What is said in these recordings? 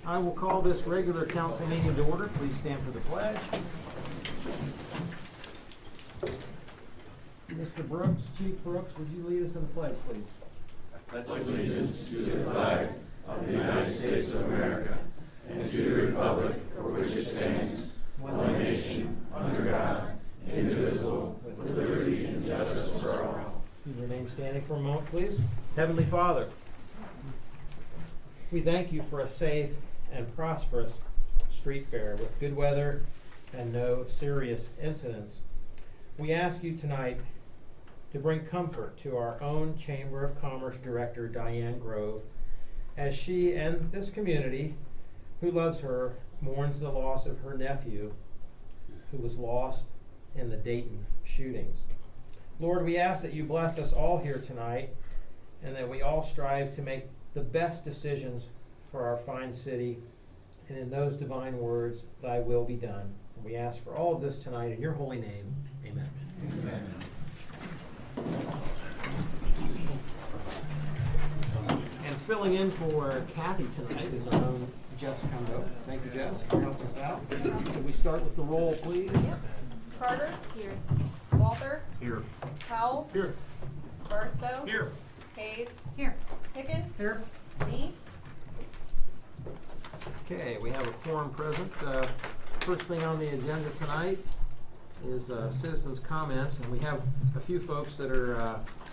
I will call this regular council meeting to order. Please stand for the pledge. Mr. Brooks, Chief Brooks, would you lead us in the pledge, please? Pledge allegiance to the flag of the United States of America and to the republic for which it stands, one nation, under God, indivisible, with liberty and justice for all. Keep your name standing for a moment, please. Heavenly Father, we thank you for a safe and prosperous street fair with good weather and no serious incidents. We ask you tonight to bring comfort to our own Chamber of Commerce Director, Diane Grove, as she and this community, who loves her, mourns the loss of her nephew, who was lost in the Dayton shootings. Lord, we ask that you bless us all here tonight and that we all strive to make the best decisions for our fine city, and in those divine words, thy will be done. And we ask for all of this tonight in your holy name. Amen. Amen. And filling in for Kathy tonight is our own Jess Cumbo. Thank you, Jess, for helping us out. Can we start with the roll, please? Yep. Carter. Here. Walter. Here. Powell. Here. Barstow. Here. Hayes. Here. Hicken. Here. Lee. Okay, we have a quorum present. First thing on the agenda tonight is citizens' comments, and we have a few folks that are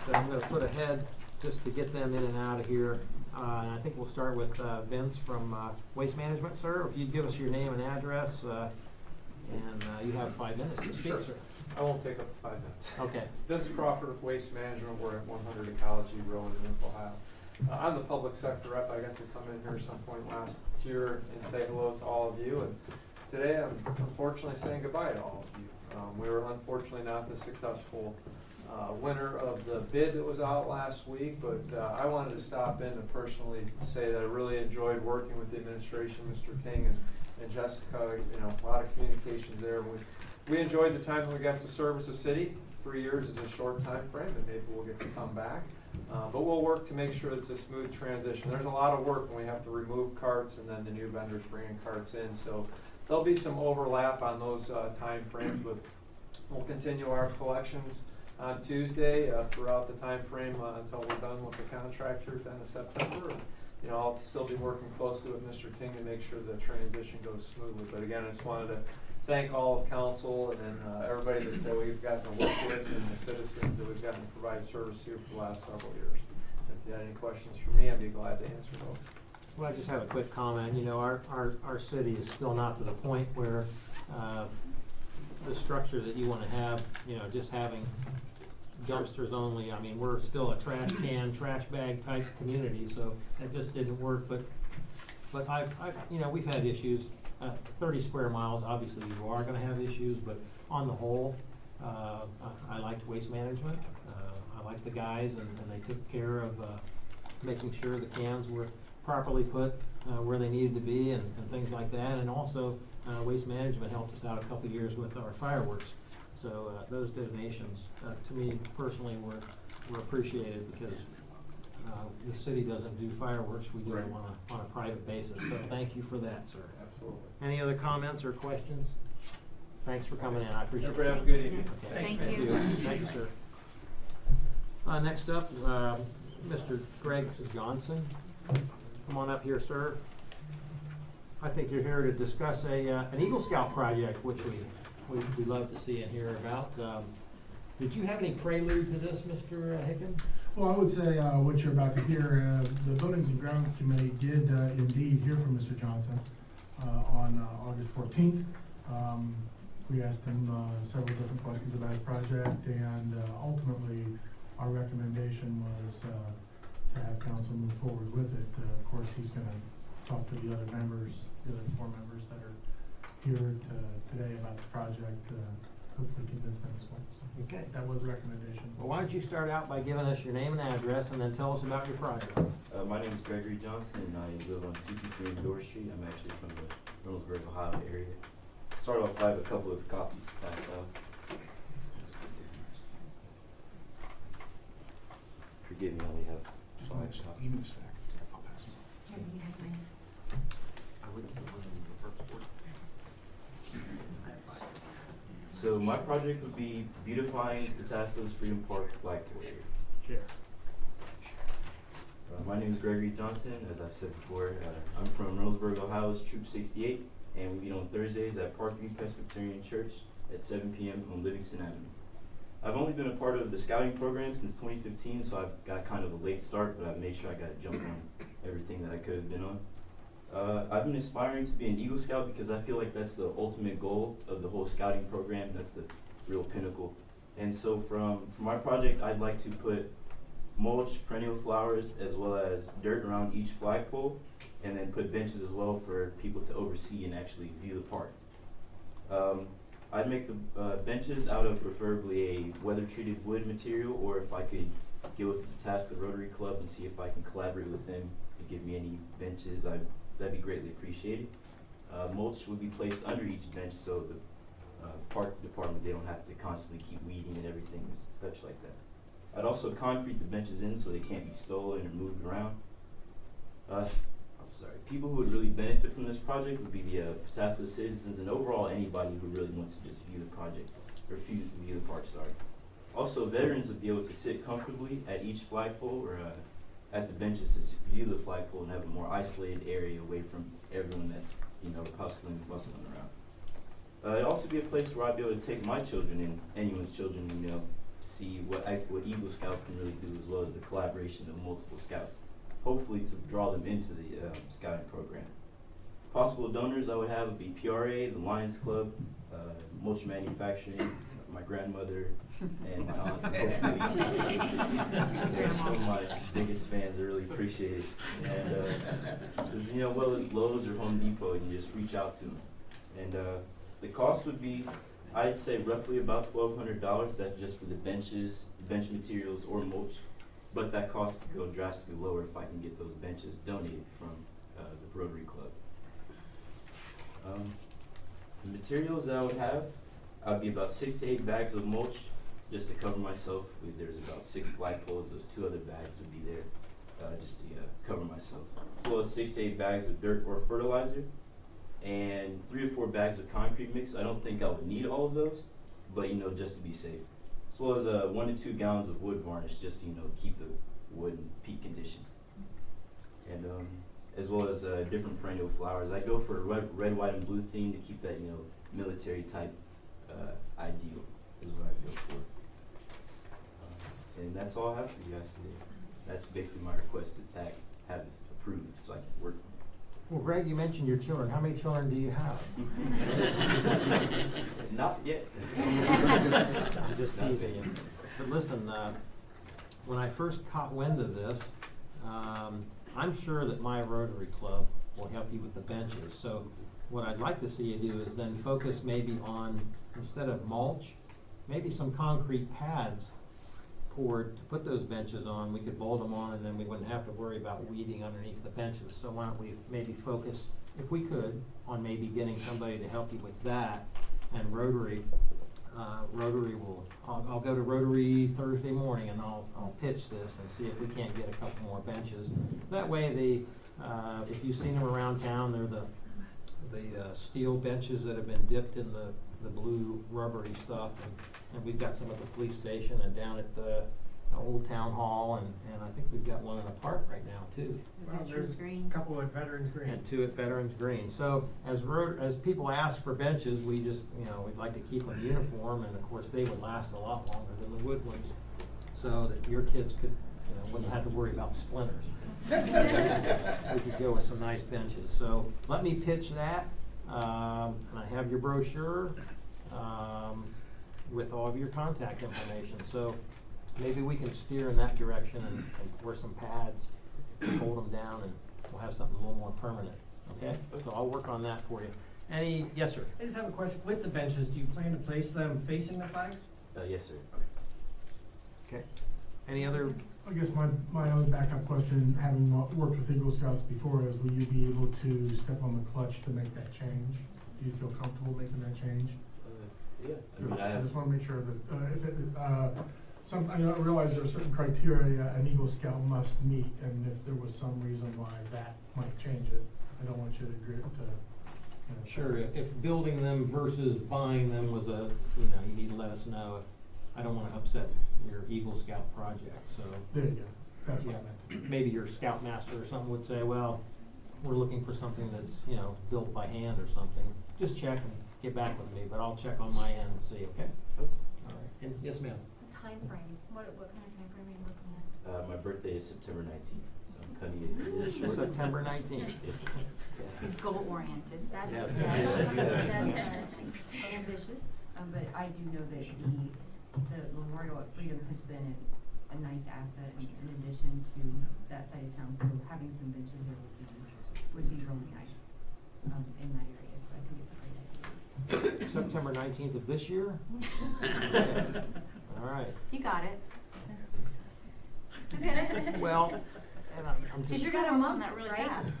that I'm going to put ahead just to get them in and out of here. And I think we'll start with Vince from Waste Management, sir. If you'd give us your name and address, and you have 5 minutes to speak, Sure. sir. I won't take up 5 minutes. Okay. Vince Crawford with Waste Management. We're at 100 Ecology Road in Winfield, Ohio. I'm the public sector rep. I got to come in here some point last year and say hello to all of you. And today I'm unfortunately saying goodbye to all of you. We were unfortunately not the successful winner of the bid that was out last week, but I wanted to stop in and personally say that I really enjoyed working with the administration, Mr. King and Jessica. You know, a lot of communications there. We enjoyed the time that we got to service the city. 3 years is a short time frame, and maybe we'll get to come back. But we'll work to make sure it's a smooth transition. There's a lot of work when we have to remove carts and then the new vendors bringing carts in. So there'll be some overlap on those time frames, but we'll continue our collections on Tuesday throughout the time frame until we're done with the contractor at the end of September. And, you know, I'll still be working closely with Mr. King to make sure the transition goes smoothly. But again, I just wanted to thank all of council and then everybody that we've gotten to work with and the citizens that we've gotten to provide service to for the last several years. If you had any questions for me, I'd be glad to answer those. Well, I just have a quick comment. You know, our city is still not to the point where the structure that you want to have, you know, just having dumpsters only. I mean, we're still a trash can, trash bag type community, so that just didn't work. But I've you know, we've had issues. 30 square miles, obviously you are going to have issues, but on the whole, I liked Waste Management. I liked the guys, and they took care of making sure the cans were properly put where they needed to be and things like that. And also, Waste Management helped us out a couple years with our fireworks. So those donations, to me personally, were appreciated because the city doesn't do fireworks. We do them on a private basis. So thank you for that, sir. Absolutely. Any other comments or questions? Thanks for coming in. I appreciate it. Everybody have a good evening. Okay. Thank you. Thank you, sir. Next up, Mr. Greg Johnson. Come on up here, sir. I think you're here to discuss an Eagle Scout project, which we love to see and hear about. Did you have any prelude to this, Mr. Hicken? Well, I would say what you're about to hear, the Buildings and Grounds Committee did indeed hear from Mr. Johnson on August 14th. We asked him several different questions about his project, and ultimately our recommendation was to have council move forward with it. Of course, he's going to talk to the other members, the other 4 members that are here today about the project, hopefully convince them as well. So Okay. that was the recommendation. Well, why don't you start out by giving us your name and address, and then tell us about your project. My name is Gregory Johnson, and I live on 223 Door Street. I'm actually from the Reynoldsburg, Ohio area. To start off, I have a couple of copies to pass out. Forgive me, I only have 5 copies. So my project would be beautifying Pataskola's Freedom Park flagpole area. Chair. My name is Gregory Johnson, as I've said before. I'm from Reynoldsburg, Ohio's Troop 68, and we meet on Thursdays at Parkview Presbyterian Church at 7 p.m. on Livingston Avenue. I've only been a part of the scouting program since 2015, so I've got kind of a late start, but I've made sure I got to jump on everything that I could have been on. I've been aspiring to be an Eagle Scout because I feel like that's the ultimate goal of the whole scouting program. That's the real pinnacle. And so for my project, I'd like to put mulch, perennial flowers, as well as dirt around each flagpole, and then put benches as well for people to oversee and actually view the park. I'd make the benches out of preferably a weather-treated wood material, or if I could get with the Pataskala Rotary Club and see if I can collaborate with them to give me any benches, that'd be greatly appreciated. Mulch would be placed under each bench, so the park department, they don't have to constantly keep weeding and everything and such like that. I'd also concrete the benches in so they can't be stolen or moved around. People who would really benefit from this project would be the Pataskala citizens and overall anybody who really wants to just view the project, or view the park, sorry. Also, veterans would be able to sit comfortably at each flagpole or at the benches to view the flagpole and have a more isolated area away from everyone that's, hustling and bustling around. It'd also be a place where I'd be able to take my children and anyone's children, to see what Eagle Scouts can really do, as well as the collaboration of multiple scouts, hopefully to draw them into the scouting program. Possible donors I would have would be PRA, the Lions Club, Mulch Manufacturing, my grandmother, and my aunt. Hopefully, they're some of my biggest fans. I really appreciate it. And well as Lowe's or Home Depot, you just reach out to them. And the cost would be, I'd say, roughly about $1,200. That's just for the benches, bench materials, or mulch. But that cost could go drastically lower if I can get those benches donated from the Rotary Club. The materials that I would have, I'd be about 6 to 8 bags of mulch just to cover myself. There's about 6 flagpoles. Those 2 other bags would be there just to cover myself. As well as 6 to 8 bags of dirt or fertilizer and 3 or 4 bags of concrete mix. I don't think I would need all of those, but just to be safe. As well as 1 to 2 gallons of wood varnish, just to keep the wood in peak condition. And as well as different perennial flowers. I go for a red, white, and blue theme to keep that military type ideal is what I go for. And that's all I have for you guys today. That's basically my request to have this approved so I can work on it. Well, Greg, you mentioned your children. How many children do you have? Not yet. I'm just teasing you. But listen, when I first caught wind of this, I'm sure that my Rotary Club will help you with the benches. So what I'd like to see you do is then focus maybe on, instead of mulch, maybe some concrete pads poured to put those benches on. We could bolt them on, and then we wouldn't have to worry about weeding underneath the benches. So why don't we maybe focus, if we could, on maybe getting somebody to help you with that. And Rotary will, I'll go to Rotary Thursday morning and I'll pitch this and see if we can't get a couple more benches. That way if you've seen them around town, they're the steel benches that have been dipped in the blue rubbery stuff, and we've got some at the police station and down at the old town hall, and I think we've got one in a park right now too. Well, there's a couple at Veterans Green. And 2 at Veterans Green. So as people ask for benches, we just, we'd like to keep them uniform, and of course they would last a lot longer than the wood ones, so that your kids could, wouldn't have to worry about splinters. We could go with some nice benches. So let me pitch that. And I have your brochure with all of your contact information. So maybe we can steer in that direction and pour some pads, hold them down, and we'll have something a little more permanent. Okay? So I'll work on that for you. Yes, sir? I just have a question. With the benches, do you plan to place them facing the flags? Yes, sir. Okay. Any other? I guess my only backup question, having worked with Eagle Scouts before, is will you be able to step on the clutch to make that change? Do you feel comfortable making that change? Yeah. I just want to make sure that I realize there are certain criteria an Eagle Scout must meet, and if there was some reason why that might change it, I don't want you to you know. Sure, if building them versus buying them was a, you know, you need to let us know if, I don't wanna upset your Eagle Scout project, so. There you go, that's what I Yeah. meant. Maybe your scoutmaster or something would say, well, we're looking for something that's, you know, built by hand or something. Just check and get back with me, but I'll check on my end and see, okay? All right, and, yes, ma'am. Time frame. What kind of time frame are you looking at? My birthday is September 19th, so I'm cutting it. September 19th. Yes. He's goal oriented. That's, Yes. That's ambitious, but I do know that the Memorial at Freedom has been a nice asset in addition to that side of town, so having some benches there would be really nice, in that area, so I think it's a great idea. September 19th of this year? Okay. All right. You got it. Well, and I'm just. Cause you're gonna month that really right? fast.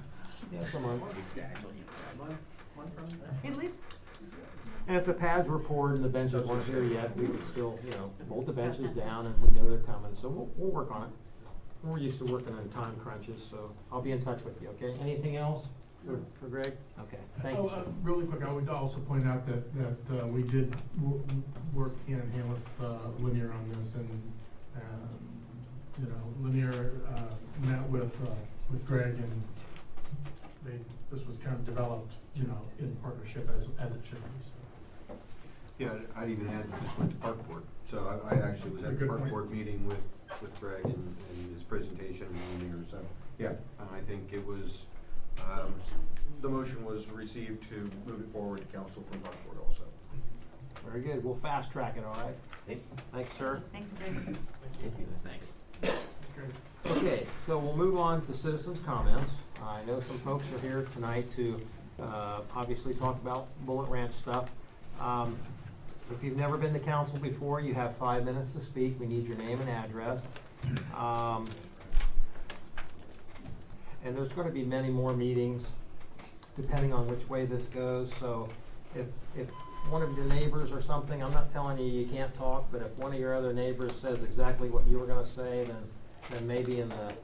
Yeah, it's a month. At least, And if the pads were poured and the benches weren't here yet, we could still, you know, bolt the benches down and we know they're coming, so we'll work on it. We're used to working on time crunches, so I'll be in touch with you, okay? Anything else for Greg? Okay, thank you, sir. Really quick, I would also point out that we did work hand in hand with Lanier on this, and you know, Lanier met with Greg, and this was kind of developed, you know, in partnership as it should be. So. Yeah, I'd even add that this went to Park Board. So I actually was at the Good Park point. Board meeting with Greg and his presentation and here. So, yeah, and I think it was, the motion was received to move it forward to council from Park Board also. Very good, we'll fast track it, all right? Thank you. Thanks, sir. thanks, Greg. Thank you. Thanks. Okay, so we'll move on to citizens' comments. I know some folks are here tonight to, obviously talk about Bullet Ranch stuff. If you've never been to council before, you have 5 minutes to speak. We need your name and address. And there's gonna be many more meetings, depending on which way this goes, so if one of your neighbors or something, I'm not telling you you can't talk, but if one of your other neighbors says exactly what you were gonna say, then maybe in the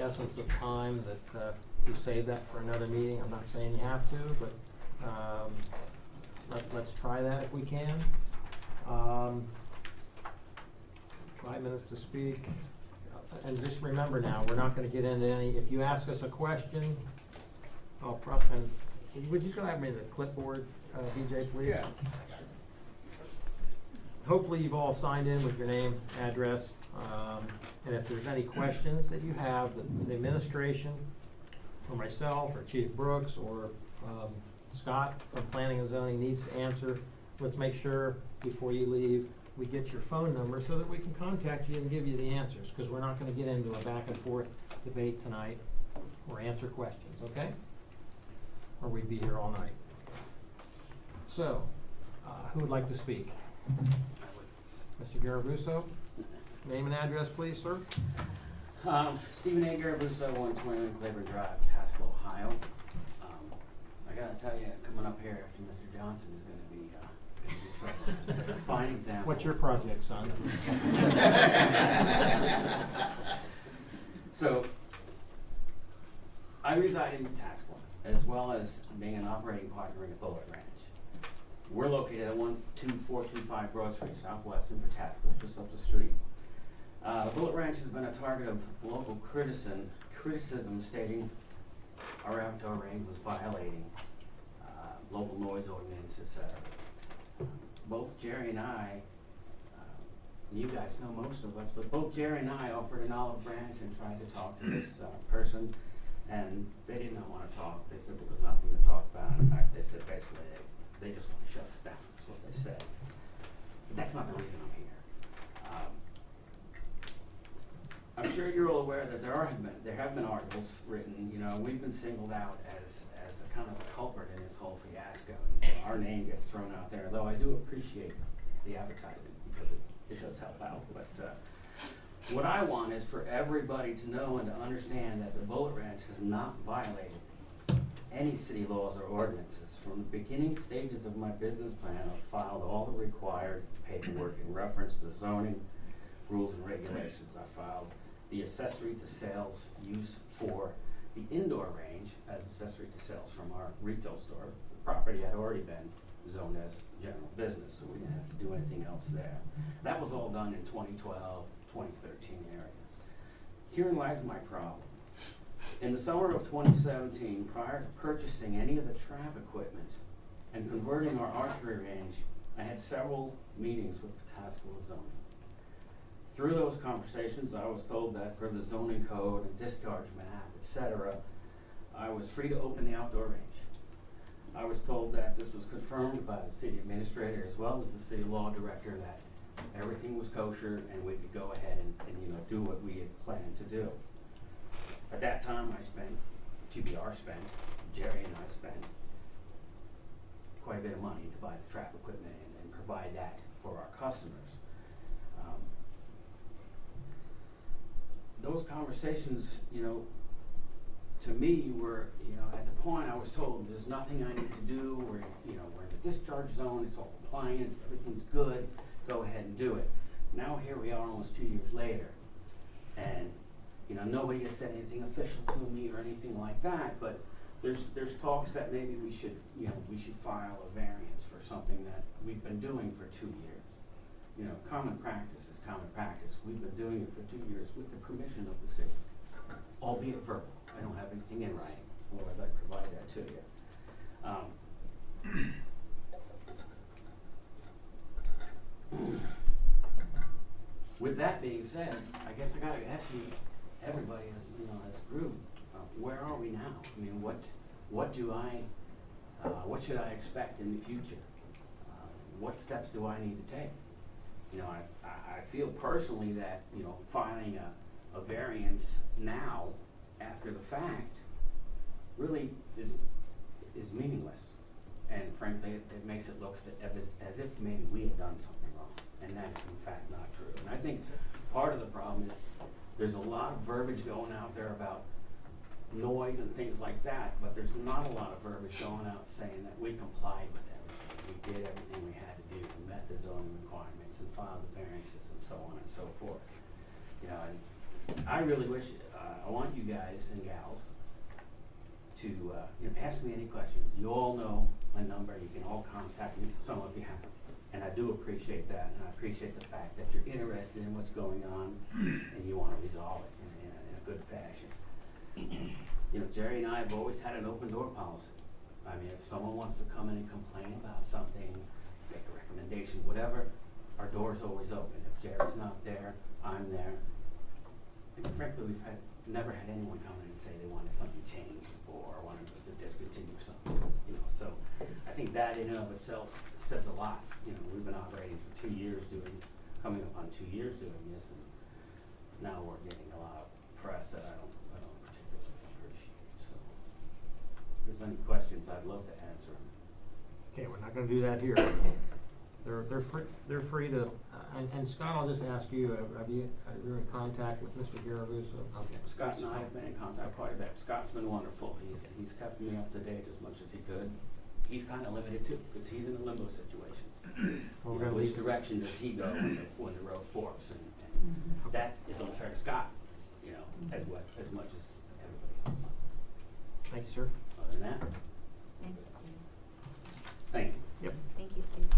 essence of time that, you save that for another meeting. I'm not saying you have to, but, let's try that if we can. 5 minutes to speak. And just remember now, we're not gonna get into any, if you ask us a question, and would you go ahead and raise a clipboard, BJ, please? Yeah. Hopefully you've all signed in with your name, address, and if there's any questions that you have, the administration, or myself, or Chief Brooks, or, Scott from Planning and Zoning needs to answer, let's make sure before you leave, we get your phone number so that we can contact you and give you the answers, because we're not gonna get into a back and forth debate tonight, or answer questions, okay? Or we'd be here all night. So, who would like to speak? Mr. Garabuso, name and address, please, sir. Stephen A. Garabuso, 121 Claiborne Drive, Haskell, Ohio. I gotta tell you, coming up here after Mr. Johnson is gonna be trouble. Fine example. What's your project, son? So, I reside in Pataskla, as well as being an operating partner in the Bullet Ranch. We're located at 12425 Broad Street, southwest in Pataskla, just up the street. The Bullet Ranch has been a target of local criticism stating our outdoor range was violating local noise ordinance, etc. Both Jerry and I, you guys know most of us, but both Jerry and I offered an olive branch and tried to talk to this person, and they did not want to talk. They said there was nothing to talk about. In fact, they said basically they just want to shut us down. That's what they said. But that's not the reason I'm here. I'm sure you're all aware that there have been articles written. You know, we've been singled out as a kind of a culprit in this whole fiasco. You know, our name gets thrown out there, though I do appreciate the advertising because it does help out. But what I want is for everybody to know and to understand that the Bullet Ranch has not violated any city laws or ordinances. From the beginning stages of my business plan, I've filed all the required paperwork in reference to zoning rules and regulations. I filed the accessory to sales use for the indoor range, as accessory to sales from our retail store. The property had already been zoned as general business, so we didn't have to do anything else there. That was all done in 2012, 2013 area. Herein lies my problem. In the summer of 2017, prior to purchasing any of the trap equipment and converting our archery range, I had several meetings with Pataskala zoning. Through those conversations, I was told that per the zoning code and discharge map, etc., I was free to open the outdoor range. I was told that this was confirmed by the city administrator as well as the city law director, that everything was kosher and we could go ahead and do what we had planned to do. At that time, GBR spent, Jerry and I spent quite a bit of money to buy the trap equipment and provide that for our customers. Those conversations, to me were, at the point I was told there's nothing I need to do, we're in the discharge zone, it's all compliance, everything's good, go ahead and do it. Now here we are almost 2 years later, and nobody has said anything official to me or anything like that, but there's talks that maybe we should file a variance for something that we've been doing for 2 years. Common practice is common practice. We've been doing it for 2 years with the permission of the city, albeit verbal. I don't have anything in writing, otherwise I'd provide that to you. With that being said, I guess I gotta ask you, everybody as as a group, where are we now? I mean, what should I expect in the future? What steps do I need to take? I feel personally that filing a variance now after the fact really is meaningless, and frankly it makes it look as if maybe we had done something wrong, and that is in fact not true. And I think part of the problem is there's a lot of verbiage going out there about noise and things like that, but there's not a lot of verbiage going out saying that we complied with everything. We did everything we had to do. We met the zoning requirements and filed the variances and so on and so forth. And I really wish, I want you guys and gals to ask me any questions. You all know my number. You can all contact me. Some of you have. And I do appreciate that, and I appreciate the fact that you're interested in what's going on and you want to resolve it in a good fashion. Jerry and I have always had an open door policy. I mean, if someone wants to come in and complain about something, make a recommendation, whatever, our door's always open. If Jerry's not there, I'm there. And frankly, we've never had anyone come in and say they wanted something changed or wanted us to discontinue something. So I think that in and of itself says a lot. We've been operating for 2 years coming up on 2 years doing this, and now we're getting a lot of press that I don't particularly appreciate. So if there's any questions, I'd love to answer them. Okay, we're not gonna do that here. They're free to, and Scott, I'll just ask you, are you in contact with Mr. Garavuz? Okay. Scott and I have been in contact quite a bit. Scott's been wonderful. He's kept me up to date as much as he could. He's kind of limited too, because he's in a limbo situation. Well, we're gonna Which leave. direction does he go when the road forks? And that is unfair to Scott, as much as everybody else. Thank you, sir. Other than that, Thanks, Steve. thank you. Yep. Thank you, Steve.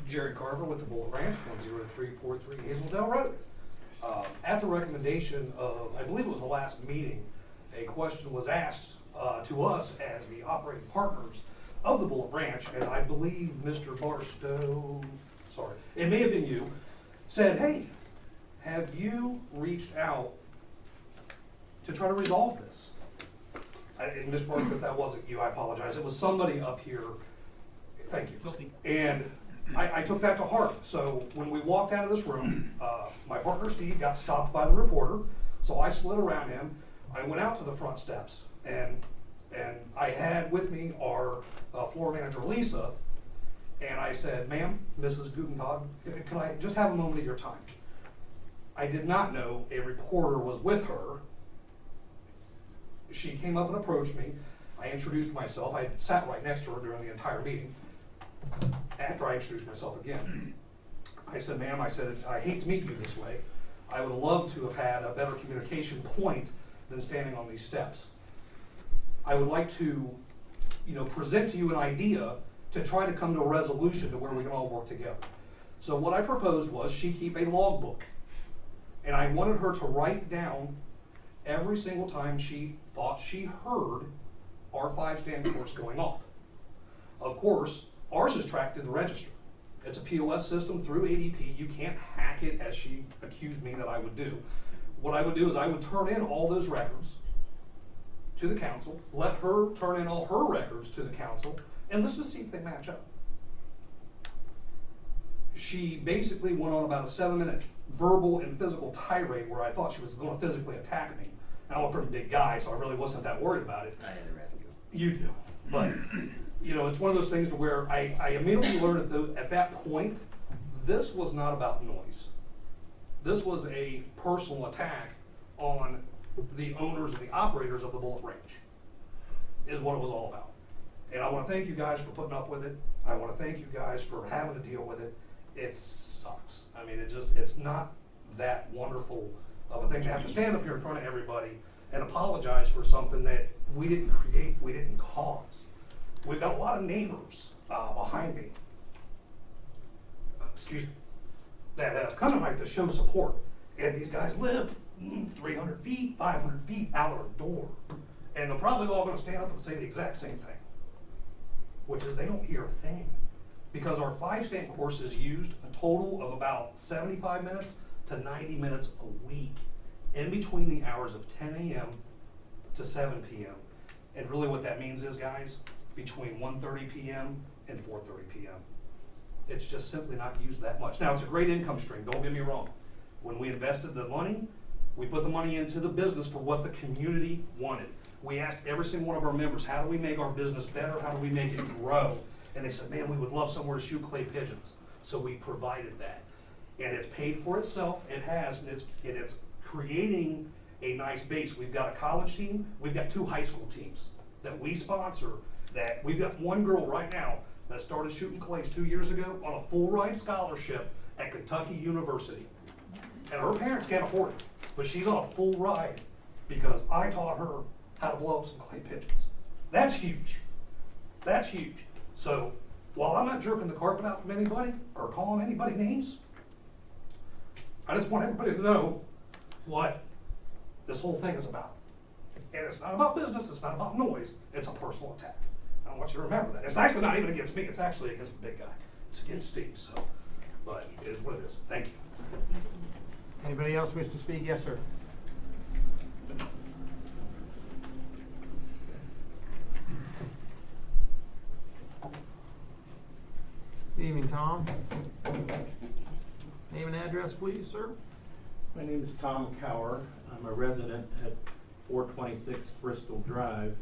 Jerry Carver with the Bullet Ranch, 10343 Hazeldale Road. At the recommendation of, I believe it was the last meeting, a question was asked to us as the operating partners of the Bullet Ranch, and I believe Mr. Barstow, sorry, it may have been you, said, hey, have you reached out to try to resolve this? And Ms. Barstow, if that wasn't you, I apologize. It was somebody up here. Thank you. And I took that to heart. So when we walked out of this room, my partner Steve got stopped by the reporter. So I slid around him. I went out to the front steps, and I had with me our floor manager Lisa, and I said, ma'am, Mrs. Gutentag, can I just have a moment of your time? I did not know a reporter was with her. She came up and approached me. I introduced myself. I sat right next to her during the entire meeting. After I introduced myself again, I said, ma'am, I said, I hate to meet you this way. I would love to have had a better communication point than standing on these steps. I would like to, present to you an idea to try to come to a resolution to where we can all work together. So what I proposed was she keep a logbook. And I wanted her to write down every single time she thought she heard our 5-stand course going off. Of course, ours is tracked in the register. It's a POS system through ADP. You can't hack it, as she accused me that I would do. What I would do is I would turn in all those records to the council, let her turn in all her records to the council, and let's just see if they match up. She basically went on about a 7-minute verbal and physical tirade where I thought she was going to physically attack me. And I'm a pretty big guy, so I really wasn't that worried about it. I had to rescue. You do. But, it's one of those things to where I immediately learned at that point, this was not about noise. This was a personal attack on the owners and the operators of the Bullet Ranch, is what it was all about. And I want to thank you guys for putting up with it. I want to thank you guys for having to deal with it. It sucks. I mean, it's not that wonderful of a thing to have to stand up here in front of everybody and apologize for something that we didn't create, we didn't cause. We've got a lot of neighbors behind me, that have come tonight to show support. And these guys live 300 feet, 500 feet out our door. And they're probably all going to stand up and say the exact same thing, which is they don't hear a thing. Because our 5-stand course is used a total of about 75 minutes to 90 minutes a week, in between the hours of 10 a.m. to 7 p.m. And really what that means is, guys, between 1:30 p.m. and 4:30 p.m. It's just simply not used that much. Now, it's a great income stream, don't get me wrong. When we invested the money, we put the money into the business for what the community wanted. We asked every single one of our members, how do we make our business better? How do we make it grow? And they said, man, we would love somewhere to shoot clay pigeons. So we provided that. And it's paid for itself, it has, and it's creating a nice base. We've got a college team, we've got 2 high school teams that we sponsor, that we've got one girl right now that started shooting clays 2 years ago on a full ride scholarship at Kentucky University. And her parents can't afford it, but she's on a full ride because I taught her how to blow up some clay pigeons. That's huge. That's huge. So while I'm not jerking the carpet out from anybody or calling anybody names, I just want everybody to know what this whole thing is about. And it's not about business, it's not about noise, it's a personal attack. I want you to remember that. It's actually not even against me, it's actually against the big guy. It's against Steve, so, but it is what it is. Thank you. Anybody else wish to speak? Yes, sir. Good evening, Tom. Name and address, please, sir. My name is Tom Cower. I'm a resident at 426 Bristol Drive.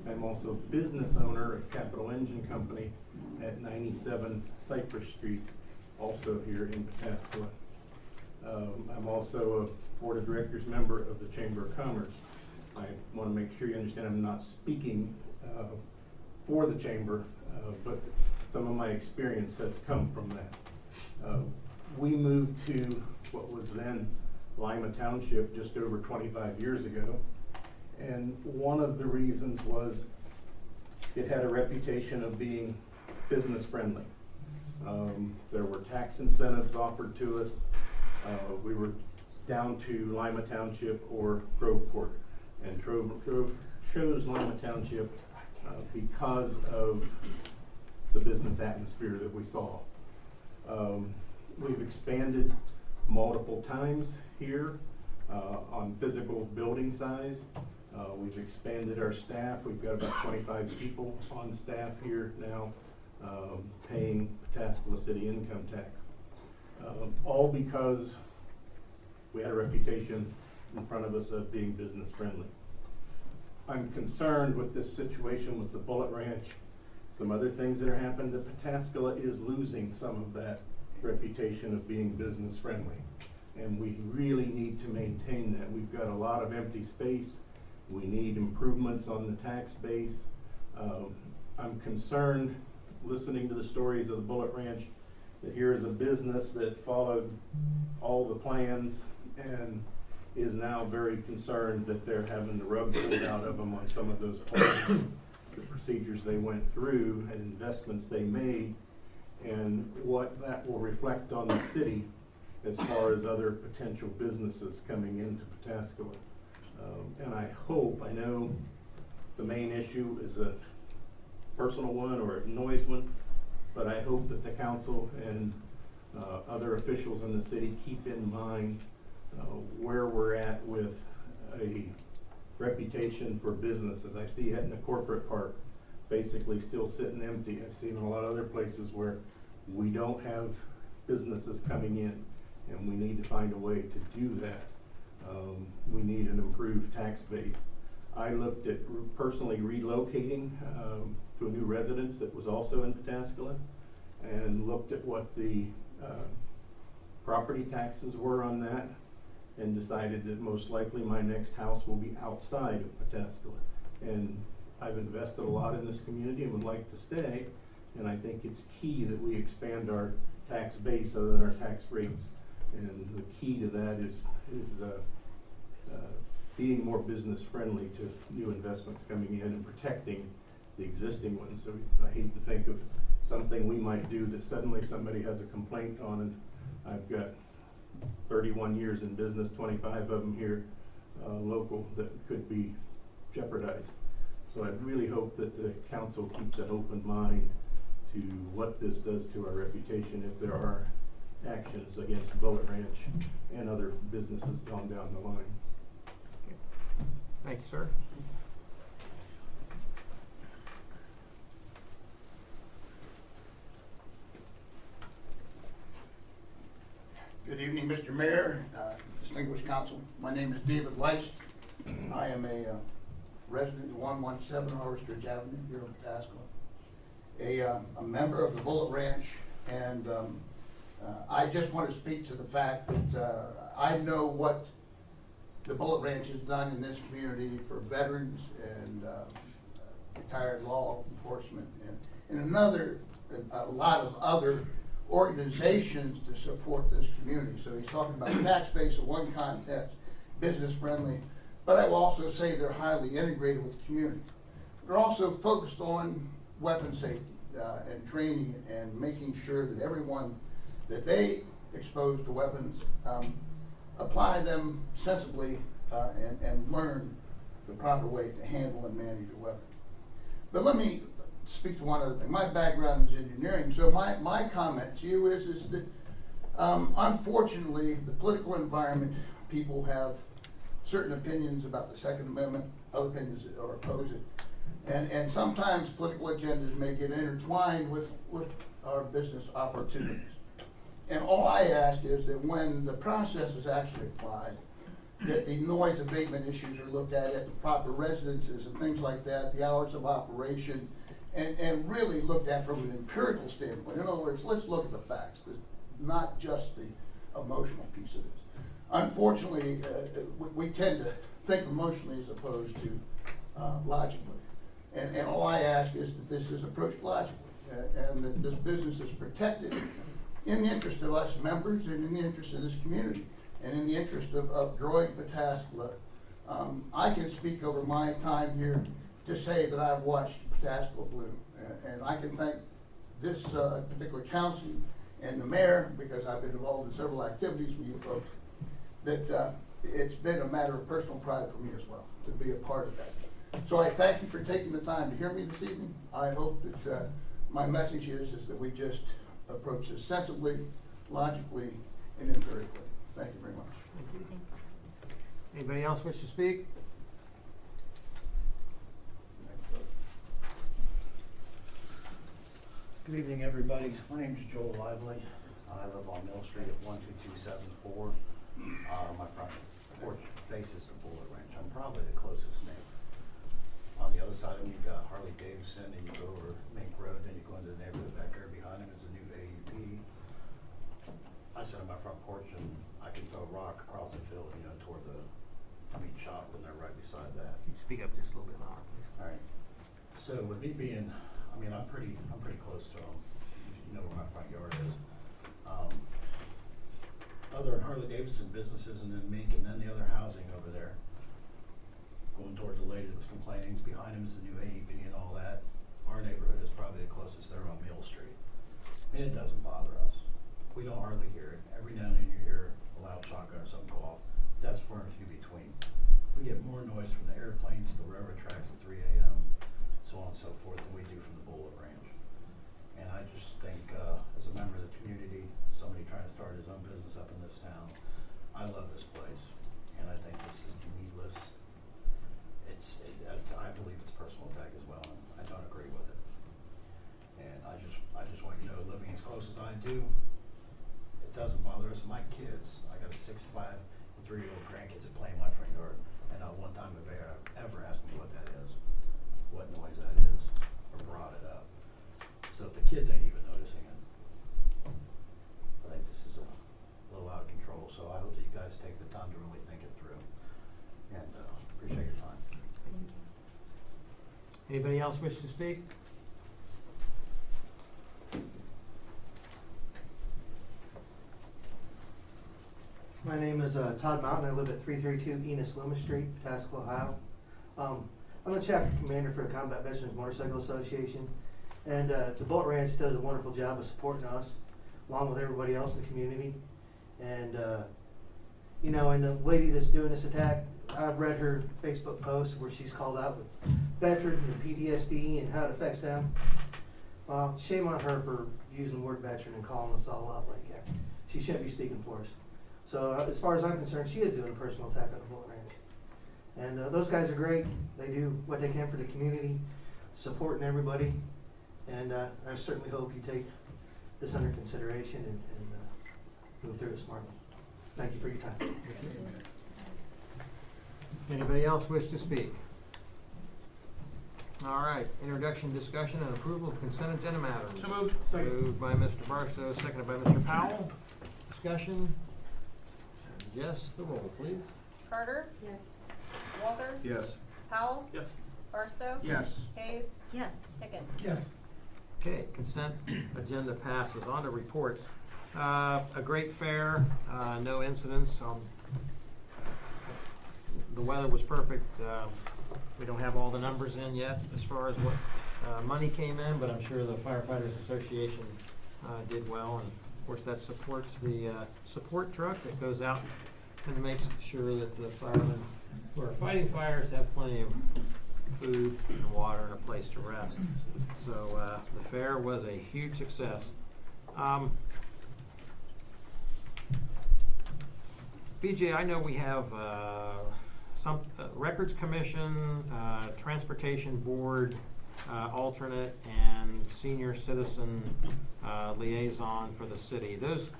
I'm also business owner of Capital Engine Company at 97 Cypress Street, also here in Pataskala. I'm also a Board of Directors member of the Chamber of Commerce. I want to make sure you understand I'm not speaking for the Chamber, but some of my experience has come from that. We moved to what was then Lima Township just over 25 years ago. And one of the reasons was it had a reputation of being business friendly. There were tax incentives offered to us. We were down to Lima Township or Groveport, and chose Lima Township because of the business atmosphere that we saw. We've expanded multiple times here on physical building size. We've expanded our staff. We've got about 25 people on staff here now, paying Pataskala City income tax. All because we had a reputation in front of us of being business friendly. I'm concerned with this situation with the Bullet Ranch, some other things that are happening. That Pataskala is losing some of that reputation of being business friendly. And we really need to maintain that. We've got a lot of empty space. We need improvements on the tax base. I'm concerned, listening to the stories of the Bullet Ranch, that here is a business that followed all the plans and is now very concerned that they're having the rug pulled out of them on some of those plans, the procedures they went through and investments they made, and what that will reflect on the city as far as other potential businesses coming into Pataskala. And I know the main issue is a personal one or a noise one, but I hope that the council and other officials in the city keep in mind where we're at with a reputation for businesses. I see it in the corporate park, basically still sitting empty. I've seen a lot of other places where we don't have businesses coming in, and we need to find a way to do that. We need an improved tax base. I looked at personally relocating to a new residence that was also in Pataskala, and looked at what the property taxes were on that, and decided that most likely my next house will be outside of Pataskala. And I've invested a lot in this community and would like to stay, and I think it's key that we expand our tax base other than our tax rates. And the key to that is being more business friendly to new investments coming in and protecting the existing ones. So I hate to think of something we might do that suddenly somebody has a complaint on, and I've got 31 years in business, 25 of them here local, that could be jeopardized. So I really hope that the council keeps an open mind to what this does to our reputation if there are actions against Bullet Ranch and other businesses down the line. Thank you, sir. Good evening, Mr. Mayor, distinguished council. My name is David Weiss. I am a resident of 117 Harvestridge Avenue here in Pataskala, a member of the Bullet Ranch, and I just want to speak to the fact that I know what the Bullet Ranch has done in this community for veterans and retired law enforcement and a lot of other organizations to support this community. So he's talking about tax base of one context, business friendly, but I will also say they're highly integrated with the community. They're also focused on weapon safety and training and making sure that everyone that they expose to weapons apply them sensibly and learn the proper way to handle and manage a weapon. But let me speak to one other thing. My background is engineering, so my comment to you is that unfortunately the political environment, people have certain opinions about the Second Amendment, other opinions that are oppose it, and sometimes political agendas may get intertwined with our business opportunities. And all I ask is that when the process is actually applied, that the noise abatement issues are looked at the proper residences and things like that, the hours of operation, and really looked at from an empirical standpoint. In other words, let's look at the facts, not just the emotional piece of this. Unfortunately, we tend to think emotionally as opposed to logically. And all I ask is that this is approached logically, and that this business is protected in the interest of us members and in the interest of this community and in the interest of growing Pataskala. I can speak over my time here to say that I've watched Pataskala bloom, and I can thank this particular council and the mayor, because I've been involved in several activities with you folks, that it's been a matter of personal pride for me as well to be a part of that. So I thank you for taking the time to hear me this evening. I hope that my message is that we just approach this sensibly, logically, and empirically. Thank you very much. Thank you. Anybody else wish to speak? Good evening, everybody. My name is Joel Lively. I live on Mill Street at 12274. My front porch faces the Bullet Ranch. I'm probably the closest neighbor. On the other side of me, you've got Harley Davidson, and you go over Mink Road, then you go into the neighborhood back there behind him is a new AUP. I sit on my front porch and I can throw a rock across the field, toward the meat shop, and they're right beside that. Can you speak up just a little bit louder, please? All right. So with me being, I'm pretty close to them. You know where my front yard is. other Harley-Davidson businesses and then Mink and then the other housing over there. Going toward the lady that was complaining, behind him is the new AEP and all that. Our neighborhood is probably the closest there on Mill Street. And it doesn't bother us. We don't hardly hear it. Every now and then you hear a loud shotgun or something go off. That's far and few between. We get more noise from the airplanes, the railroad tracks at 3 a.m., so on and so forth, than we do from the Bullet Ranch. And I just think, as a member of the community, somebody trying to start his own business up in this town, I love this place. And I think this is needless. I believe it's personal attack as well, and I don't agree with it. And I just want you to know, living as close as I do, it doesn't bother us. My kids, I got a 6, 5, and 3-year-old grandkids that play in my front yard, and not one time have they ever asked me what that is, what noise that is, or brought it up. So if the kids ain't even noticing it, I think this is a little out of control. So I hope that you guys take the time to really think it through, and appreciate your time. Thank you. Anybody else wish to speak? My name is Todd Mountain. I live at 332 Enos Loomis Street, Pataskala, Ohio. I'm the chapter commander for the Combat Veterans Motorcycle Association, and the Bullet Ranch does a wonderful job of supporting us, along with everybody else in the community. And you know, and the lady that's doing this attack, I've read her Facebook post where she's called out with veterans and PTSD and how it affects them. Well, shame on her for using the word veteran and calling us all out like that. She shouldn't be speaking for us. So as far as I'm concerned, she is doing a personal attack on the Bullet Ranch. And those guys are great. They do what they can for the community, supporting everybody. And I certainly hope you take this under consideration and move through it smartly. Thank you for your time. Anybody else wish to speak? All right, introduction, discussion, and approval of consent agenda matters. So moved. Second. Moved by Mr. Barstow, seconded by Mr. Powell. Discussion? Yes, the roll, please. Carter? Yes. Walter? Yes. Powell? Yes. Barstow? Yes. Hayes? Yes. Hicken? Yes. Okay, consent agenda passes. On to reports. A great fair, no incidents. The weather was perfect. We don't have all the numbers in yet as far as what money came in, but I'm sure the Firefighters Association did well. And of course, that supports the support truck that goes out and makes sure that the firemen who are fighting fires have plenty of food and water and a place to rest. So the fair was a huge success. BJ, I know we have some Records Commission, Transportation Board alternate, and Senior Citizen liaison for the city.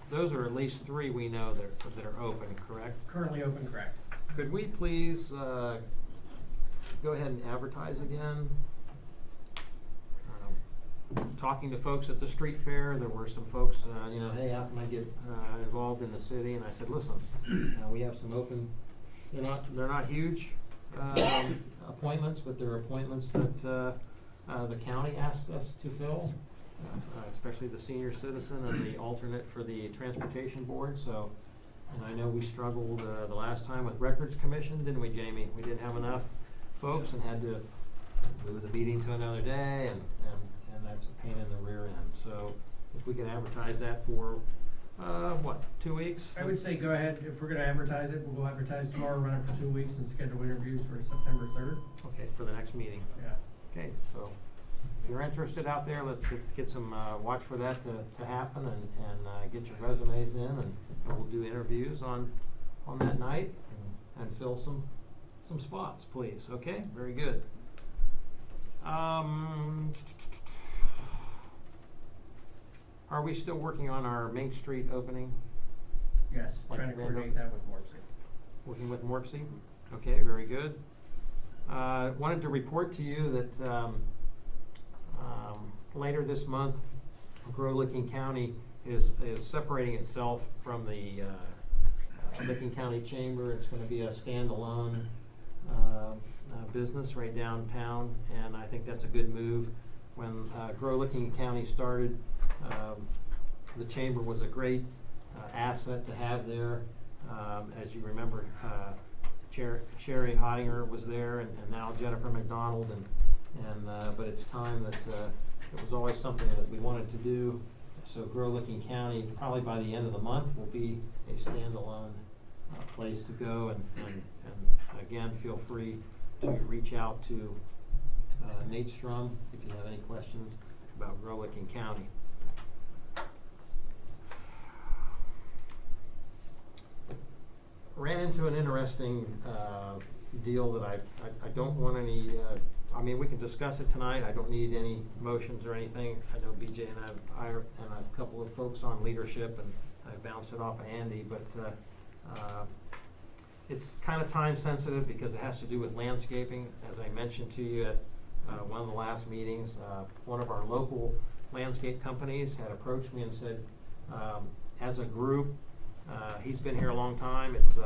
Those are at least 3 we know that are open, correct? Currently open, correct. Could we please go ahead and advertise again? Talking to folks at the street fair, there were some folks, hey, how can I get involved in the city? And I said, listen, we have some open. They're not huge appointments, but they're appointments that the county asked us to fill, especially the senior citizen and the alternate for the transportation board. So, and I know we struggled the last time with Records Commission, didn't we, Jamie? We didn't have enough folks and had to move the meeting to another day, and that's a pain in the rear end. So if we can advertise that for 2 weeks? I would say go ahead, if we're gonna advertise it, we'll advertise tomorrow, run it for 2 weeks, and schedule interviews for September 3rd. Okay, for the next meeting. Yeah. Okay, so if you're interested out there, let's get some, watch for that to happen and get your resumes in, and we'll do interviews on that night and fill some spots, please. Okay, very good. Are we still working on our Main Street opening? Yes, Like trying to Randall? coordinate that with Morpsey. Working with Morpsey? Okay, very good. Wanted to report to you that later this month, Grow-Licking County is separating itself from the Licking County Chamber. It's going to be a standalone business right downtown, and I think that's a good move. When Grow-Licking County started, the chamber was a great asset to have there. As you remember, Sherry Hottinger was there, and now Jennifer McDonald, but it's time that it was always something that we wanted to do. So Grow-Licking County, probably by the end of the month, will be a standalone place to go. And again, feel free to reach out to Nate Strum if you have any questions about Grow-Licking County. Ran into an interesting deal that I don't want any, I mean, we can discuss it tonight. I don't need any motions or anything. I know BJ and I and a couple of folks on leadership, and I bounced it off of Andy, but it's kind of time sensitive because it has to do with landscaping. As I mentioned to you at one of the last meetings, one of our local landscape companies had approached me and said, as a group, he's been here a long time. It's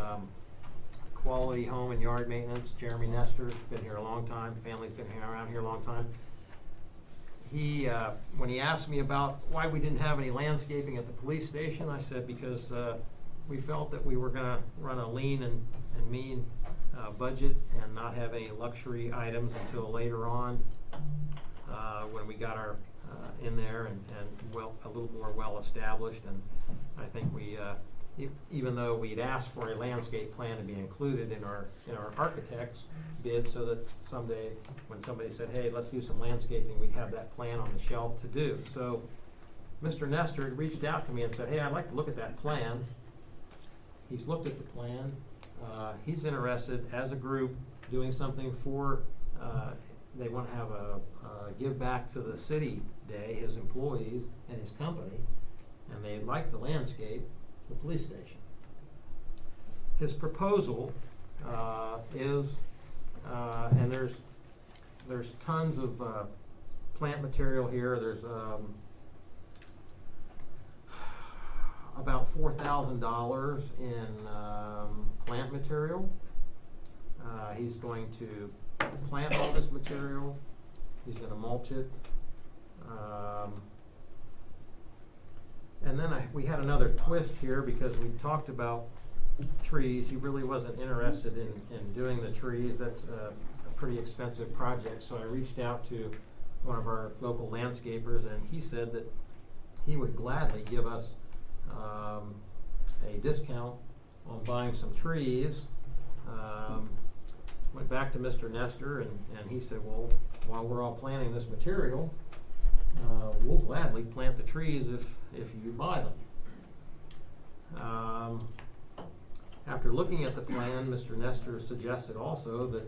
Quality Home and Yard Maintenance. Jeremy Nestor's been here a long time. Family's been around here a long time. He, when he asked me about why we didn't have any landscaping at the police station, I said because we felt that we were going to run a lean and mean budget and not have any luxury items until later on when we got our in there and well, a little more well established. And I think we even though we'd asked for a landscape plan to be included in our architect's bid, so that someday when somebody said, hey, let's do some landscaping, we'd have that plan on the shelf to do. So Mr. Nestor had reached out to me and said, hey, I'd like to look at that plan. He's looked at the plan. He's interested as a group doing something for, they want to have a give back to the city day, his employees and his company, and they'd like to landscape the police station. His proposal is, and there's tons of plant material here. There's about $4,000 in plant material. He's going to plant all this material. He's going to mulch it. And then we had another twist here because we talked about trees. He really wasn't interested in doing the trees. That's a pretty expensive project. So I reached out to one of our local landscapers, and he said that he would gladly give us a discount on buying some trees. Went back to Mr. Nestor, and he said, well, while we're all planting this material, we'll gladly plant the trees if you buy them. After looking at the plan, Mr. Nestor suggested also that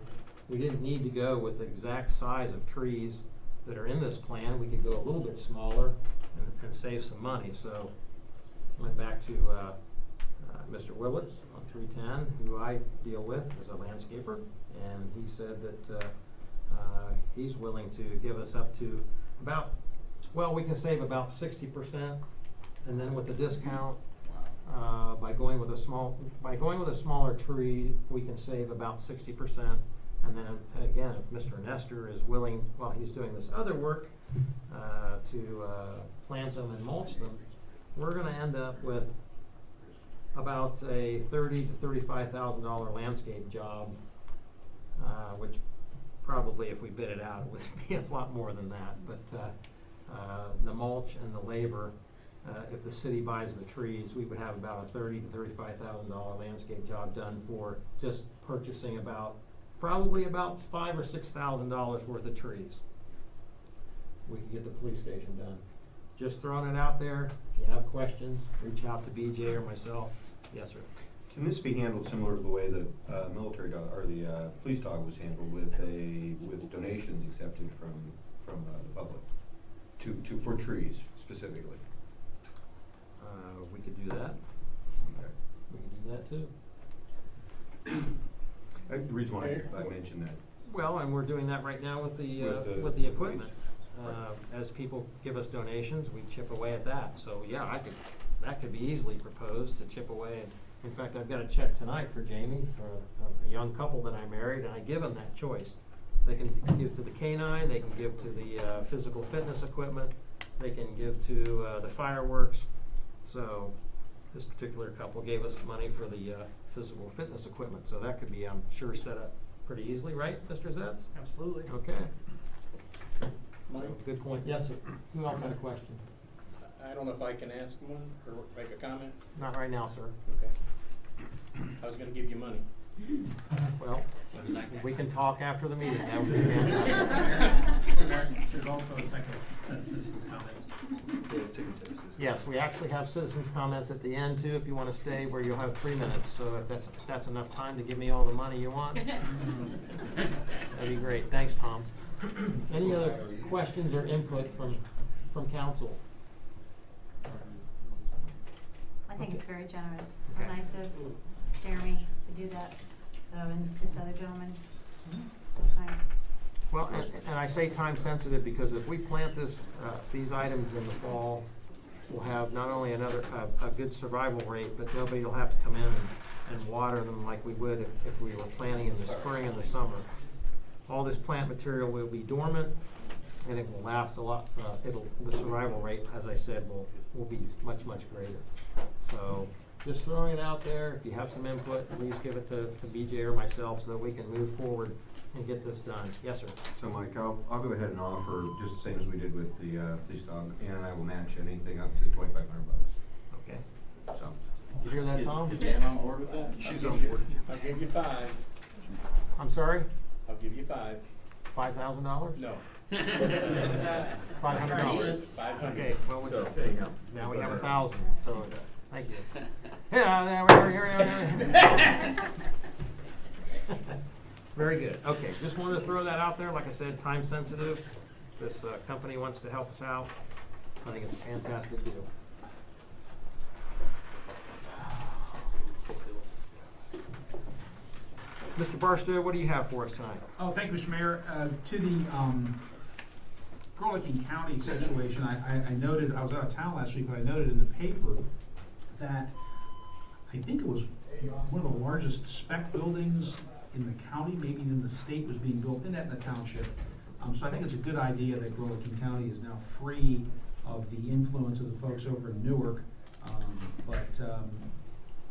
we didn't need to go with the exact size of trees that are in this plan. We could go a little bit smaller and save some money. So went back to Mr. Willits on 310, who I deal with as a landscaper, and he said that he's willing to give us up to about, well, we can save about 60%, and then with the discount, by going with a smaller tree, we can save about 60%. And then again, if Mr. Nestor is willing, while he's doing this other work, to plant them and mulch them, we're going to end up with about a $30,000 to $35,000 landscape job, which probably, if we bid it out, it would be a lot more than that. But the mulch and the labor, if the city buys the trees, we would have about a $30,000 to $35,000 landscape job done for just purchasing probably about $5,000 or $6,000 worth of trees. We could get the police station done. Just throwing it out there. If you have questions, reach out to BJ or myself. Yes, sir. Can this be handled similar to the way the military dog or the police dog was handled, with donations accepted from the public for trees specifically? We could do that. Okay. We could do that too. The reason why I mentioned that. Well, and we're doing that right now with the equipment. As people give us donations, we chip away at that. So yeah, that could be easily proposed to chip away. And in fact, I've got a check tonight for Jamie for a young couple that I married, and I give them that choice. They can give to the canine, they can give to the physical fitness equipment, they can give to the fireworks. So this particular couple gave us money for the physical fitness equipment, so that could be, I'm sure, set up pretty easily, right, Mr. Zets? Absolutely. Okay. Mike? So, good point. Yes, sir. Who else had a question? I don't know if I can ask one or make a comment. Not right now, sir. Okay. I was gonna give you money. Well, we can talk after the meeting. That would be fantastic. There's also a second set of citizens' comments. Yes, we actually have citizens' comments at the end too, if you want to stay, where you'll have 3 minutes. So if that's enough time to give me all the money you want, that'd be great. Thanks, Tom. Any other questions or input from council? I think it's very generous, Okay. and nice of Jeremy to do that, so, and this other gentleman, so kind. Well, and I say time sensitive because if we plant these items in the fall, we'll have not only a good survival rate, but nobody will have to come in and water them like we would if we were planting in the spring and the summer. All this plant material will be dormant, and it will last a lot. The survival rate, as I said, will be much, much greater. So just throwing it out there. If you have some input, please give it to BJ or myself so that we can move forward and get this done. Yes, sir. So Mike, I'll go ahead and offer, just the same as we did with the police dog, and I will match anything up to $2,500. Okay. So. You hear that, Tom? Is Jan on board with that? She's on board. I'll give you 5. I'm sorry? I'll give you 5. $5,000? No. $500. 500. Okay, well, So, there you go. now we have 1,000, so, thank you. Yeah, there. Very good. Okay, just wanted to throw that out there. Like I said, time sensitive. This company wants to help us out. I think it's a fantastic deal. Mr. Barstow, what do you have for us tonight? Oh, thank you, Mr. Mayor. To the Girl Licking County situation, I noted, I was out of town last week, but I noted in the paper that I think it was one of the largest spec buildings in the county, maybe in the state, was being built in Etna Township. So I think it's a good idea that Girl Licking County is now free of the influence of the folks over in Newark.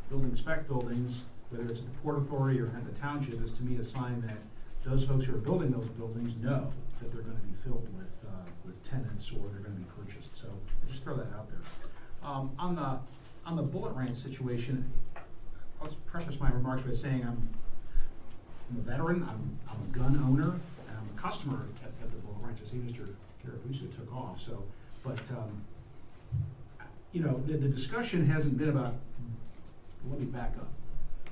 Building spec buildings, whether it's at the Port Authority or at the township, is to me a sign that those folks who are building those buildings know that they're gonna be filled with tenants, or they're gonna be purchased, so just throw that out there. On the Bullet Ranch situation, I'll just preface my remarks by saying I'm a veteran, I'm a gun owner, and I'm a customer at the Bullet Ranch. I see Mr. Garabusa took off, so, but, the discussion hasn't been about, let me back up.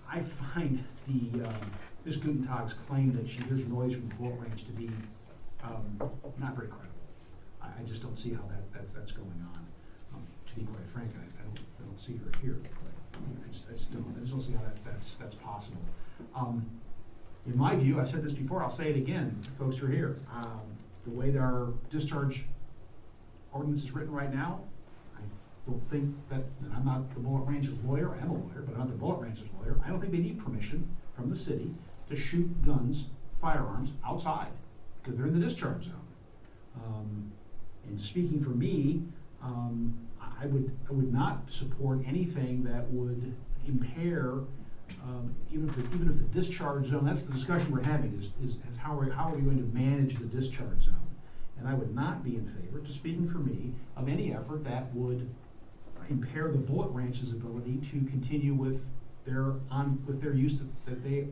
I find Ms. Gutentag's claim that she hears noise from the Bullet Ranch to be not very credible. I just don't see how that's going on. To be quite frank, I don't see her here, but I just don't see how that's possible. In my view, I've said this before, I'll say it again, folks who are here. The way that our discharge ordinance is written right now, I don't think that, and I'm not the Bullet Ranch's lawyer, I am a lawyer, but I'm not the Bullet Ranch's lawyer. I don't think they need permission from the city to shoot guns, firearms, outside, because they're in the discharge zone. And speaking for me, I would not support anything that would impair, even if the discharge zone, that's the discussion we're having, is how are we going to manage the discharge zone? And I would not be in favor, just speaking for me, of any effort that would impair the Bullet Ranch's ability to continue with their use that they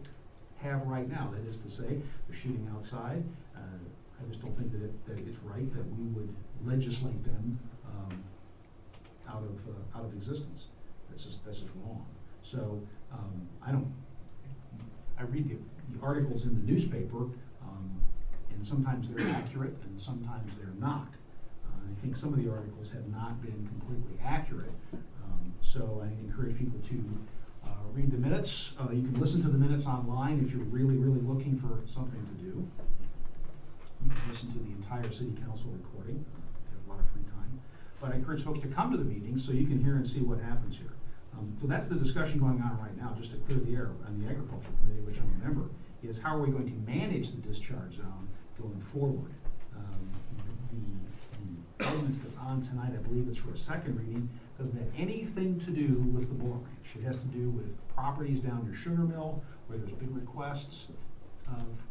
have right now. That is to say, they're shooting outside. I just don't think that it's right that we would legislate them out of existence. That's just wrong. So I read the articles in the newspaper, and sometimes they're accurate and sometimes they're not. I think some of the articles have not been completely accurate. So I encourage people to read the minutes. You can listen to the minutes online if you're really, really looking for something to do. You can listen to the entire city council recording. You have a lot of free time. But I encourage folks to come to the meetings so you can hear and see what happens here. So that's the discussion going on right now, just to clear the air on the Agriculture Committee, which I'm a member, is how are we going to manage the discharge zone going forward? The ordinance that's on tonight, I believe it's for a second reading, Doesn't have anything to do with the Bullet Ranch. It has to do with properties down near Sugar Mill, where there's been requests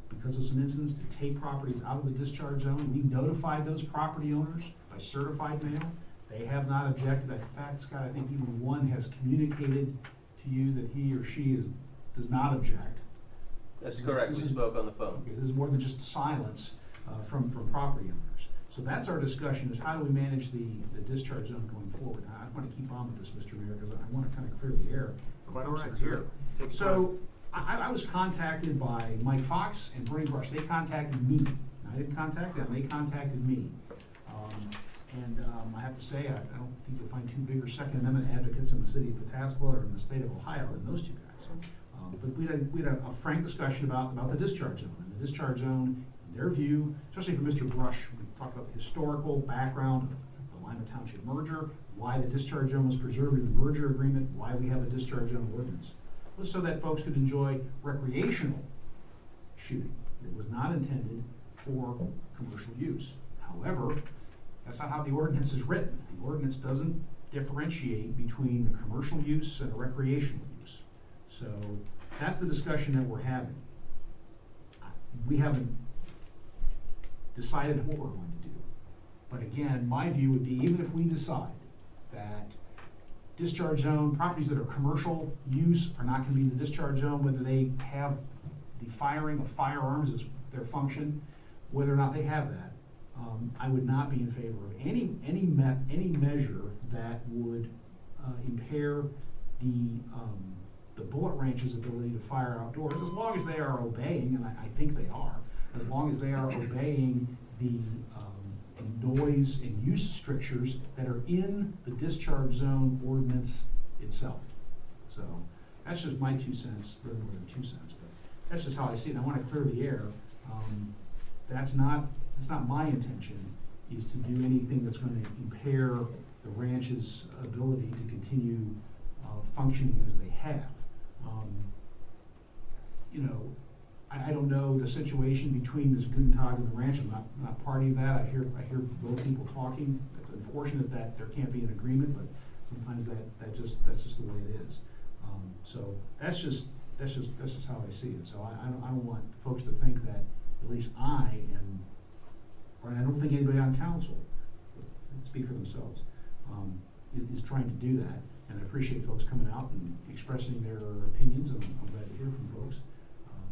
because of some incidents to take properties out of the discharge zone. We notified those property owners by certified mail. They have not objected. In fact, Scott, I think even one has communicated to you that he or she does not object. That's correct, we spoke on the phone. Because there's more than just silence from property owners. So that's our discussion, is how do we manage the discharge zone going forward? I want to keep on with this, Mr. Mayor, because I want to kind of clear the air. Quite all Folks right, that are here. sir. Take your So I was contacted by Mike Fox and Bernie Brush. They contacted me. I didn't contact them, they contacted me. I have to say, I don't think you'll find two bigger Second Amendment advocates in the city of Pataskala or in the state of Ohio than those two guys. But we had a frank discussion about the discharge zone. And the discharge zone, in their view, especially for Mr. Brush, we talked about the historical background of the Lima Township merger, why the discharge zone was preserved in the merger agreement, why we have a discharge zone ordinance. It was so that folks could enjoy recreational shooting. It was not intended for commercial use. However, that's not how the ordinance is written. The ordinance doesn't differentiate between a commercial use and a recreational use. So that's the discussion that we're having. We haven't decided what we're going to do. But again, my view would be, even if we decide that discharge zone, properties that are commercial use are not gonna be in the discharge zone, whether they have the firing of firearms as their function, whether or not they have that, I would not be in favor of any measure that would impair the Bullet Ranch's ability to fire outdoors, as long as they are obeying, and I think they are, as long as they are obeying the noise and use strictures that are in the discharge zone ordinance itself. So that's just my 2 cents, really more than 2 cents, but that's just how I see it. I want to clear the air. That's not my intention, is to do anything that's going to impair the ranch's ability to continue functioning as they have. I don't know the situation between Ms. Gutentag and the ranch. I'm not party of that. I hear both people talking. It's unfortunate that there can't be an agreement, but sometimes that's just the way it is. So that's just how I see it. So I don't want folks to think that at least I am, or I don't think anybody on council, speak for themselves, is trying to do that. And I appreciate folks coming out and expressing their opinions, and I'm glad to hear from folks.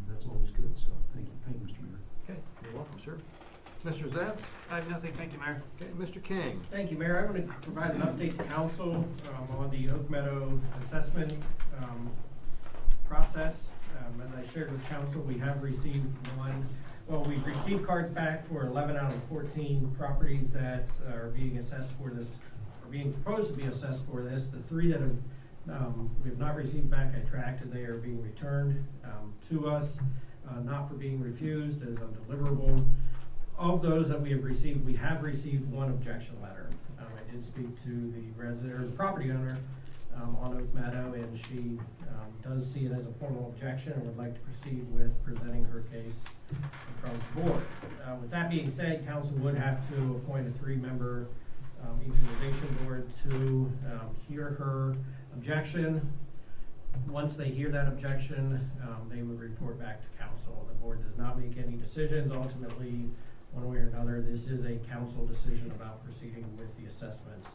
That's always good, so thank you, Mr. Mayor. Okay, you're welcome, sir. Mr. Zets? I have nothing, thank you, Mayor. Okay, Mr. King? Thank you, Mayor. I'm going to provide an update to council on the Oak Meadow assessment process. As I shared with council, we have received we've received cards back for 11 out of 14 properties that are being assessed for this, or being proposed to be assessed for this. The 3 that we have not received back, I tracked, and they are being returned to us, not for being refused as undeliverable. Of those that we have received 1 objection letter. I did speak to the resident, or the property owner on Oak Meadow, and she does see it as a formal objection and would like to proceed with presenting her case in front of the board. With that being said, council would have to appoint a 3-member equalization board to hear her objection. Once they hear that objection, they would report back to council. The board does not make any decisions. Ultimately, one way or another, this is a council decision about proceeding with the assessments.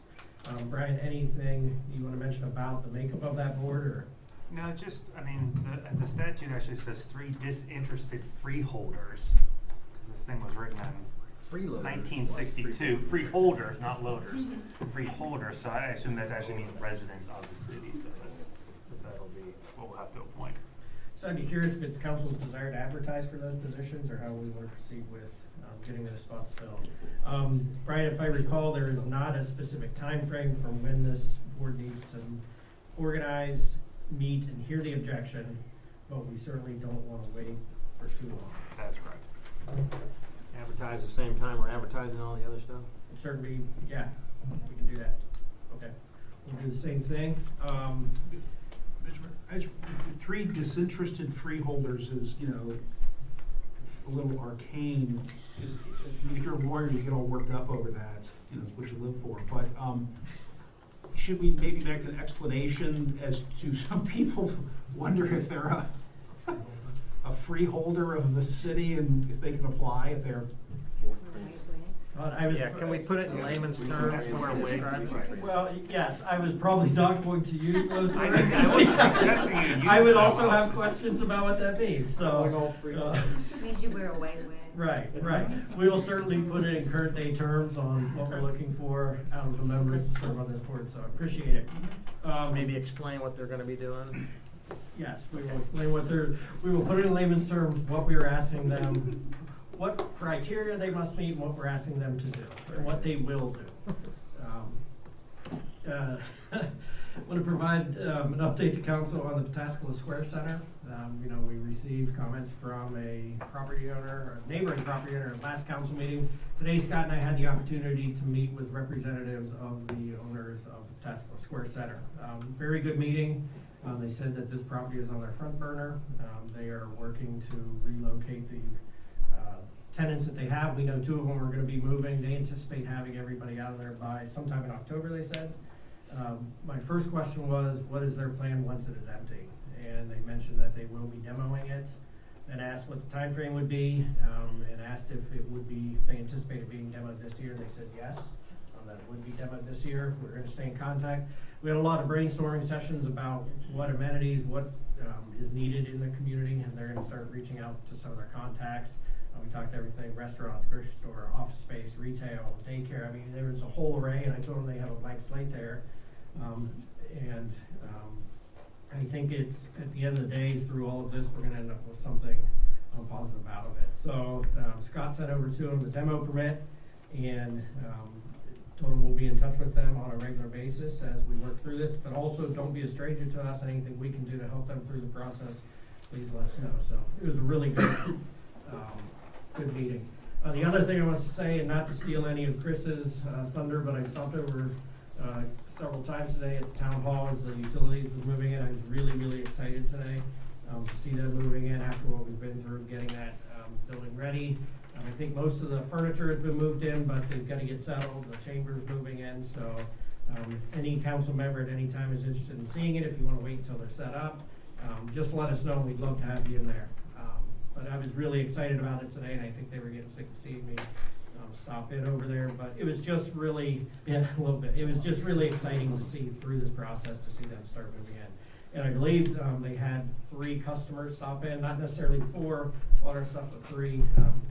Brian, anything you want to mention about the makeup of that board, or? No, just, the statute actually says 3 disinterested freeholders, because this thing was written in Freeloaders. 1962. Freeholders, not loaders. Freeholders, so I assume that actually means residents of the city, so that'll be what we'll have to appoint. So I'd be curious if it's council's desire to advertise for those positions, or how we want to proceed with getting those spots filled. Brian, if I recall, there is not a specific time frame from when this board needs to organize, meet, and hear the objection, but we certainly don't want to wait for too long. That's correct. Advertise the same time we're advertising all the other stuff? Certainly, yeah, we can do that. Okay, we'll do the same thing. As 3 disinterested freeholders is, a little arcane. If you're a lawyer, you get all worked up over that. It's what you live for. But should we maybe make an explanation as to, some people wonder if they're a freeholder of the city and if they can apply, if they're. Yeah, can we put it in layman's terms to where we describe it? Well, yes, I was probably not going to use those words. I wasn't suggesting you use I would them. also have questions about what that means, so. Means you wear a white wig. Right, right. We will certainly put it in current day terms on what we're looking for out of the members to serve on this board, so I appreciate it. Maybe explain what they're gonna be doing. Yes, we will explain we will put it in layman's terms, what we are asking them, what criteria they must meet, and what we're asking them to do, and what they will do. Want to provide an update to council on the Pataskala Square Center. We received comments from a property owner, or a neighboring property owner at last council meeting. Today, Scott and I had the opportunity to meet with representatives of the owners of the Pataskala Square Center. Very good meeting. They said that this property is on their front burner. They are working to relocate the tenants that they have. We know 2 of them are gonna be moving. They anticipate having everybody out of there by sometime in October, they said. My first question was, what is their plan once it is empty? And they mentioned that they will be demoing it, and asked what the time frame would be, and asked if it would be, they anticipated being demoed this year. They said yes, that it would be demoed this year. We're gonna stay in contact. We had a lot of brainstorming sessions about what amenities, what is needed in the community, and they're gonna start reaching out to some of their contacts. We talked everything, restaurants, grocery store, office space, retail, daycare. I mean, there was a whole array, and I told them they have a blank slate there. I think it's, at the end of the day, through all of this, we're gonna end up with something positive out of it. So Scott sent over to him the demo permit, and told him we'll be in touch with them on a regular basis as we work through this, but also don't be a stranger to us. Anything we can do to help them through the process, please let us know. So it was a really good good meeting. The other thing I want to say, and not to steal any of Chris's thunder, but I stopped over several times today at the town hall as the utilities was moving in. I was really, really excited today to see them moving in after what we've been through, getting that building ready. I think most of the furniture has been moved in, but they've got to get settled. The chamber's moving in, so if any council member at any time is interested in seeing it, if you want to wait until they're set up, just let us know. We'd love to have you in there. But I was really excited about it today, and I think they were getting sick of seeing me stop in over there. But it was just really, a little bit. It was just really exciting to see through this process, to see them start moving in. And I believe they had 3 customers stop in, not necessarily 4 bought our stuff, but 3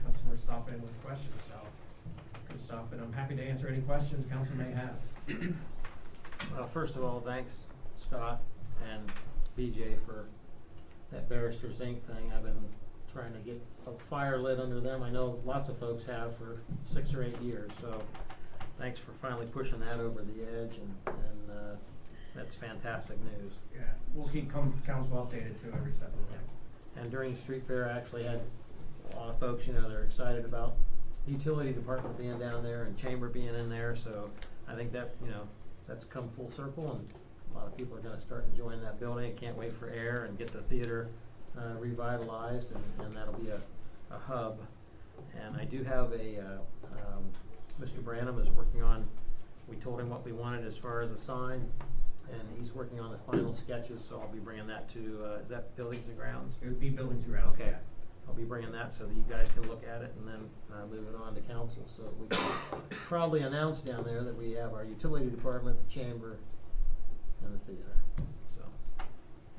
customers stop in with questions. So good stuff, and I'm happy to answer any questions council may have. Well, first of all, thanks Scott and BJ for that Barristers Inc. thing. I've been trying to get a fire lit under them. I know lots of folks have for 6 or 8 years, so thanks for finally pushing that over the edge, and that's fantastic news. Yeah, we'll keep council updated too every step of the way. And during the street fair, I actually had a lot of folks, they're excited about the utility department being down there and chamber being in there, so I think that, that's come full circle, and a lot of people are gonna start enjoying that building. Can't wait for air and get the theater revitalized, and that'll be a hub. And I do have Mr. Branham is working on, we told him what we wanted as far as a sign, and he's working on the final sketches, so I'll be bringing that to, is that Buildings and Grounds? It would be Buildings and Grounds. Okay. I'll be bringing that so that you guys can look at it, and then move it on to council, so that we can probably announce down there that we have our utility department, the chamber, and the theater. So,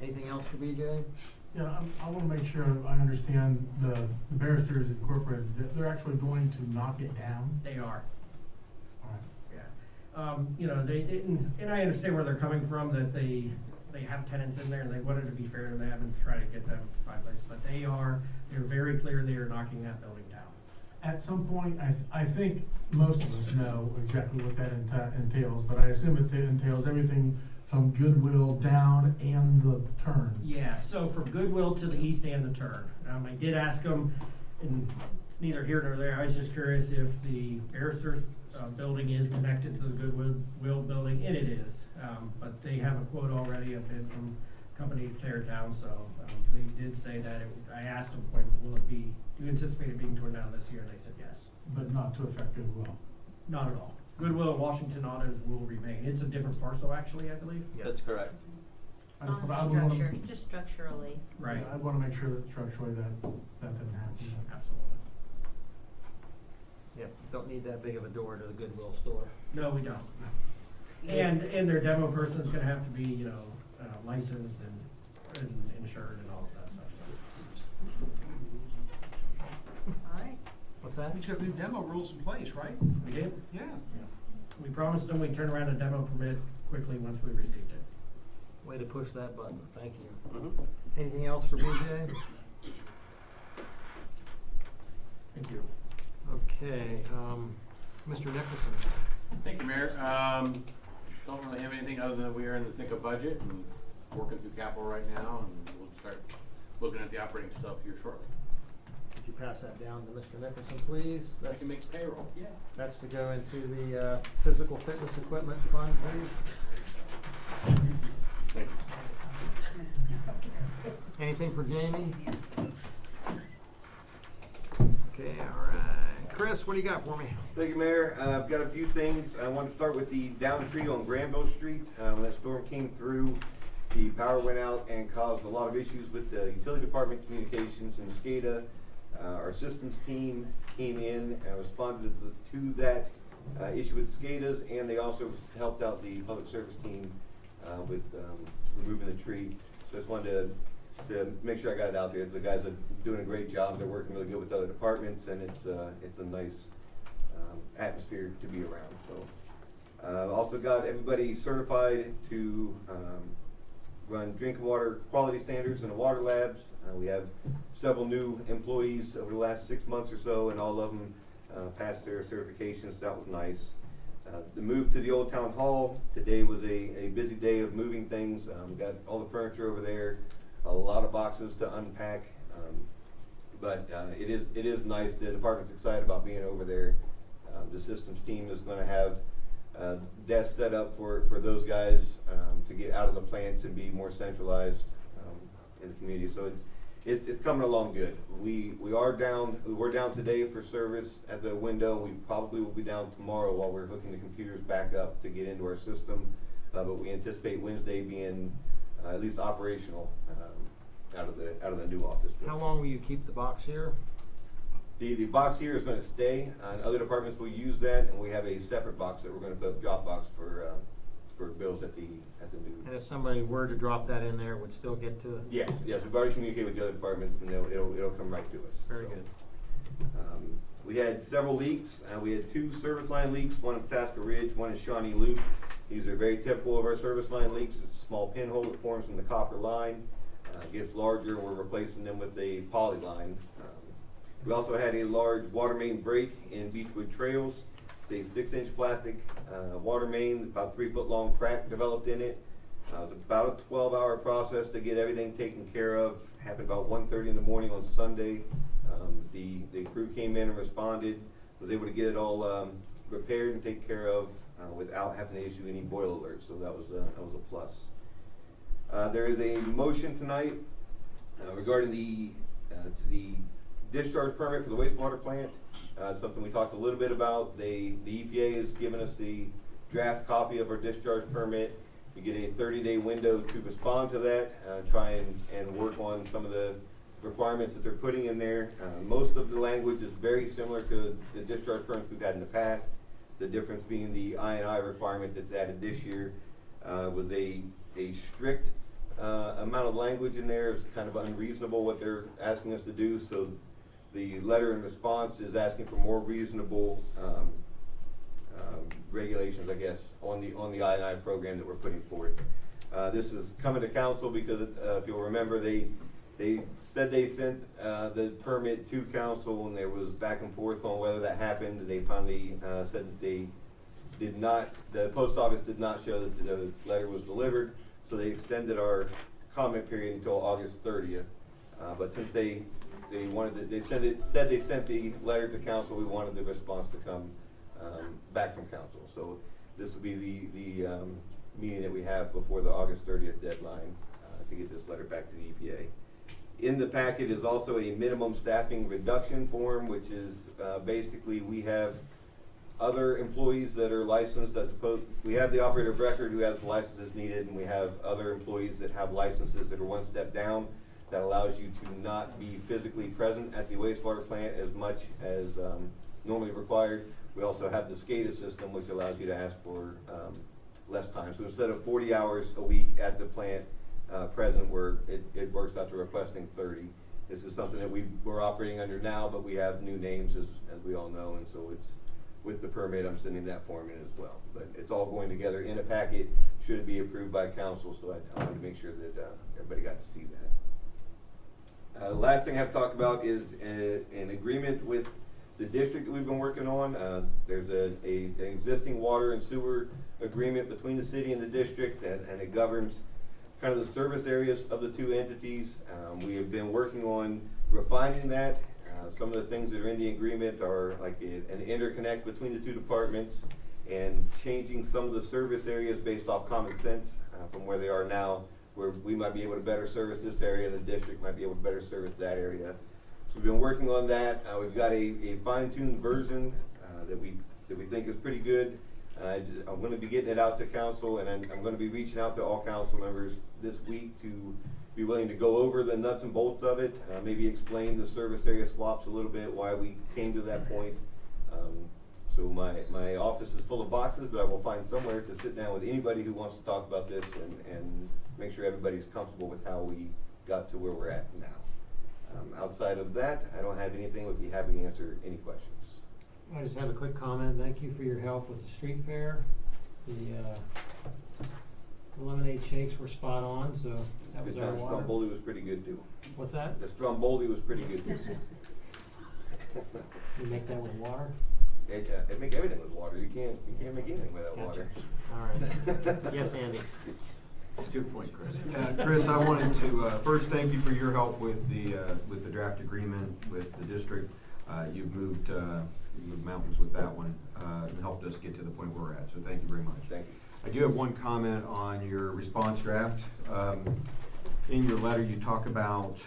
anything else for BJ? Yeah, I want to make sure I understand the Barristers Incorporated, they're actually going to knock it down? They are. All right. Yeah. They didn't, and I understand where they're coming from, that they have tenants in there, and they wanted to be fair to them and try to get them to find places, but they're very clear they are knocking that building down. At some point, I think most of us know exactly what that entails, but I assume it entails everything from Goodwill down and the turn. Yeah, so from Goodwill to the east and the turn. I did ask them, and it's neither here nor there, I was just curious if the Barristers building is connected to the Goodwill building, and it is. But they have a quote already, a bid from company to tear it down, so they did say that. I asked them, will it be, do you anticipate it being torn down this year? And they said yes. But not to affect Goodwill. Not at all. Goodwill and Washington Autos will remain. It's a different parcel, actually, I believe. That's correct. I As just- long I as would wanna- structure, just structurally. Right. I wanna make sure that structurally that didn't happen. Absolutely. Yep, don't need that big of a door to the Goodwill store. No, we don't. And their demo person's gonna have to be, you know, licensed and insured and all of that stuff, so. All right. What's that? We just have new demo rules in place, right? We did? Yeah. We promised them we'd turn around a demo permit quickly once we received it. Way to push that button, thank you. Mhm. Anything else for BJ? Thank you. Okay, Mr. Nicholson. Thank you, Mayor. Don't really have anything other than we are in the thick of budget and working through capital right now, and we'll start looking at the operating stuff here shortly. Could you pass that down to Mr. Nicholson, please? I can make payroll, yeah. That's to go into the physical fitness equipment fund, please. Thank you. Anything for Jamie? Okay, all right. Chris, what do you got for me? Thank you, Mayor. I've got a few things. I want to start with the downed tree on Granville Street. When that storm came through, the power went out and caused a lot of issues with the utility department communications and SCADA. Our systems team came in and responded to that issue with SCADAs, and they also helped out the public service team with removing the tree. So I just wanted to make sure I got it out there. The guys are doing a great job. They're working really good with other departments, and it's a nice atmosphere to be around. So also got everybody certified to run drinking water quality standards in the water labs. We have several new employees over the last 6 months or so, and all of them passed their certifications. That was nice. The move to the Old Town Hall today was a busy day of moving things. Got all the furniture over there, a lot of boxes to unpack, but it is nice. The department's excited about being over there. The systems team is going to have desks set up for those guys to get out of the plants and be more centralized in the community. So it's coming along good. We're down today for service at the window. We probably will be down tomorrow while we're hooking the computers back up to get into our system. But we anticipate Wednesday being at least operational out of the new office building. How long will you keep the box here? The box here is going to stay, and other departments will use that, and we have a separate box that we're going to put drop box for bills at the new. And if somebody were to drop that in there, it would still get to it? Yes, we've already communicated with the other departments, and it'll come right to us. Very So, good. We had several leaks. We had 2 service line leaks, one in Pataska Ridge, one in Shawnee Loop. These are very typical of our service line leaks. It's a small pinhole that forms in the copper line. Gets larger, and we're replacing them with a poly line. We also had a large water main break in Beechwood Trails. It's a 6-inch plastic water main, about 3-foot long crack developed in it. It was about a 12-hour process to get everything taken care of. Happened about 1:30 in the morning on Sunday. The crew came in and responded, was able to get it all repaired and taken care of without having to issue any boil alerts. So that was a plus. There is a motion tonight regarding the discharge permit for the wastewater plant. Something we talked a little bit about. The EPA has given us the draft copy of our discharge permit. You get a 30-day window to respond to that, try and work on some of the requirements that they're putting in there. Most of the language is very similar to the discharge permits we've had in the past. The difference being the I&I requirement that's added this year was a strict amount of language in there. It's kind of unreasonable what they're asking us to do. So the letter in response is asking for more reasonable regulations, I guess, on the I&I program that we're putting forth. This is coming to council because if you'll remember, they said they sent the permit to council, and there was back and forth on whether that happened. They finally said that they did not. The post office did not show that the letter was delivered, so they extended our comment period until August 30th. But since they said they sent the letter to council, we wanted the response to come back from council. So this will be the meeting that we have before the August 30th deadline to get this letter back to the EPA. In the packet is also a minimum staffing reduction form, which is basically we have other employees that are licensed as opposed, we have the operator of record who has the licenses needed, and we have other employees that have licenses that are one step down. That allows you to not be physically present at the wastewater plant as much as normally required. We also have the SCADA system, which allows you to ask for less time. So instead of 40 hours a week at the plant present, it works out to requesting 30. This is something that we're operating under now, but we have new names as we all know, and so it's with the permit, I'm sending that form in as well. But it's all going together in a packet, should it be approved by council, so I wanted to make sure that everybody got to see that. Last thing I have to talk about is an agreement with the district that we've been working on. There's an existing water and sewer agreement between the city and the district, and it governs kind of the service areas of the two entities. We have been working on refining that. Some of the things that are in the agreement are like an interconnect between the two departments and changing some of the service areas based off common sense from where they are now, where we might be able to better service this area, the district might be able to better service that area. So we've been working on that. We've got a fine-tuned version that we think is pretty good. I'm going to be getting it out to council, and I'm going to be reaching out to all council members this week to be willing to go over the nuts and bolts of it, maybe explain the service area swaps a little bit, why we came to that point. So my office is full of boxes, but I will find somewhere to sit down with anybody who wants to talk about this and make sure everybody's comfortable with how we got to where we're at now. Outside of that, I don't have anything. Would be happy to answer any questions. I just have a quick comment. Thank you for your help with the street fair. The lemonade shakes were spot on, so that was our water. Stromboli was pretty good too. What's that? The Stromboli was pretty good too. You make that with water? It make everything with water. You can't make anything without water. All right. Yes, Andy. That's a good point, Chris. Chris, I wanted to first thank you for your help with the draft agreement with the district. You've moved mountains with that one and helped us get to the point where we're at. So thank you very much. Thank you. I do have one comment on your response draft. In your letter, you talk about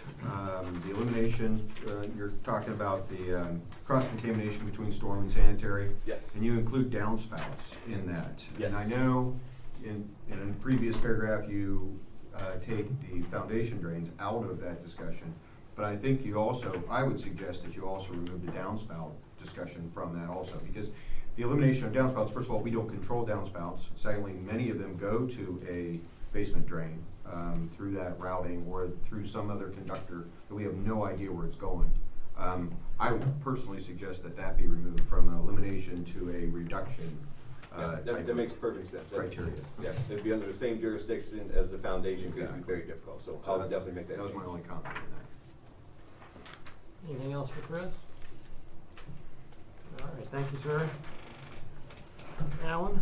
the elimination. You're talking about the cross-contamination between storm and sanitary. Yes. And you include downspouts in that. Yes. And I know in a previous paragraph you take the foundation drains out of that discussion. But I think you also, I would suggest that you also remove the downspout discussion from that also, because the elimination of downspouts, first of all, we don't control downspouts. Secondly, many of them go to a basement drain through that routing or through some other conductor that we have no idea where it's going. I would personally suggest that be removed from elimination to a reduction. That makes perfect sense. Criteria. Yeah, it'd be under the same jurisdiction as the foundation, so it'd be very difficult. So I would definitely make that. That was my only comment on that. Anything else for Chris? All right, thank you, sir. Alan?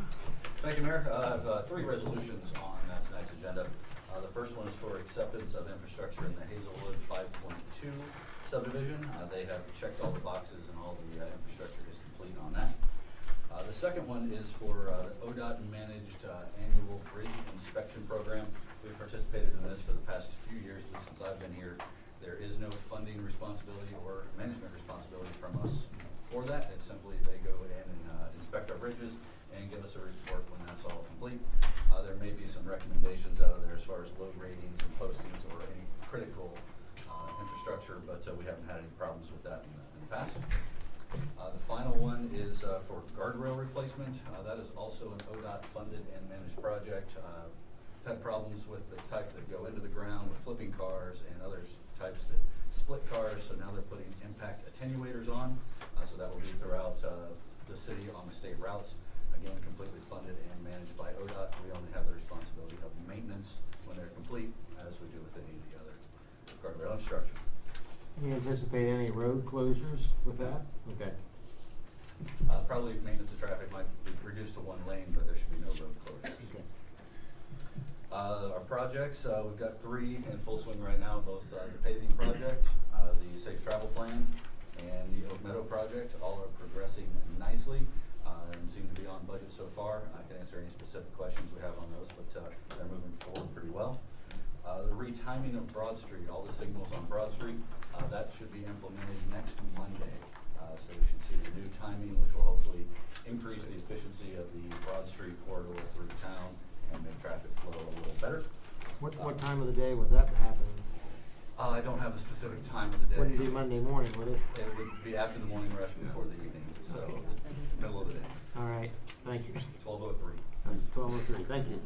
Thank you, Mayor. I have three resolutions on tonight's agenda. The first one is for acceptance of infrastructure in the Hazelwood 5.2 subdivision. They have checked all the boxes and all the infrastructure is complete on that. The second one is for the ODOT managed annual bridge inspection program. We've participated in this for the past few years since I've been here. There is no funding responsibility or management responsibility from us for that. It's simply they go in and inspect our bridges and give us a report when that's all complete. There may be some recommendations out of there as far as load ratings and postings or any critical infrastructure, but we haven't had any problems with that in the past. The final one is for guardrail replacement. That is also an ODOT funded and managed project. We've had problems with the type that go into the ground with flipping cars and other types that split cars, so now they're putting impact attenuators on. So that will be throughout the city on the state routes. Again, completely funded and managed by ODOT. We only have the responsibility of maintenance when they're complete, as we do with any of the other guardrail infrastructure. Do you anticipate any road closures with that? Okay. Probably maintenance of traffic might be reduced to one lane, but there should be no road closures. Okay. Our projects, we've got three in full swing right now, both the paving project, the safe travel plan, and the Oak Meadow project. All are progressing nicely and seem to be on budget so far. I can answer any specific questions we have on those, but they're moving forward pretty well. The retiming of Broad Street, all the signals on Broad Street, that should be implemented next Monday. So we should see the new timing, which will hopefully increase the efficiency of the Broad Street corridor through town and make traffic flow a little better. What time of the day would that happen? I don't have a specific time of the day. Would it be Monday morning, would it? It would be after the morning rush, before the evening, so middle of the day. All right, thank you. 12:03. 12:03, thank you.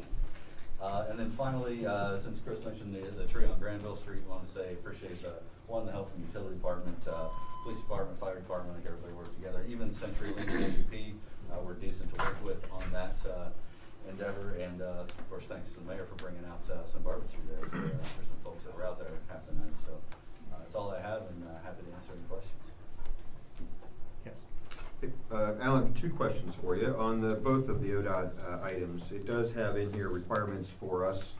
And then finally, since Chris mentioned the tree on Granville Street, I want to say appreciate the help from the utility department, police department, fire department, I think everybody worked together. Even CenturyLink and MVP were decent to work with on that endeavor. And of course, thanks to the mayor for bringing out some barbecue there for some folks that were out there half the night. So that's all I have, and happy to answer any questions. Yes. Alan, two questions for you. On both of the ODOT items, it does have in here requirements for us,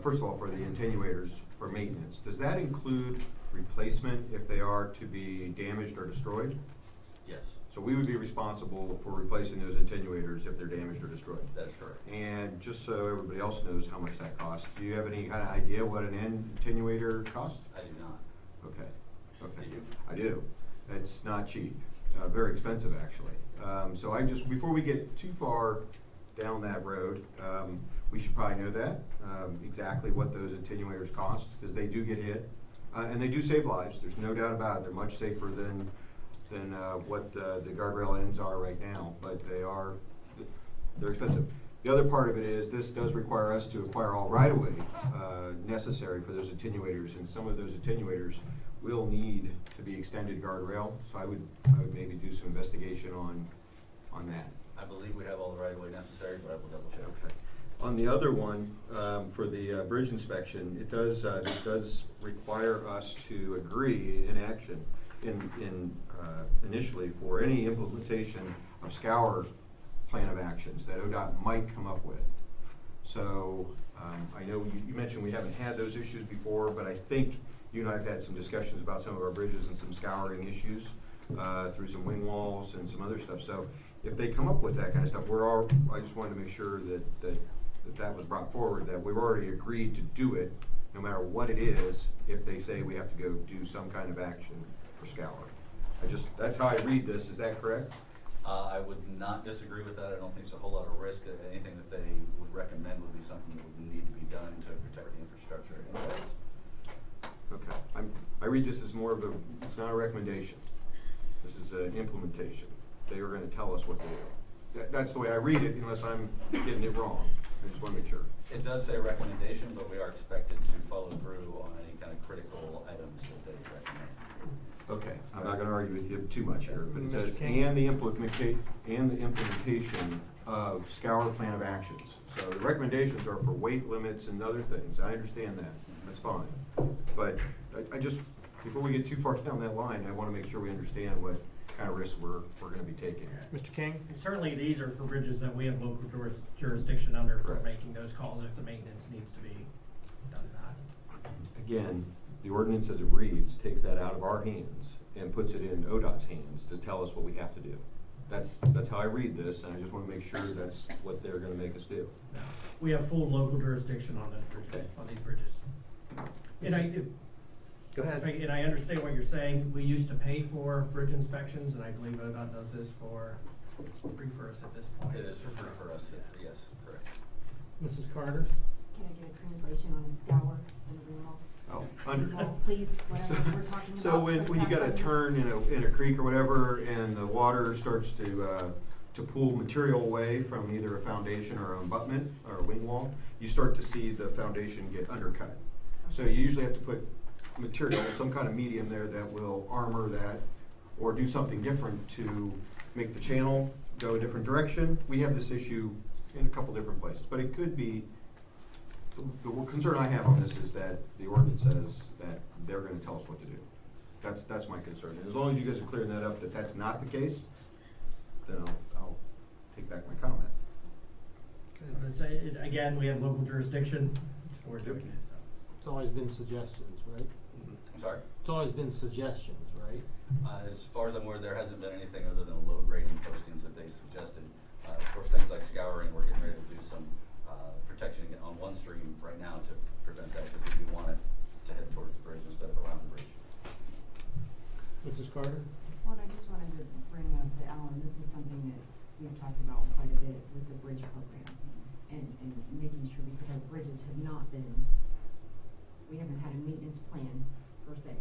first of all, for the attenuators for maintenance. Does that include replacement if they are to be damaged or destroyed? Yes, So we would be responsible for replacing those attenuators if they're damaged or destroyed? that is correct. And just so everybody else knows how much that costs, do you have any kind of idea what an end attenuator costs? I do not. Okay, okay. Do you? I do. It's not cheap, very expensive actually. So I just, before we get too far down that road, we should probably know that, exactly what those attenuators cost, because they do get hit. And they do save lives, there's no doubt about it. They're much safer than what the guardrail ends are right now, but they're expensive. The other part of it is this does require us to acquire all right-of-way necessary for those attenuators, and some of those attenuators will need to be extended guardrail, so I would maybe do some investigation on that. I believe we have all the right-of-way necessary, but I will double check. Okay. On the other one, for the bridge inspection, it does, this does require us to agree in action initially for any implementation of scour plan of actions that ODOT might come up with. So I know you mentioned we haven't had those issues before, but I think you and I have had some discussions about some of our bridges and some scouring issues through some wing walls and some other stuff. So if they come up with that kind of stuff, I just wanted to make sure that was brought forward, that we've already agreed to do it, no matter what it is, if they say we have to go do some kind of action for scour. That's how I read this, is that correct? I would not disagree with that. I don't think there's a whole lot of risk. Anything that they would recommend would be something that would need to be done to protect the infrastructure anyways. Okay, I read this as more of it's not a recommendation. This is an implementation. They are gonna tell us what to do. That's the way I read it, unless I'm getting it wrong. I just wanna make sure. It does say recommendation, but we are expected to follow through on any kind of critical items that they recommend. Okay, I'm not gonna argue with you too much here, but it Mr. says, King? and the implementation of scour plan of actions. So the recommendations are for weight limits and other things. I understand that. That's fine. But I just, before we get too far down that line, I wanna make sure we understand what kind of risks we're gonna be taking. Mr. King? And certainly, these are for bridges that we have local jurisdiction under for Correct. making those calls if the maintenance needs to be done. Again, the ordinance as it reads takes that out of our hands and puts it in ODOT's hands to tell us what we have to do. That's how I read this, and I just wanna make sure that's what they're gonna make us do. No. We have full local jurisdiction on those bridges, Okay. on these bridges. Go ahead. And I understand what you're saying. We used to pay for bridge inspections, and I believe ODOT does this free for us at this point. It is for free for us, yes, correct. Mrs. Carter? Can I get a translation on a scour and a remodel? Oh, under. Remodel, please, whatever we're talking about. So when you got a turn in a creek or whatever, and the water starts to pull material away from either a foundation or an abutment or a wing wall, you start to see the foundation get undercut. So you usually have to put material, some kind of medium there that will armor that, or do something different to make the channel go a different direction. We have this issue in a couple different places, but it could be, the concern I have on this is that the ordinance says that they're gonna tell us what to do. That's my concern. And as long as you guys are clearing that up, that that's not the case, then I'll take back my comment. But again, we have local jurisdiction for doing it, so. It's always been suggestions, right? I'm sorry? It's always been suggestions, right? As far as I'm aware, there hasn't been anything other than low grading postings that they suggested. Of course, things like scouring, we're getting ready to do some protection on one stream right now to prevent that, because we do want it to head towards the bridge instead of around the bridge. Mrs. Carter? Well, I just wanted to something that we've talked about quite a bit with the bridge program and making sure, because our bridges have not been, we haven't had a maintenance plan per se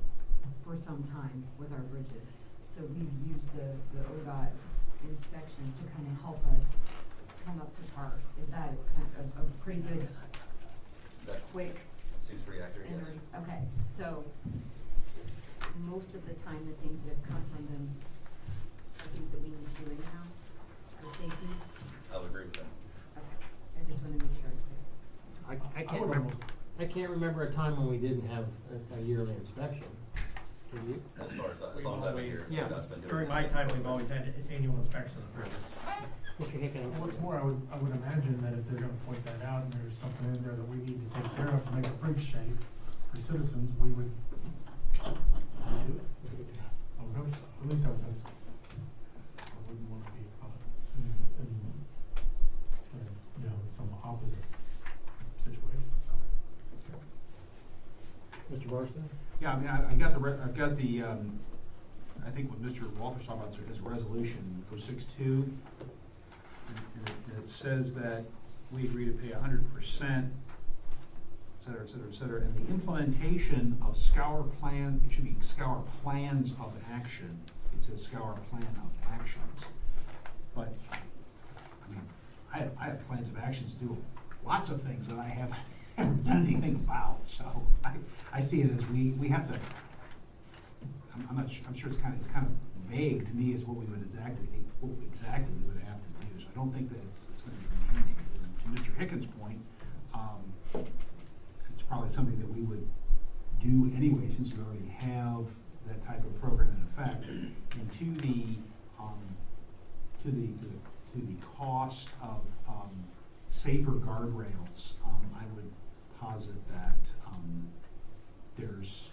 for some time with our bridges. So we've used the ODOT inspections to kind of help us come up to par. Is that a pretty good, quick? Seems pretty accurate, and yes. already- Okay, so most of the time, the things that have come from them are things that we need to do anyhow, for safety? I would agree with that. Okay, I just wanna make sure it's clear. I can't remember, I can't remember a time when we didn't have a yearly inspection. Can you? As far as long as I've been here, Yeah. that's been doing During this. my time, we've always had annual inspections of bridges. Mr. Hicken? What's more, I would imagine that if they're gonna point that out and there's something in there that we need to take care of to make a bridge safe for citizens, we would do it. I would hope so, at least I would hope so. I wouldn't wanna be caught in, you know, some opposite situation, so. Mr. Barstow? Yeah, I mean, I've got the, I think what Mr. Walters talking about is resolution 062. And it says that we agree to pay 100%, et cetera, et cetera, et cetera. And the implementation of SCOUR plan, it should be SCOUR plans of action. It says SCOUR plan of actions. But, I mean, I have plans of actions to do lots of things that I haven't done anything about. So I see it as we have to, I'm sure it's kind of vague to me as what we would exactly we would have to do. So I don't think that it's going to be mandated. And to Mr. Hickens' point, it's probably something that we would do anyway, since we already have that type of program in effect. And to the cost of safer guardrails, I would posit that there's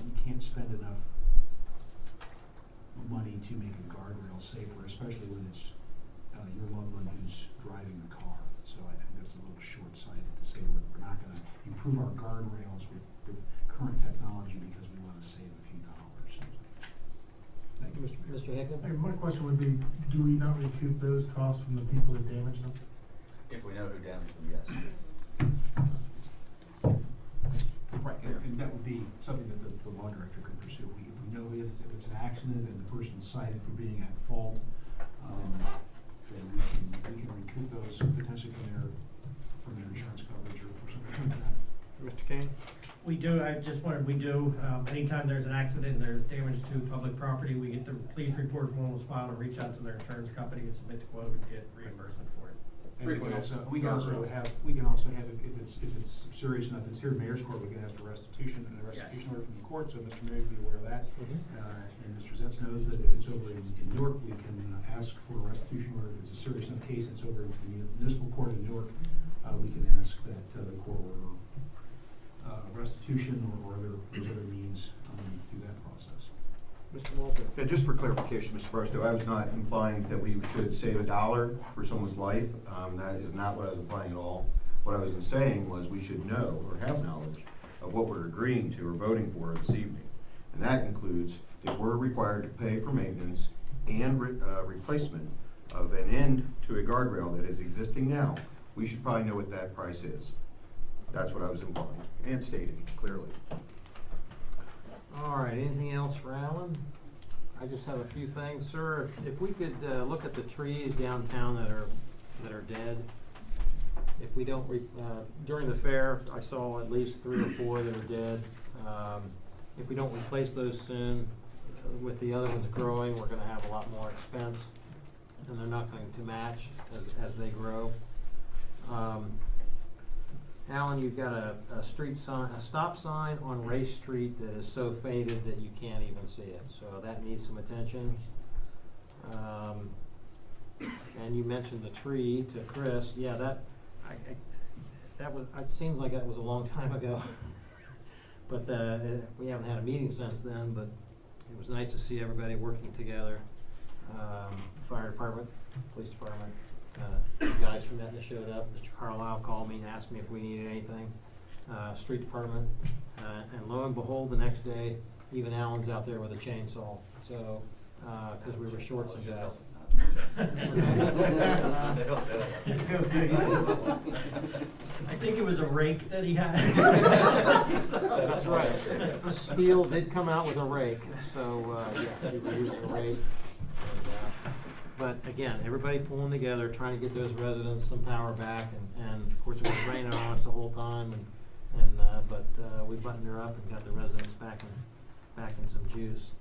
you can't spend enough money to make a guardrail safer, especially when it's your loved one who's driving the car. So I think that's a little short-sighted to say we're not going to improve our guardrails with current technology because we want to save a few dollars. Thank you, Mr. Mayor. Mr. Hicken? Hey, my question would be, do we not recoup those costs from the people that damaged them? If we know who damaged them, yes. Right, and that would be something that the law director could pursue. If we know if it's an accident and the person's cited for being at fault, then we can recoup those potentially from their insurance coverage or something like that. Mr. Kane? We do, anytime there's an accident and there's damage to public property, we get the police report form was filed and reach out to their insurance company and submit the quote and get reimbursement for it. And we can also have, if it's serious enough, it's here in Mayor's Court, we can ask for restitution and a restitution order from the court, so Mr. Mayor be aware of that. And Mr. Zetz knows that if it's over in Newark, we can ask for a restitution order. If it's a serious enough case, it's over in the municipal court in Newark, we can ask that the court order restitution or those other means through that process. Mr. Walter? Yeah, just for clarification, Mr. Barstow, I was not implying that we should save $1 for someone's life. That is not what I was implying at all. What I was saying was we should know or have knowledge of what we're agreeing to or voting for this evening. And that includes if we're required to pay for maintenance and replacement of an end to a guardrail that is existing now, we should probably know what that price is. That's what I was implying and stating clearly. All right, anything else for Alan? I just have a few things, sir. If we could look at the trees downtown that are dead. If we don't, during the fair, I saw at least 3 or 4 that are dead. If we don't replace those soon, with the other ones growing, we're gonna have a lot more expense, and they're not going to match as they grow. Alan, you've got a street sign, a stop sign on Race Street that is so faded that you can't even see it, so that needs some attention. And you mentioned the tree to Chris. Yeah, that was, it seems like that was a long time ago. But we haven't had a meeting since then, but it was nice to see everybody working together. Fire department, police department, the guys from Etna showed up. Mr. Carlisle called me and asked me if we needed anything. Street department, and lo and behold, the next day, even Alan's out there with a chainsaw. So cause we were short some guys. I think it was a rake that he had. That's right. Steel did come out with a rake, so, yes, you can use a rake. And, but again, everybody pulling together, trying to get those residents some power back, and of course it was raining on us the whole time, but we buttoned her up and got the residents back in some juice.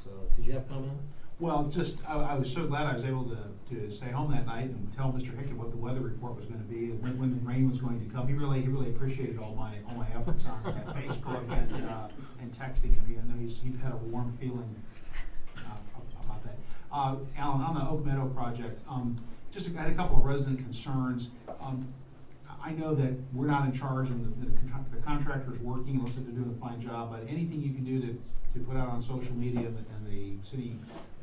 So, did you have a comment? Well, just, I was so glad I was able to stay home that night and tell Mr. Hickey what the weather report was gonna be, and when the rain was going to come. He really appreciated all my efforts on Facebook and texting me. I know he's had a warm feeling about that. Alan, on the Oak Meadow project, I had a couple of resident concerns. I know that we're not in charge, and the contractor's working, looks like they're doing a fine job, but anything you can do to put out on social media and the city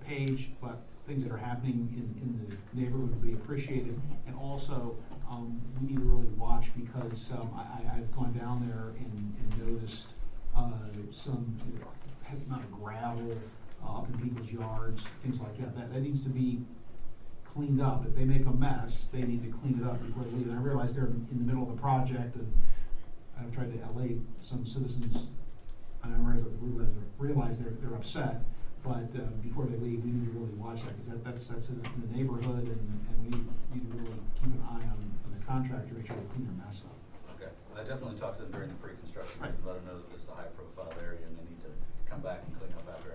page, but things that are happening in the neighborhood would be appreciated. And also, we need to really watch, because I've gone down there and noticed some amount of gravel up in people's yards, things like that. That needs to be cleaned up. If they make a mess, they need to clean it up before they leave. And I realize they're in the middle of the project, and I've tried to allay some citizens, and I realize they're upset, but before they leave, we need to really watch that, because that's in the neighborhood, and we need to really keep an eye on the contractor, make sure they clean their mess up. Okay, I definitely talked to them during the pre-construction, Right. let them know that this is a high-profile area and they need to come back and clean up after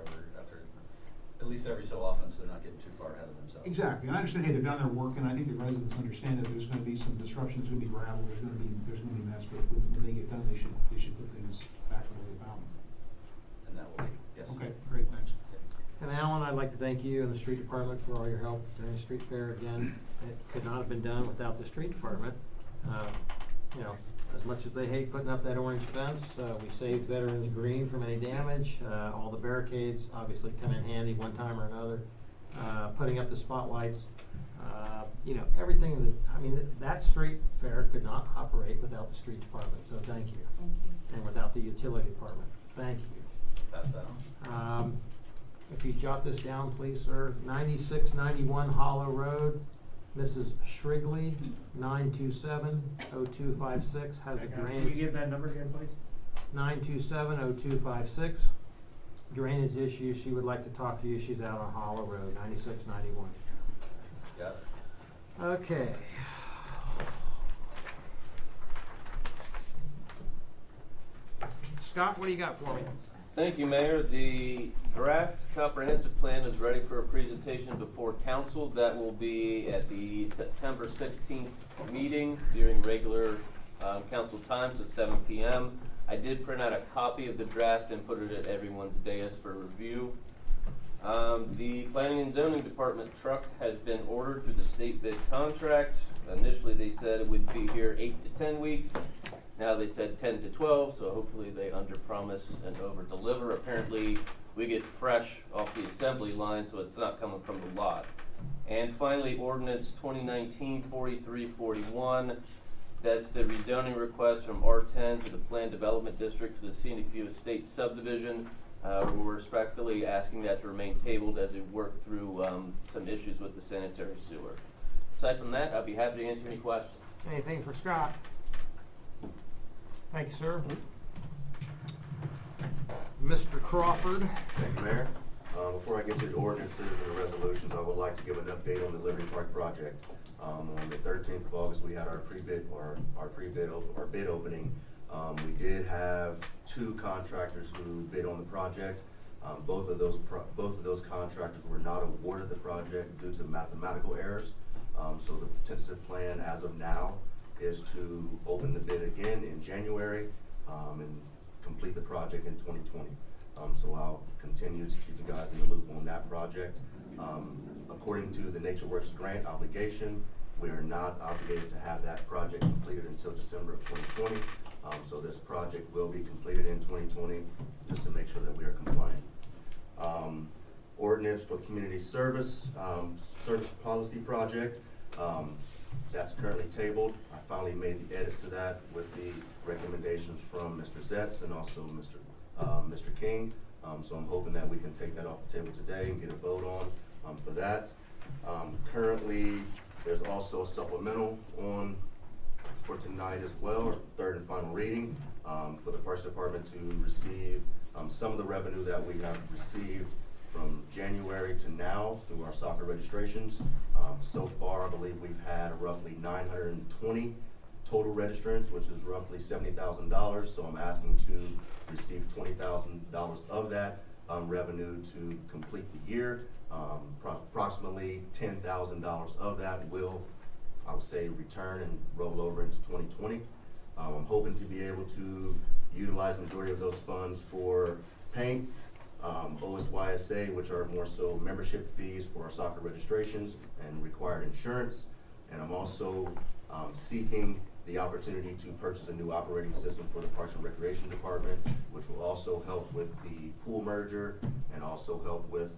at least every so often, so they're not getting too far ahead of themselves. Exactly, and I understand, hey, they're down there working. I think the residents understand that there's gonna be some disruption, there's gonna be gravel, there's gonna be mess, but when they get done, they should put things back the way they found them. And that will be, yes. Okay, great, thanks. And Alan, I'd like to thank you and the street department for all your help during the street fair. Again, it could not have been done without the street department. You know, as much as they hate putting up that orange fence, we saved Veterans Green from any damage. All the barricades obviously come in handy one time or another. Putting up the spotlights, you know, everything that street fair could not operate without the street department, so thank you. Thank you. And without the utility department, thank you. Pass that on. If you jot this down, please, sir. 9691 Hollow Road, Mrs. Shrigley, 927-0256, has a Can you drainage. give that number again, please? 927-0256. Drainage issue, she would like to talk to you. She's out on Hollow Road, 9691. Got it. Okay. Scott, what do you got for me? Thank you, Mayor. The draft comprehensive plan is ready for a presentation before council. That will be at the September 16th meeting during regular council time, so 7 p.m. I did print out a copy of the draft and put it at everyone's dais for review. The Planning and Zoning Department truck has been ordered through the state bid contract. Initially, they said it would be here 8 to 10 weeks. Now they said 10 to 12, so hopefully they under-promise and over-deliver. Apparently, we get fresh off the assembly line, so it's not coming from the lot. And finally, ordinance 2019-4341. That's the rezoning request from R10 to the Planned Development District for the Scenic View Estate subdivision. We're respectfully asking that to remain tabled as we work through some issues with the sanitary sewer. Aside from that, I'll be happy to answer any questions. Anything for Scott? Thank you, sir. Mr. Crawford. Thank you, Mayor. Before I get to the ordinances and the resolutions, I would like to give an update on the Liberty Park project. On the 13th of August, we had our bid opening. We did have 2 contractors who bid on the project. Both of those contractors were not awarded the project due to mathematical errors. So the tentative plan as of now is to open the bid again in January and complete the project in 2020. So I'll continue to keep you guys in the loop on that project. According to the NatureWorks grant obligation, we are not obligated to have that project completed until December of 2020. So this project will be completed in 2020 just to make sure that we are compliant. Ordinance for community service policy project. That's currently tabled. I finally made the edits to that with the recommendations from Mr. Zetz and also Mr. King. So I'm hoping that we can take that off the table today and get a vote on for that. Currently, there's also a supplemental on for tonight as well, or third and final reading, for the Parks Department to receive some of the revenue that we have received from January to now through our soccer registrations. So far, I believe we've had roughly 920 total registrants, which is roughly $70,000. So I'm asking to receive $20,000 of that revenue to complete the year. Approximately $10,000 of that will, I would say, return and roll over into 2020. I'm hoping to be able to utilize the majority of those funds for paint, OSYSA, which are more so membership fees for our soccer registrations and required insurance. And I'm also seeking the opportunity to purchase a new operating system for the Parks and Recreation Department, which will also help with the pool merger and also help with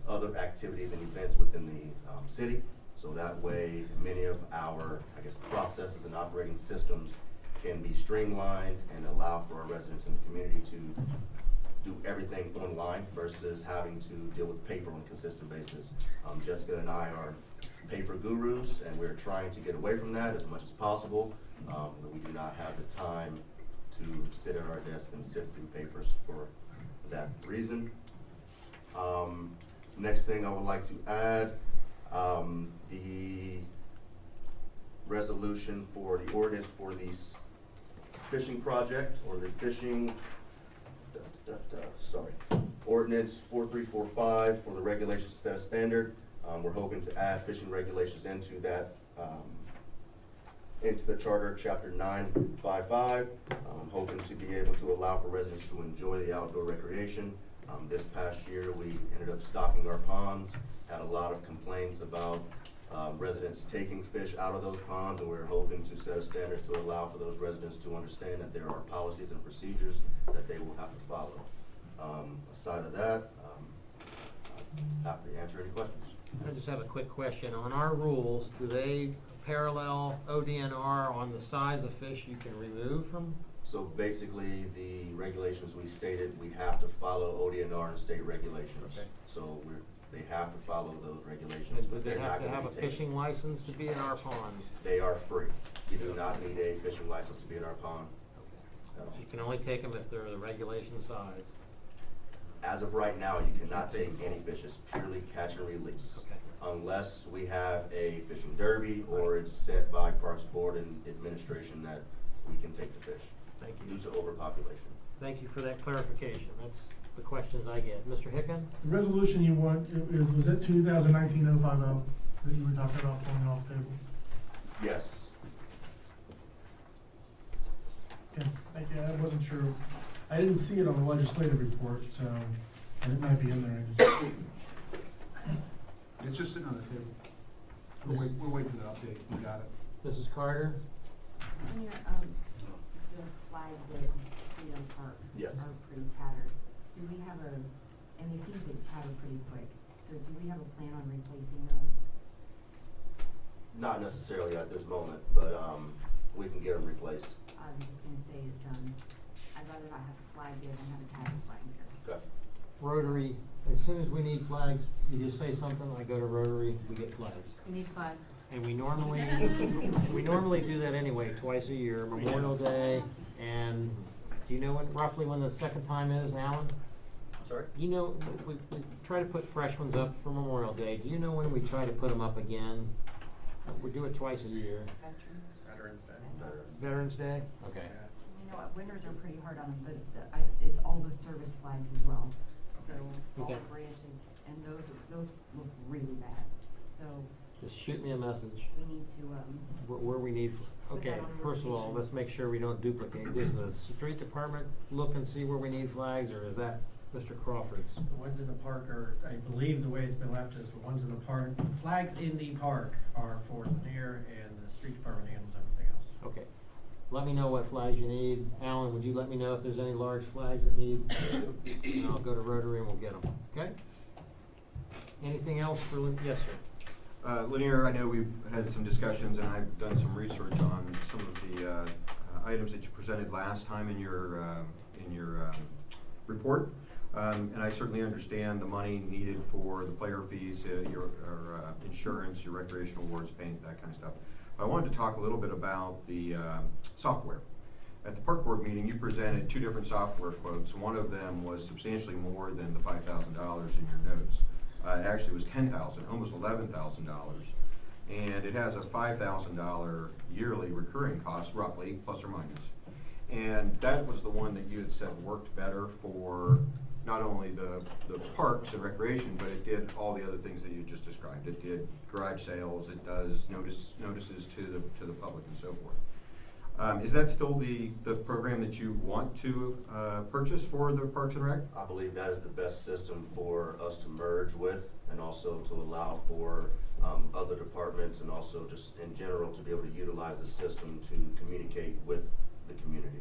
other activities and events within the city. So that way, many of our, I guess, processes and operating systems can be streamlined and allow for our residents in the community to do everything online versus having to deal with paper on a consistent basis. Jessica and I are paper gurus, and we're trying to get away from that as much as possible. But we do not have the time to sit at our desk and sift through papers for that reason. Next thing I would like to add, the resolution for the ordinance for the fishing project, or the fishing, ordinance 4345 for the regulations to set a standard. We're hoping to add fishing regulations into that, into the charter, chapter 955. I'm hoping to be able to allow for residents to enjoy the outdoor recreation. This past year, we ended up stocking our ponds, had a lot of complaints about residents taking fish out of those ponds, and we're hoping to set a standard to allow for those residents to understand that there are policies and procedures that they will have to follow. Aside of that, I'm happy to answer any questions. I just have a quick question. On our rules, do they parallel ODNR on the size of fish you can remove from? So basically, the regulations we stated, we have to follow ODNR and state regulations. Okay. So they have to follow those regulations, but Do they're they not have to gonna have a be taken. fishing license to be in our ponds? They are free. You do not need a fishing license to be in our pond. at all. You can only take them if they're the regulation size. As of right now, you cannot take any fish. It's purely catch and release. Okay. Unless we have a fishing derby or it's set by Parks Board and Administration that we can take the fish. Thank you. Due to overpopulation. Thank you for that clarification. That's the questions I get. Mr. Hicken? The resolution you want, was it 2019-050 that you were talking about pulling off the table? Yes. Okay, thank you. I wasn't sure. I didn't see it on the legislative report, so it might be in there. It's just sitting on the table. We're waiting for the update. We got it. Mrs. Carter? On your, the flags at Freedom Park Yes. are pretty tattered. Do we have and they seem to tatter pretty quick, so do we have a plan on replacing those? Not necessarily at this moment, but we can get them replaced. I'm just gonna say it's, I'd rather not have a flag there than have a tattered flag there. Okay. Rotary, as soon as we need flags, you just say something, I go to Rotary, we get flags. We need flags. And we normally do that anyway, twice a year, Memorial Day, and do you know roughly when the second time is, Alan? Sorry? You know, we try to put fresh ones up for Memorial Day. Do you know when we try to put them up again? We do it twice a year. Veterans Day. Veterans Day? Okay. You know what, winters are pretty hard on them, but it's all the service flags as well. So all Okay. the branches, and those look really bad. So Just shoot me a message we need to, where we need, Put that okay, on a first of all, rotation. let's make sure we don't duplicate. Does the street department look and see where we need flags, or is that Mr. Crawford's? The ones in the park are, I believe the way it's been left is the ones in the park, flags in the park are for Lanier, and the street department handles everything else. Okay. Let me know what flags you need. Alan, would you let me know if there's any large flags that need? And I'll go to Rotary and we'll get them, okay? Anything else for, yes, sir? Lanier, I know we've had some discussions and I've done some research on some of the items that you presented last time in your report. And I certainly understand the money needed for the player fees, your insurance, your recreational awards, paint, that kind of stuff. I wanted to talk a little bit about the software. At the park board meeting, you presented 2 different software quotes. One of them was substantially more than the $5,000 in your notes. It actually was $10,000, almost $11,000. And it has a $5,000 yearly recurring cost, roughly, plus or minus. And that was the one that you had said worked better for not only the parks and recreation, but it did all the other things that you just described. It did garage sales, it does notices to the public and so forth. Is that still the program that you want to purchase for the Parks and Rec? I believe that is the best system for us to merge with, and also to allow for other departments, and also just in general to be able to utilize the system to communicate with the community.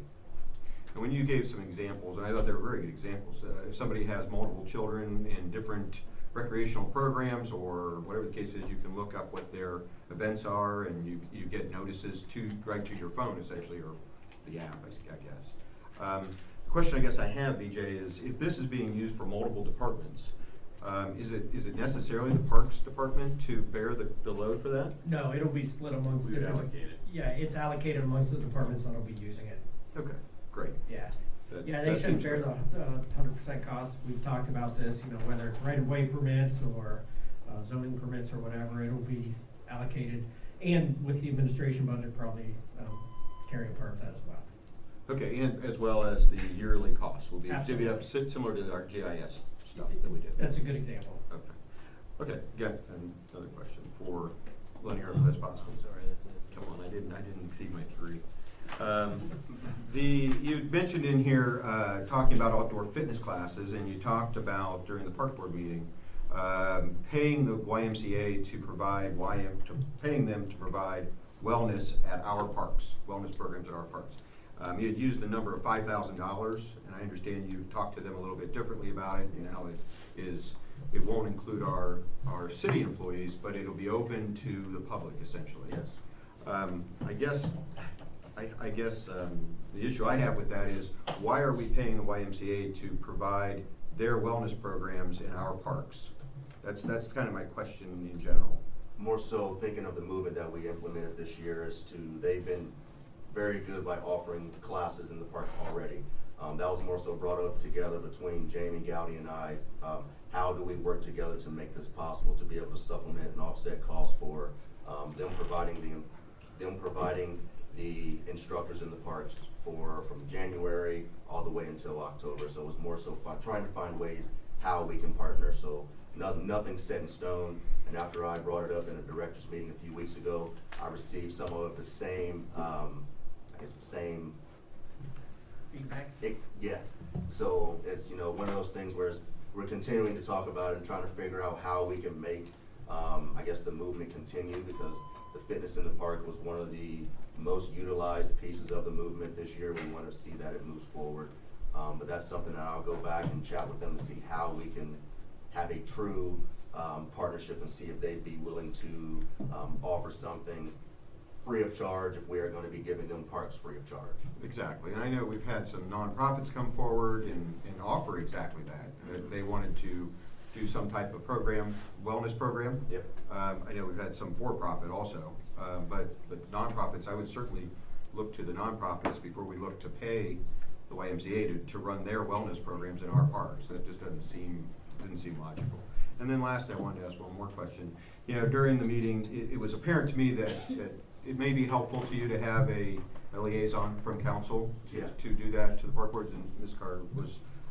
And when you gave some examples, and I thought they were very good examples, if somebody has multiple children in different recreational programs or whatever the case is, you can look up what their events are, and you get notices right to your phone, essentially, or the app, I guess. The question I guess I have, BJ, is if this is being used for multiple departments, is it necessarily the Parks Department to bear the load for that? No, it'll be split amongst We'd different. allocate it. Yeah, it's allocated amongst the departments that'll be using it. Okay, great. Yeah. That- Yeah, they that should seems bear fair. the 100% cost. We've talked about this, whether it's right-of-way permits or zoning permits or whatever, it'll be allocated. And with the administration budget, probably carrying part of that as well. Okay, and as well as the yearly costs will be Absolutely. divvied up similar to our GIS stuff that we did. That's a good example. Okay, again, another question for Linear, if that's possible. Sorry, that's it. Come on, I didn't exceed my 3. You mentioned in here, talking about outdoor fitness classes, and you talked about during the park board meeting, paying the YMCA to provide, paying them to provide wellness at our parks, wellness programs at our parks. You had used the number of $5,000, and I understand you talked to them a little bit differently about it, and how it won't include our city employees, but it'll be open to the public, essentially. Yes. I guess the issue I have with that is, why are we paying the YMCA to provide their wellness programs in our parks? That's kind of my question in general. More so thinking of the movement that we implemented this year they've been very good by offering classes in the park already. That was more so brought up together between Jamie Gowdy and I. How do we work together to make this possible, to be able to supplement and offset costs for them providing the instructors in the parks from January all the way until October. So it was more so trying to find ways how we can partner. So nothing's set in stone. And after I brought it up in a director's meeting a few weeks ago, I received some of the same, Feedback? Yeah. So it's, one of those things where we're continuing to talk about it and trying to figure out how we can make, the movement continue, because the fitness in the park was one of the most utilized pieces of the movement this year. We want to see that it moves forward. But that's something that I'll go back and chat with them to see how we can have a true partnership, and see if they'd be willing to offer something free of charge if we are going to be giving them parks free of charge. Exactly, and I know we've had some nonprofits come forward and offer exactly that. They wanted to do some type of program, wellness program. Yep. I know we've had some for-profit also, but nonprofits, I would certainly look to the nonprofits before we look to pay the YMCA to run their wellness programs in our parks. That just didn't seem logical. And then lastly, I wanted to ask one more question. During the meeting, it was apparent to me that it may be helpful to you to have a liaison from council to do that to the park boards, and Ms. Carr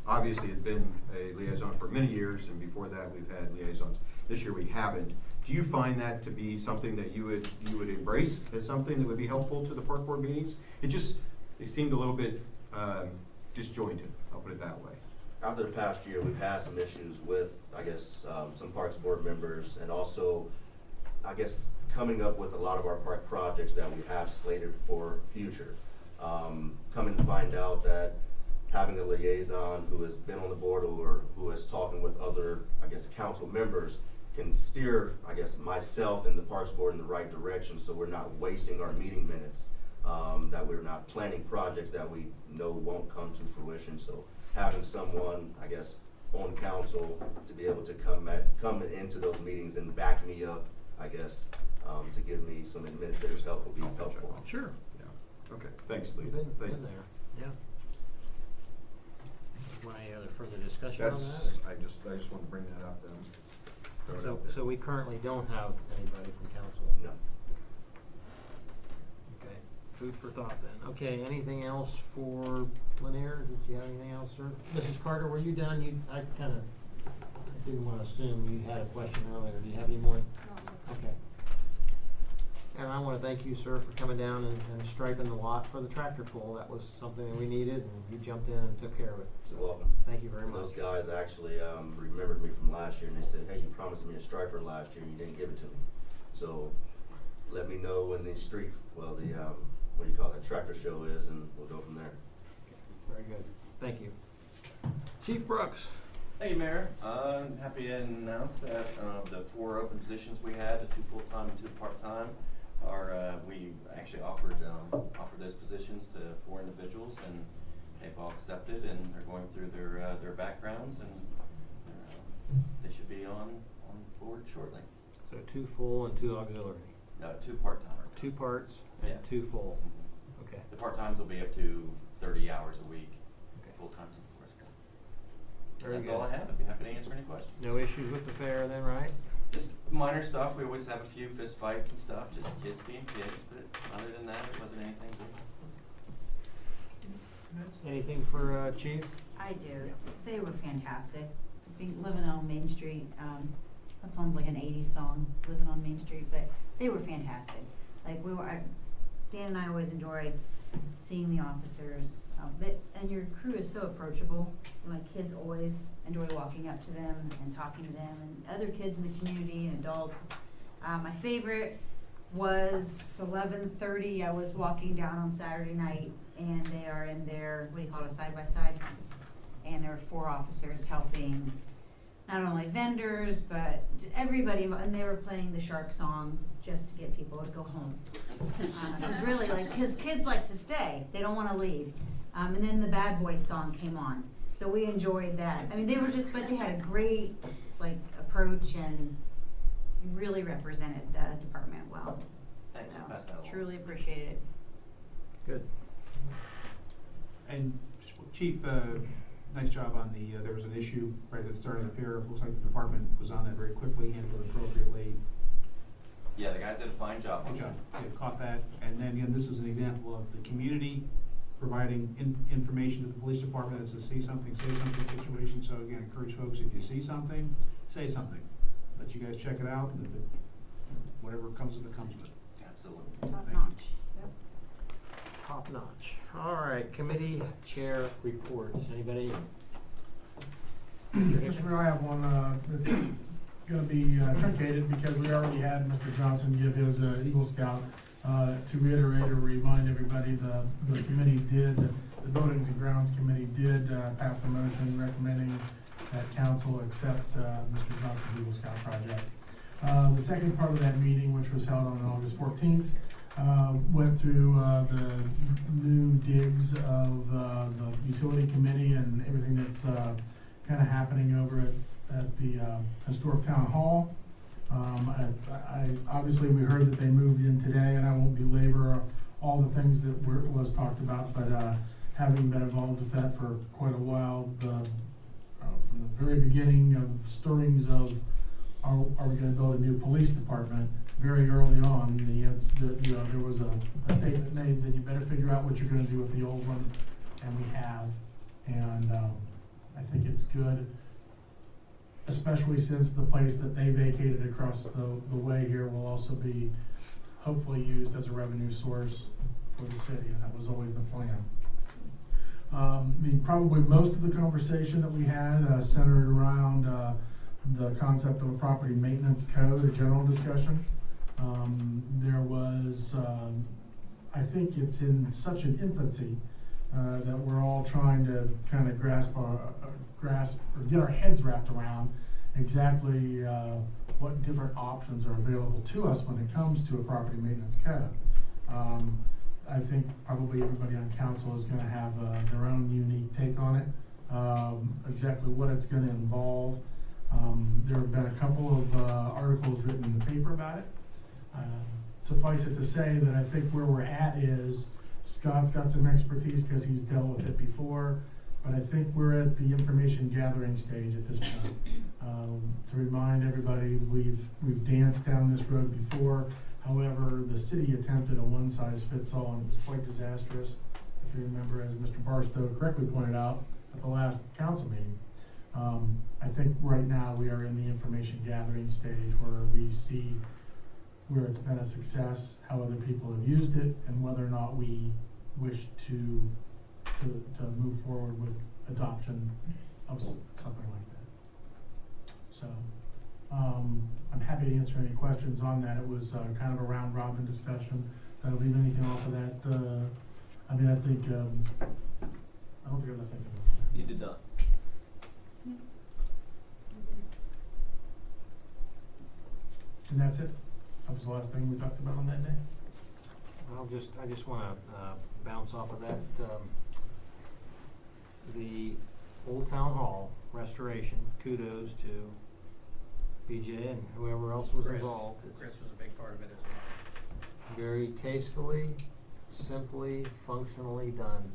had been a liaison for many years, and before that we've had liaisons. This year we haven't. Do you find that to be something that you would embrace as something that would be helpful to the park board meetings? It seemed a little bit disjointed, I'll put it that way. After the past year, we've had some issues with, some parks board members, and also, coming up with a lot of our park projects that we have slated for future. Coming to find out that having a liaison who has been on the board or who is talking with other, council members can steer, myself and the parks board in the right direction, so we're not wasting our meeting minutes, that we're not planning projects that we know won't come to fruition. So having someone, on council to be able to come into those meetings and back me up, I guess, to give me some administrative help would be helpful. Sure. Yeah, okay, thanks, Lee. Been Thank you. there, yeah. Want any other further discussion on That's, that? I just want to bring that up, throw it So, out there. so we currently don't have anybody from council? No. Okay, food for thought then. Okay, anything else for Lanier? Did you have anything else, sir? Mrs. Carter, were you done? I didn't want to assume you had a question earlier. Do you have any more? Okay. And I want to thank you, sir, for coming down and striping the lot for the tractor pull. That was something that we needed, and you jumped in and took care of it. So You're welcome. thank you very much. Those guys actually remembered me from last year, and they said, "Hey, you promised me a striper last year, and you didn't give it to me. So let me know when the what do you call it, tractor show is, and we'll go from there." Very good. Thank you. Chief Brooks. Hey, Mayor. I'm happy to announce that the 4 open positions we had, the 2 full-time and 2 part-time, we actually offered those positions to 4 individuals, and they've all accepted, and they're going through their backgrounds, and they should be on board shortly. So 2 full and 2 auxiliary. 2 part-timers. 2 parts and Yeah. 2 full. Mhm. Okay. The part-times will be up to 30 hours a week. Okay. Full-times, of course. Very That's good. all I have. I'd be happy to answer any questions. No issues with the fair then, right? Just minor stuff. We always have a few fist fights and stuff. Just kids being kids. But other than that, it wasn't anything big. Anything for Chief? I do. They were fantastic. Living on Main Street, that sounds like an 80s song, Living on Main Street, but they were fantastic. Like Dan and I always enjoy seeing the officers, and your crew is so approachable. My kids always enjoy walking up to them and talking to them, and other kids in the community and adults. My favorite was 11:30. I was walking down on Saturday night, and they are in their, what do you call it, a side-by-side? And there were 4 officers helping not only vendors, but everybody, and they were playing the Shark song just to get people to go home. It was really like, because kids like to stay, they don't want to leave. And then the Bad Boys song came on, so we enjoyed that. I mean, they were just, but they had a great, approach and really represented the department well. Thanks. So, Pass that along. truly appreciated it. Good. And Chief, nice job on there was an issue right at the start of the fair. Looks like the department was on that very quickly, handled it appropriately. Yeah, the guys did a fine job. Good job. Yeah, caught that. And then again, this is an example of the community providing information to the police department. It's a say something situation. So again, encourage folks, if you see something, say something. Let you guys check it out, and if it, whatever comes of it, comes of it. Absolutely. Top Thank you. notch. Yep. Top notch. All right, committee chair reports. Anybody? Mr. Hickman? Mr. Mayor, I have one, that's gonna be truncated because we already had Mr. Johnson give his Eagle Scout. To reiterate or remind everybody, the committee did, the Buildings and Grounds Committee did pass a motion recommending that council accept Mr. Johnson's Eagle Scout project. The second part of that meeting, which was held on August 14th, went through the new digs of the utility committee and everything that's kind of happening over at the historic town hall. I obviously we heard that they moved in today, and I won't belabor all the things that was talked about, but having been involved with that for quite a while, from the very beginning of stirrings of are we going to build a new police department, very early on, there was a statement made that you better figure out what you're going to do with the old one, and we have, and I think it's good, especially since the place that they vacated across the way here will also be hopefully used as a revenue source for the city, and that was always the plan. Probably most of the conversation that we had centered around the concept of a property maintenance code, a general discussion. There was, I think it's in such an infancy that we're all trying to kind of grasp or get our heads wrapped around exactly what different options are available to us when it comes to a property maintenance code. I think probably everybody on council is going to have their own unique take on it. exactly what it's gonna involve. There have been a couple of articles written in the paper about it. Suffice it to say that I think where we're at is Scott's got some expertise because he's dealt with it before, but I think we're at the information gathering stage at this point. To remind everybody, we've danced down this road before. However, the city attempted a one-size-fits-all and it was quite disastrous. If you remember, as Mr. Barstow correctly pointed out at the last council meeting, I think right now we are in the information gathering stage where we see where it's been a success, how other people have used it, and whether or not we wish to move forward with adoption of something like that. So, I'm happy to answer any questions on that. It was kind of a round robin discussion. Did I leave anything off of that? I mean, I think, I don't think I left anything off. You did not. And that's it. That was the last thing we talked about on that day. I just wanna, bounce off of that, the Old Town Hall restoration, kudos to BJ and whoever else was involved. Chris was a big part of it as well. Very tastefully, simply, functionally done.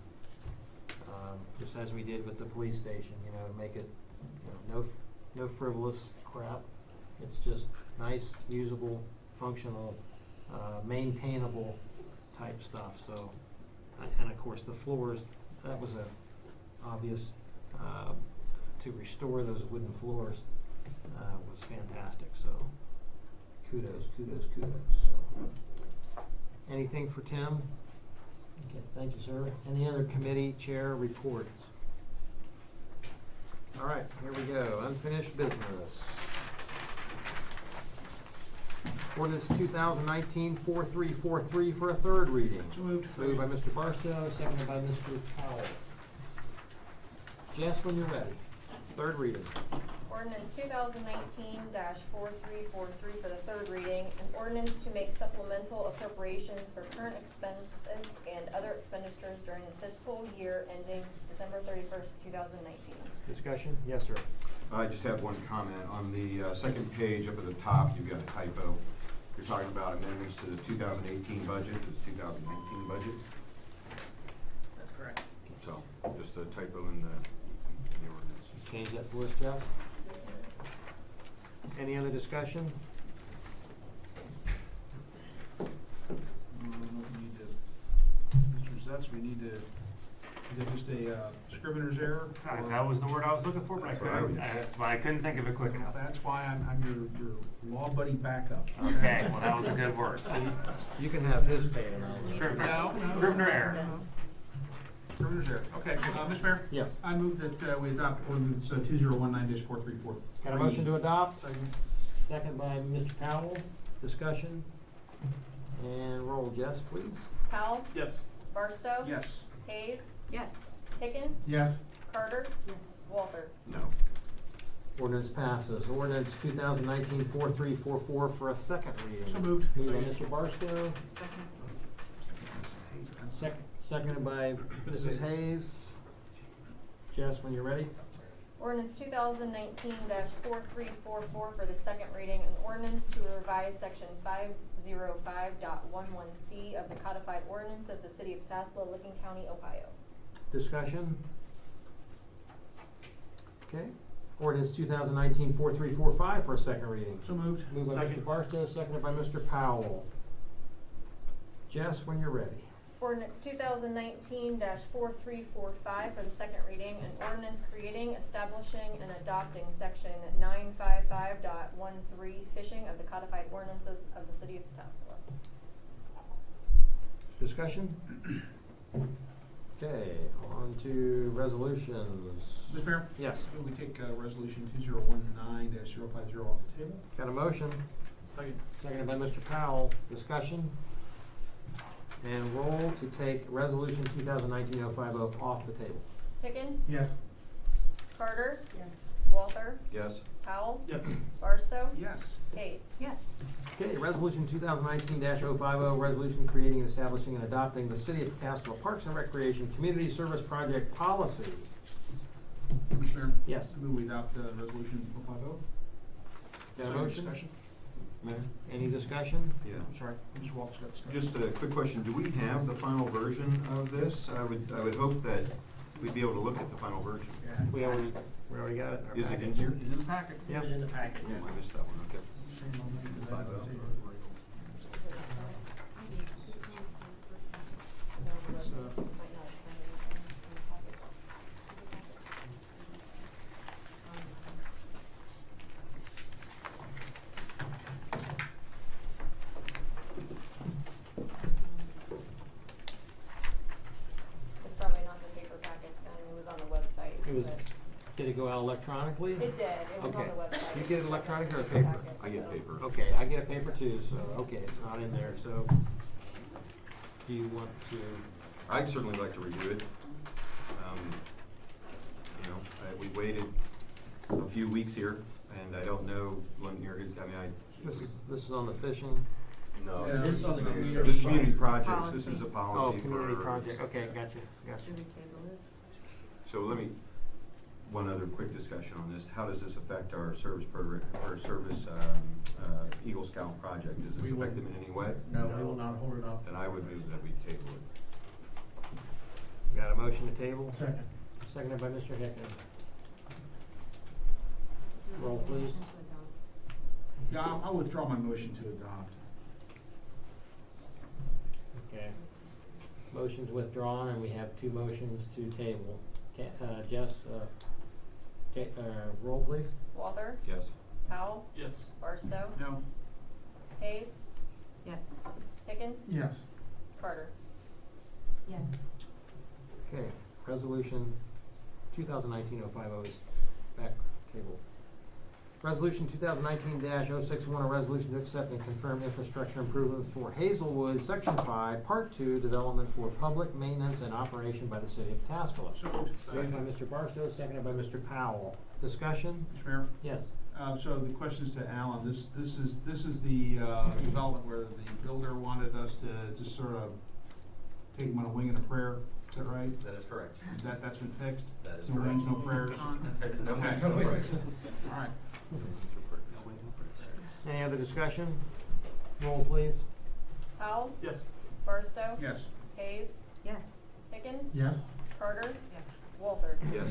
Just as we did with the police station, you know, make it, you know, no frivolous crap. It's just nice, usable, functional, maintainable type stuff, so, and of course the floors, that was a obvious, to restore those wooden floors, was fantastic, so kudos, so. Anything for Tim? Okay, thank you, sir. Any other committee chair reports? All right, here we go, unfinished business. Ordinance 2019-4343 for a third reading. So moved. Moved by Mr. Barstow, seconded by Mr. Powell. Jess, when you're ready. Third reading. Ordinance 2019-4343 for the third reading, an ordinance to make supplemental appropriations for current expenses and other expenditures during the fiscal year ending December 31st, 2019. Discussion? Yes, sir. I just have one comment. On the second page up at the top, you've got a typo. You're talking about amendments to the 2018 budget, it's 2019 budget. That's correct. So, just a typo in the ordinance. Change that for us, Jeff. Any other discussion? Mr. Zets, we need to, is it just a scrivener's error? That was the word I was looking for, but that's why I couldn't think of it quick enough. That's why I'm your law buddy backup. Okay, well, that was a good word. You can have his pay now. Scrivener error. Scrivener's error. Okay, Mr. Mayor? Yes. I move that we adopt ordinance 2019-434. Got a motion to adopt? Second by Mr. Powell. Discussion? And roll, Jess, please. Powell? Yes. Barstow? Yes. Hayes? Yes. Hicken? Yes. Carter? Yes. Walther? No. Ordinance passes. Ordinance 2019-4344 for a second reading. So moved. Moved by Mr. Barstow. Seconded by Mrs. Hayes. Jess, when you're ready. Ordinance 2019-4344 for the second reading, an ordinance to revise section 505.11C of the codified ordinance of the city of Pataskala, Licking County, Ohio. Discussion? Okay. Ordinance 2019-4345 for a second reading. So moved. Moved by Mr. Barstow, seconded by Mr. Powell. Jess, when you're ready. Ordinance 2019-4345 for the second reading, an ordinance creating, establishing, and adopting section 955.13 fishing of the codified ordinances of the city of Pataskala. Discussion? Okay, on to resolutions. Mr. Mayor? Yes. We take resolution 2019-050 off the table. Got a motion? Second. Seconded by Mr. Powell. Discussion? And roll to take resolution 2019-050 off the table. Hicken? Yes. Carter? Yes. Walther? Yes. Powell? Yes. Barstow? Yes. Hayes? Yes. Okay, resolution 2019-050, resolution creating, establishing, and adopting the City of Pataskala Parks and Recreation Community Service Project Policy. Mr. Mayor? Yes. I move we adopt resolution 050. Got a Is there motion? discussion? Mayor, any discussion? Yeah. I'm sorry, Mr. Walters got discussion. Just a quick question, do we have the final version of this? I would hope that we'd be able to look at the final version. Yeah. We already got it in our Is it packet. in here? It's in the packet. Yep. It's in the packet. Oh, I missed that one, okay. It's probably not the paper packets, then it was on the website. It was, but- did it go out electronically? It did, it was on Okay. the website. You get it electronic or paper? Packet, I get so- paper. Okay, I get a paper too, so, okay, it's not in there, so do you want to, I'd certainly like to review it. We waited a few weeks here, and I don't know when you're, this is on the fishing? No. Yeah, this is on the community. This community projects, this is a Oh, policy for. community project, okay, gotcha. So let me, one other quick discussion on this. How does this affect our service program, our service, Eagle Scout project? Does this We affect will- them in any way? No, we will not hold it up. Then I would move that we table it. Got a motion to table? Second. Seconded by Mr. Hickman. Roll, please. Yeah, I'll withdraw my motion to adopt. Okay. Motion's withdrawn, and we have two motions to table. Jess, roll please. Walther, Yes. Powell, Yes. Barstow, No. Hayes, Yes. Hicken, Yes. Carter. Yes. Okay, resolution 2019-050 is back table. Resolution 2019-061, a resolution to accept and confirm infrastructure improvements for Hazelwood, Section 5, Part 2, development for public maintenance and operation by the city of Tuscaloosa. So moved. Moved by Mr. Barstow, seconded by Mr. Powell. Discussion? Mr. Mayor? Yes. So the question is to Alan, this is the development where the builder wanted us to just sort of take him on a wing and a prayer, is that right? That is correct. That's been fixed? That is No correct. wings, no prayers? No Okay. wings, no prayers. All right. Any other discussion? Roll, please. Powell, Yes. Barstow, Yes. Hayes, Yes. Hicken, Yes. Carter, Yes. Walther. Yes.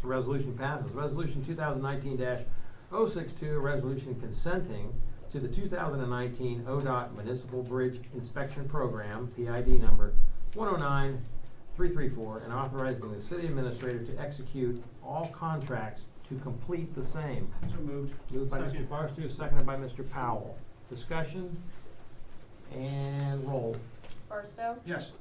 The resolution passes. Resolution 2019-062, a resolution consenting to the 2019 ODOT Municipal Bridge Inspection Program, PID number 109334, and authorizing the city administrator to execute all contracts to complete the same. So moved. Moved by Mr. Second. Barstow, seconded by Mr. Powell. Discussion and roll. Barstow, Yes.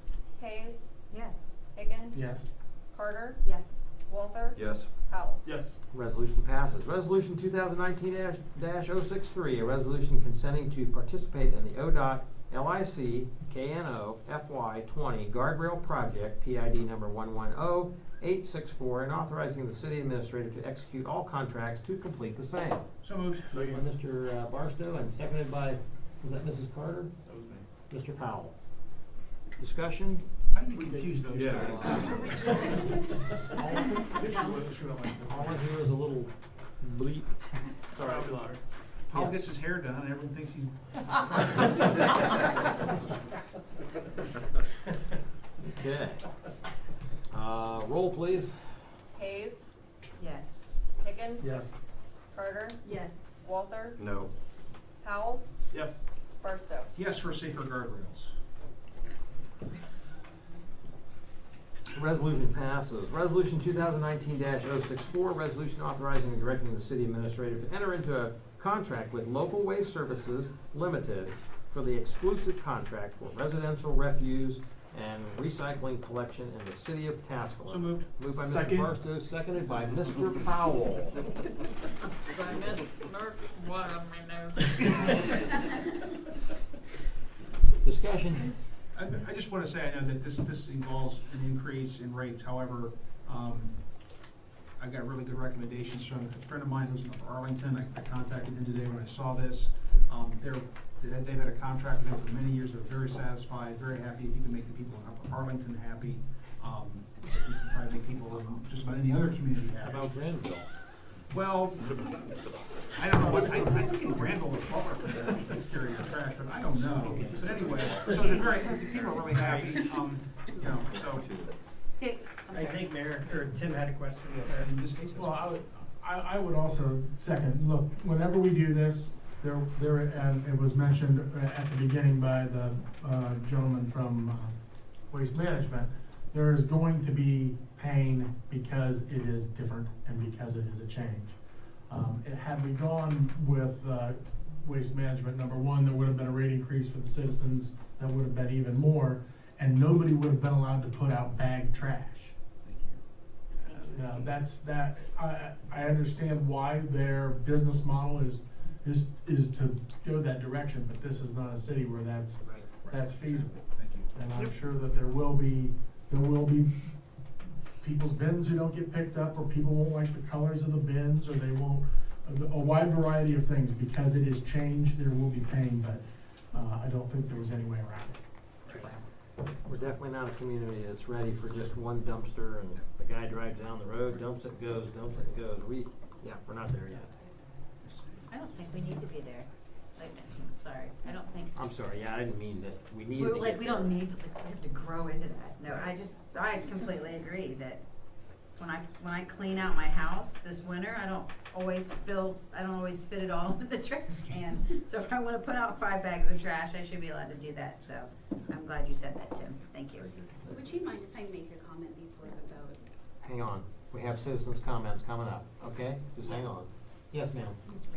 Hayes, Yes. Hicken, Yes. Carter, Yes. Walther, Yes. Powell. Yes. Resolution passes. Resolution 2019-063, a resolution consenting to participate in the ODOT LIC KNO FY 20 Guardrail Project, PID number 110864, and authorizing the city administrator to execute all contracts to complete the same. So moved. By Mr. Barstow and seconded by, was that Mrs. Carter? That was me. Mr. Powell. Discussion? I get confused those two. All I hear is a little bleep. Sorry, I'll be louder. Paul Yes. gets his hair done, everyone thinks he's. Okay. Roll, please. Hayes, Yes. Hicken, Yes. Carter, Yes. Walther, No. Powell, Yes. Barstow. Yes, for safer guardrails. Resolution passes. Resolution 2019-064, resolution authorizing and directing the city administrator to enter into a contract with Local Waste Services Limited for the exclusive contract for residential refuse and recycling collection in the city of Tuscaloosa. So moved. Moved by Mr. Second. Barstow, seconded by Mr. Powell. Discussion. I just want to say, I know that this involves an increase in rates, however, I got really good recommendations from a friend of mine who's in Arlington. I contacted him today when I saw this. They've had a contract with him for many years. They're very satisfied, very happy. If you can make the people in Upper Arlington happy, We can probably make people in just about any other community How happy. about Granville? Well, I don't know, what I think in Granville, the plumber takes care of your trash, but I don't know. But anyway, so the people are really happy, you know, so. Okay, I'm I sorry. think Mayor, or Tim had a question. In this case, Well, I would also second, look, whenever we do this, and it was mentioned at the beginning by the gentleman from Waste Management, there is going to be pain because it is different and because it is a change. Had we gone with Waste Management, number one, there would have been a rate increase for the citizens that would have been even more, and nobody would have been allowed to put out bagged trash. You know, I understand why their business model is to go that direction, but this is not a city where that's feasible. Thank you. And I'm sure that there will be people's bins who don't get picked up, or people won't like the colors of the bins, or they won't, a wide variety of things. Because it is changed, there will be pain, but I don't think there was any way around it. We're definitely not a community that's ready for just one dumpster and the guy drives down the road, dumps it, goes, we're not there yet. I don't think we need to be there. Like, sorry, I don't think. I'm sorry, yeah, I didn't mean that we needed We're to like, get we there. don't need to, like, we have to grow into that. No, I completely agree that when I clean out my house this winter, I don't always fit it all into the trash can. So if I wanna put out 5 bags of trash, I should be allowed to do that. So I'm glad you said that, Tim. Thank you. Would you mind if I make a comment before the vote? Hang on, we have citizens' comments coming up, okay? Just hang on. Yes, ma'am.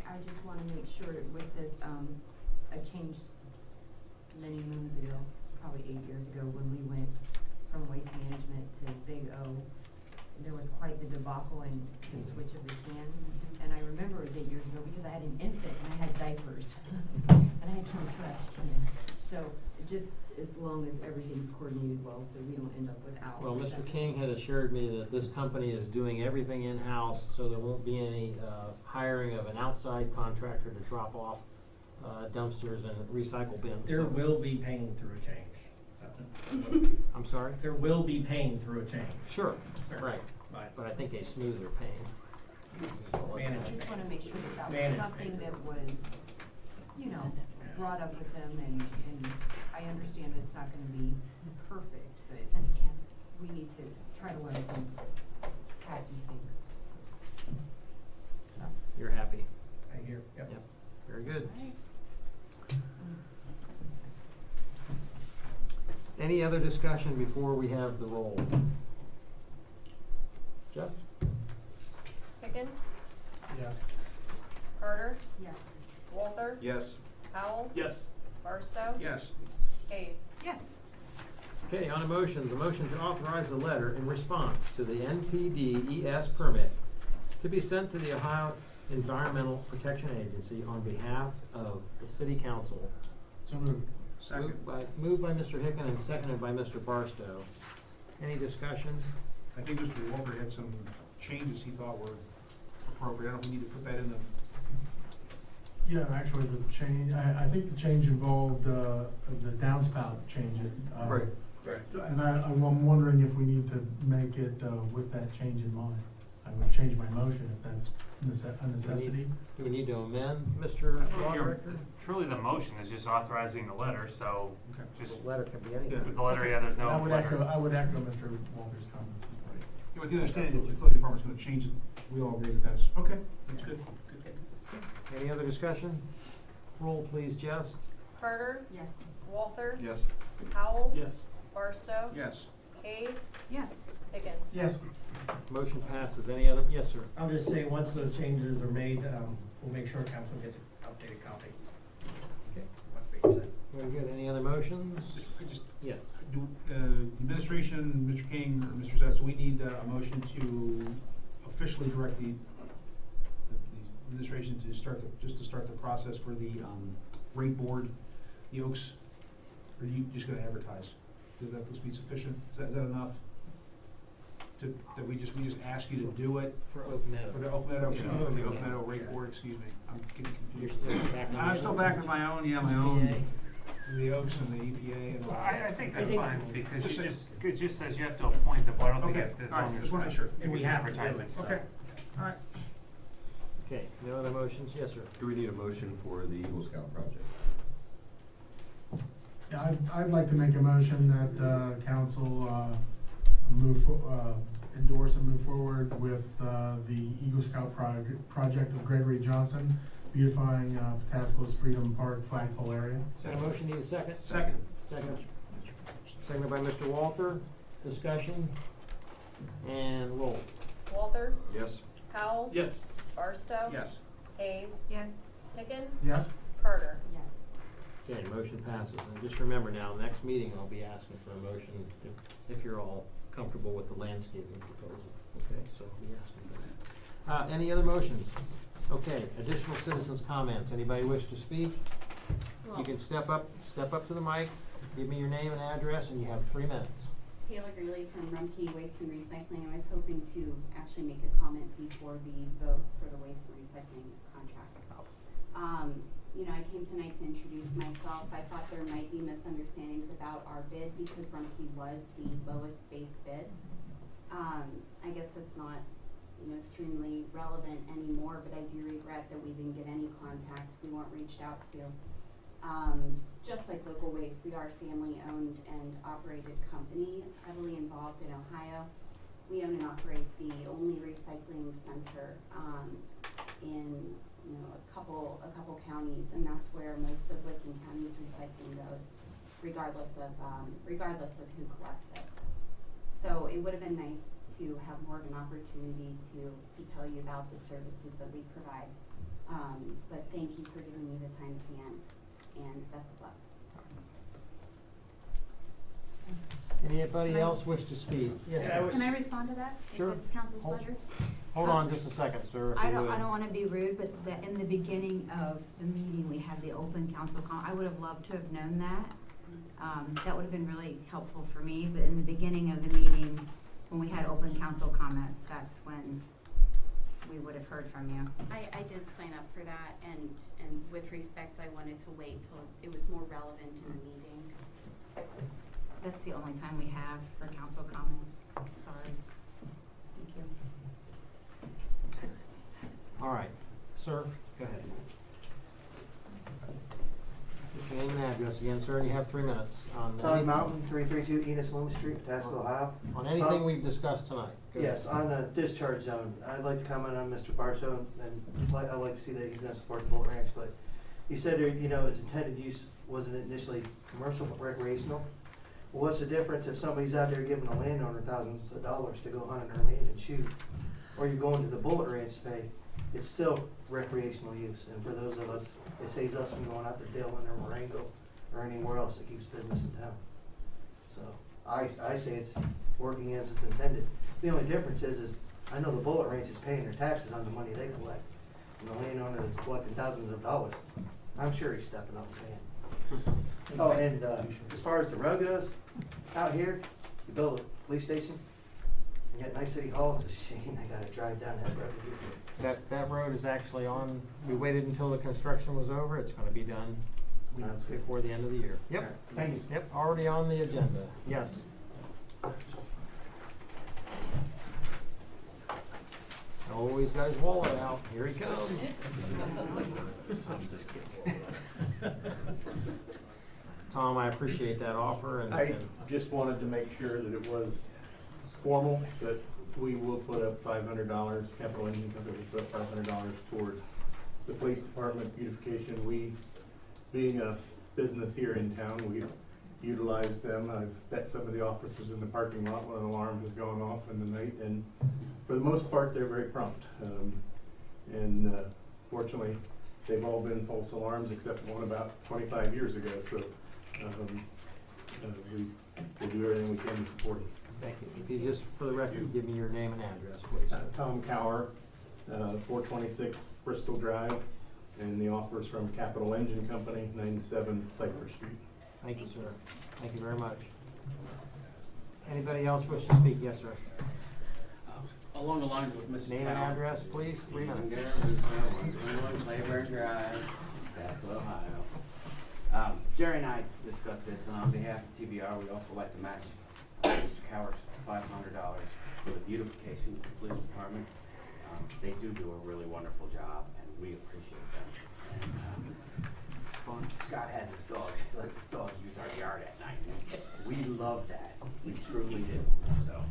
I just wanna make sure with this, I changed many moons ago, probably 8 years ago, when we went from Waste Management to Big O. There was quite the debacle in the switch of the cans, and I remember it was 8 years ago because I had an infant and I had diapers, and I had to throw trash in there. So, just as long as everything's coordinated well, so we don't end up without. Well, Mr. King had assured me that this company is doing everything in-house, so there won't be any hiring of an outside contractor to drop off dumpsters and recycle bins. There So- will be pain through a change. I'm sorry? There will be pain through a change. Sure, Sure. right, but I think a smoother pain. I just wanna make sure that that was Manage. something that was, you know, brought up with them, and I understand that it's not gonna be perfect, but we need to try to learn from past mistakes. You're happy? I hear, yep. Yep, very good. Any other discussion before we have the roll? Jeff? Pickens, Yes. Carter, Yes. Walther, Yes. Howell, Yes. Barstow, Yes. Hayes. Yes. Okay, on a motion, the motion to authorize a letter in response to the NPDES permit to be sent to the Ohio Environmental Protection Agency on behalf of the city council. So moved. Second. Moved by Mr. Hicken and seconded by Mr. Barstow. Any discussion? I think Mr. Walker had some changes he thought were appropriate. I don't know if we need to put that in the. Yeah, actually, the change, I think the change involved the downspout change. Right. And I'm wondering if we need to make it with that change in mind. I would change my motion if that's a necessity. Do we need to amend, Mr. Law Your- Director? Truly, the motion is just authorizing the letter, so just The letter can be anything. with the letter, yeah, there's no I letter. would echo Mr. Walter's comments. Yeah, with the understanding that the utility department's gonna change it, we all agree that that's, okay, that's good. Any other discussion? Roll, please, Jess. Carter, Yes. Walther, Yes. Howell, Yes. Barstow, Yes. Hayes, Yes. Pickens. Yes. Motion passes. Any other? Yes, sir. I'll just say, once those changes are made, we'll make sure council gets an updated copy. Okay. What's being said. Very good. Any other motions? Just Yes. do, administration, Mr. King, or Mr. Zets, we need a motion to officially direct the administration to start the process for the, rate board, the Oaks, or are you just gonna advertise? Does that be sufficient? Is that enough? That we just ask you to do it? For Oak Meadow. For the Oak Meadow, Yeah. for the Oak Meadow rate board, excuse me, I'm getting You're confused. still back on. I'm still back with my own, my own. the Oaks and the EPA and all Well, that. I think that's I think- fine, because Just you say- just, it just says you have to appoint them, but I don't think Okay, it, as all right, long as. just wanna make sure. And we have to do advertise it. so. Okay, all right. Okay, no other motions? Yes, sir. Do we need a motion for the Eagle Scout project? Yeah, I'd like to make a motion that, council, endorse and move forward with, the Eagle Scout project of Gregory Johnson, beautifying, Pataskala's Freedom Park flagpole area. Is that a motion? Need a second? Second. Seconded by Mr. Walther. Discussion? And roll. Walther? Yes. Powell? Yes. Barstow? Yes. Hayes? Yes. Picken? Yes? Carter? Yes. Okay, motion passes. And just remember now, next meeting, I'll be asking for a motion if you're all comfortable with the landscaping proposal. Okay, so I'll be asking for that. Any other motions? Okay, additional citizens' comments. Anybody wish to speak? You can step up to the mic, give me your name and address, and you have 3 minutes. Taylor Greeley from Rumpke Waste and Recycling. I was hoping to actually make a comment before the vote for the waste and recycling contract. You know, I came tonight to introduce myself. I thought there might be misunderstandings about our bid because Rumpke was the lowest base bid. I guess it's not, you know, extremely relevant anymore, but I do regret that we didn't get any contact. We weren't reached out to. Just like Local Waste, we are a family-owned and operated company, heavily involved in Ohio. We own and operate the only recycling center in a couple counties, and that's where most of Licking County's recycling goes, regardless of who collects it. So it would have been nice to have more of an opportunity to tell you about the services that we provide. But thank you for giving me the time at the end, and best of luck. Anybody else wish to speak? Yes, ma'am. Can I respond to that? Sure. If it's council's pleasure? Hold on just a second, sir. if I you don't would. wanna be rude, but in the beginning of the meeting, we had the open council I would have loved to have known that. That would have been really helpful for me, but in the beginning of the meeting, when we had open council comments, that's when we would have heard from you. I did sign up for that, and with respect, I wanted to wait till it was more relevant in the meeting. That's the only time we have for council comments. Sorry. Thank you. All right, sir, go ahead. Just your name and address again, sir, and you have 3 minutes on. Todd Mountain, 332 Enos Loomis Street, Pataskala, Ohio. On anything we've discussed tonight. Go ahead. Yes, on the discharge zone, I'd like to comment on Mr. Barstow, and I'd like to see that he's gonna support the Bullet Ranch, but you said, its intended use wasn't initially commercial but recreational. Well, what's the difference if somebody's out there giving a landowner thousands of dollars to go hunt on their land and shoot, or you're going to the Bullet Ranch to pay? It's still recreational use, and for those of us, it saves us from going out to Dillon or Marengo or anywhere else that keeps business in town. So I say it's working as it's intended. The only difference is I know the Bullet Ranch is paying their taxes on the money they collect, and the landowner that's collecting thousands of dollars, I'm sure he's stepping up and paying. Oh, and as far as the road goes, out here, you build a police station, you got nice city hall, it's a shame they gotta drive down that road to get there. That road is actually on, we waited until the construction was over, it's gonna be done That's good. before the end of the year. All right, Yep, thank you. yep, already on the agenda, yes. Always got his wallet out, here he comes. I'm just kidding. Tom, I appreciate that offer and. I just wanted to make sure that it was formal, that we will put up $500, Capital Engine Company will put $500 towards the police department beautification. We, being a business here in town, we've utilized them. I've met some of the officers in the parking lot when an alarm has gone off in the night, and for the most part, they're very prompt. Fortunately, they've all been false alarms except one about 25 years ago, so we'll do everything we can to support them. Thank you. If you just, for the record, give me your name and address, please. Tom Cower, 426 Bristol Drive, and the offer's from Capital Engine Company, 97 Cypress Street. Thank you, sir. Thank you very much. Anybody else wish to speak? Yes, sir. Along the lines with Mrs. Name and Cowell. address, please. 3 minutes. 121 Claiborne Drive, Pataskala, Ohio. Jerry and I discussed this, and on behalf of TBR, we also like to match Mr. Cower's $500 for the beautification of the police department. They do a really wonderful job, and we appreciate them. And, Scott has his dog, he lets his dog use our yard at night. We love that, we truly do, so,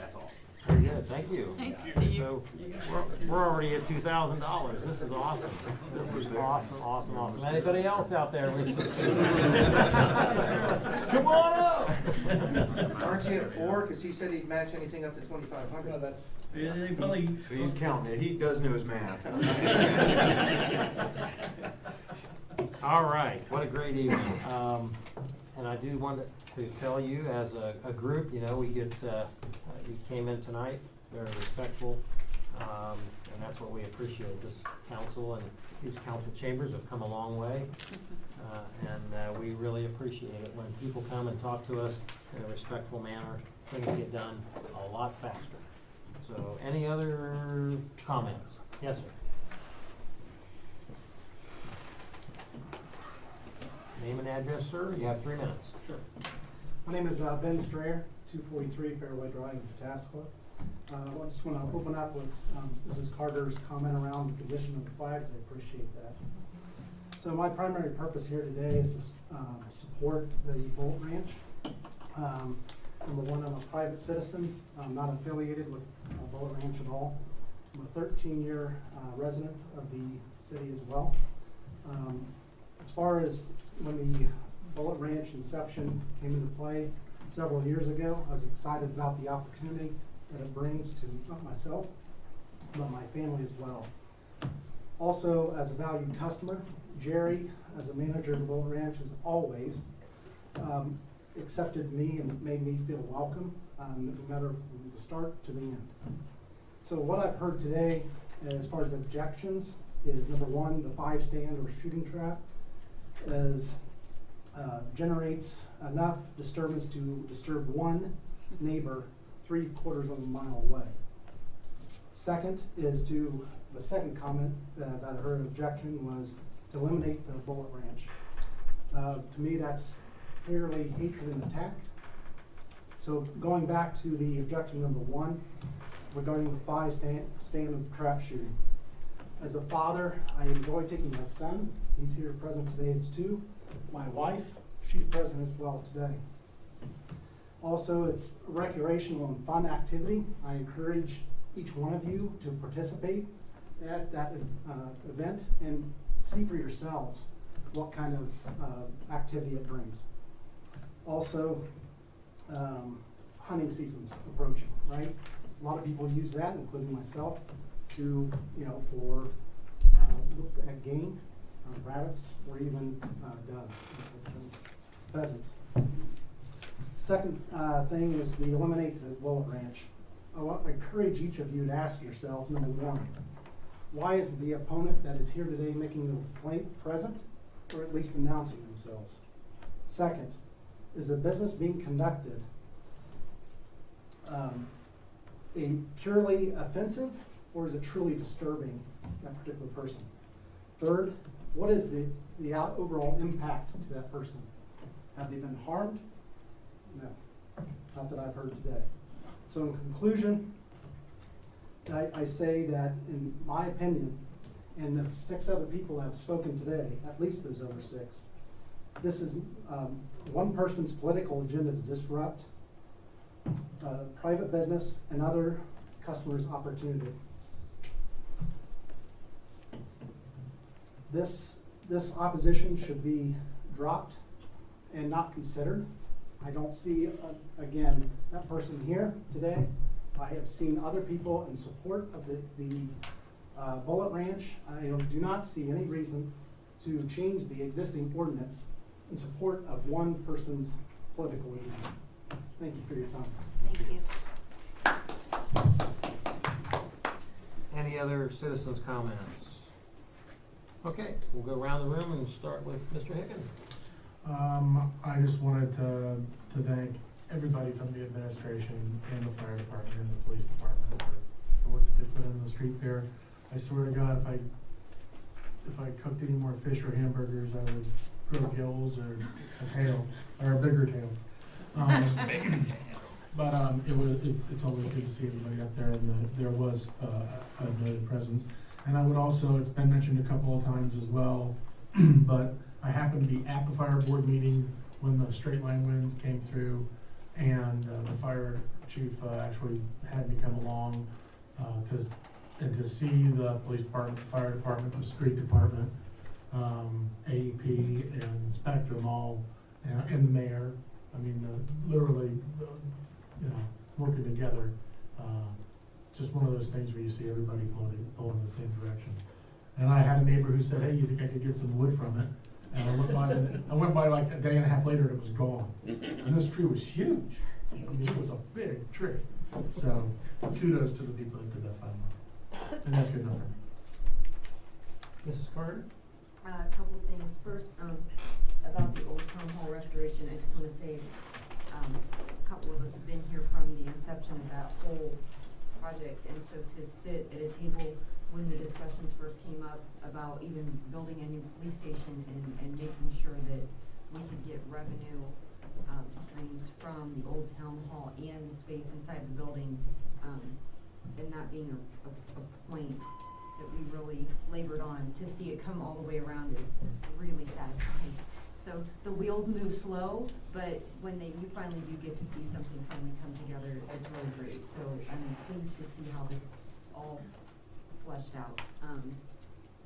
that's all. Very good, thank you. Thanks, So, we're already at $2,000. This is awesome. This is awesome. Anybody else out there wish to speak? Come on up. Aren't you at 4? Cause he said he'd match anything up to 2,500. No, that's, they probably. So he's counting it, he does know his math. All right, what a great evening. And I do want to tell you, as a group, you know, we get, you came in tonight, very respectful, and that's what we appreciate. This council and these council chambers have come a long way, and we really appreciate it when people come and talk to us in a respectful manner. Things get done a lot faster. So, any other comments? Yes, sir. Name and address, sir. You have 3 minutes. Sure. My name is Ben Strayer, 243 Fairway Drive in Pataskla. I just want to open up with Mrs. Carter's comment around the condition of the flags. I appreciate that. So my primary purpose here today is to support the Bolt Ranch. Number one, I'm a private citizen. I'm not affiliated with Bolt Ranch at all. I'm a 13-year resident of the city as well. As far as when the Bullet Ranch inception came into play several years ago, I was excited about the opportunity that it brings to not myself, but my family as well. Also, as a valued customer, Jerry, as a manager of the Bullet Ranch, has always accepted me and made me feel welcome, no matter from the start to the end. So what I've heard today, as far as objections, is number one, the 5-stand or shooting trap generates enough disturbance to disturb one neighbor 3/4 of a mile away. Second is the second comment that I heard objection was to eliminate the Bullet Ranch. To me, that's clearly hatred and attack. So going back to the objection number one regarding the 5-stand of trap shooting. As a father, I enjoy taking my son. He's here present today too. My wife, she's present as well today. Also, it's a recreational and fun activity. I encourage each one of you to participate at that event and see for yourselves what kind of activity it brings. Also, hunting season's approaching, right? A lot of people use that, including myself, to, for look at game, rabbits, or even doves, pheasants. Second thing is the eliminate the Bullet Ranch. I encourage each of you to ask yourself, number one, why is the opponent that is here today making the complaint present, or at least announcing themselves? Second, is the business being conducted a purely offensive, or is it truly disturbing that particular person? Third, what is the overall impact to that person? Have they been harmed? No, not that I've heard today. So in conclusion, I say that in my opinion, and the 6 other people that have spoken today, at least those other 6, this is one person's political agenda to disrupt private business and other customers' opportunity. This opposition should be dropped and not considered. I don't see, again, that person here today. I have seen other people in support of the Bullet Ranch. I do not see any reason to change the existing ordinance in support of one person's political agenda. Thank you for your time. Thank you. Any other citizens' comments? Okay, we'll go around the room and start with Mr. Hicken. I just wanted to thank everybody from the administration and the fire department and the police department for the work that they put in the street fair. I swear to God, if I cooked any more fish or hamburgers, I would grow gills or a tail, or a bigger tail. But it's always good to see everybody up there, and there was a noted presence. And I would also, it's been mentioned a couple of times as well, but I happened to be at the fire board meeting when the straight line winds came through, and the fire chief actually had me come along to see the police department, the fire department, the street department, AEP and Spectrum all, and the mayor. I mean, literally, working together. Just one of those things where you see everybody pulling in the same direction. And I had a neighbor who said, "Hey, you think I could get some wood from it?" And I went by like a day and a half later, and it was gone. And this tree was huge. I mean, it was a big tree. So kudos to the people that did that finally. And that's good enough for me. Mrs. Carter? A couple of things. First, about the old town hall restoration, I just wanna say, a couple of us have been here from the inception of that whole project, and so to sit at a table when the discussions first came up about even building a new police station and making sure that we could get revenue streams from the old town hall and the space inside the building, and that being a point that we really labored on, to see it come all the way around is really satisfying. So the wheels move slow, but when you finally do get to see something finally come together, it's really great. So I'm pleased to see how this all fleshed out.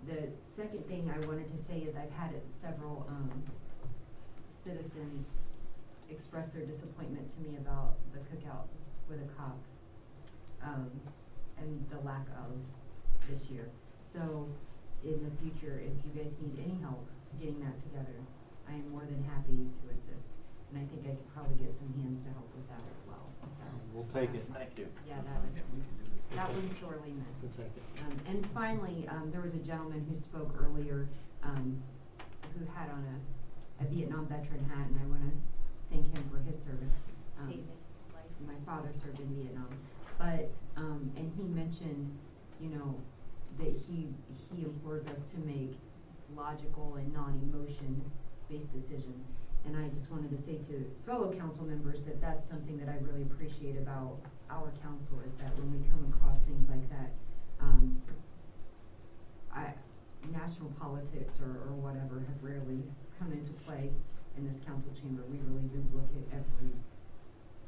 The second thing I wanted to say is I've had several citizens express their disappointment to me about the cookout with a cop, and the lack of this year. So in the future, if you guys need any help getting that together, I am more than happy to assist. And I think I could probably get some hands to help with that as well, so. We'll take it. Thank you. Yeah, that was sorely missed. We'll take it. And finally, there was a gentleman who spoke earlier, who had on a Vietnam veteran hat, and I wanna thank him for his service. My father served in Vietnam, but, and he mentioned, that he implores us to make logical and non-emotion based decisions. And I just wanted to say to fellow council members that that's something that I really appreciate about our council, is that when we come across things like that, national politics or whatever have rarely come into play in this council chamber. We really do look at every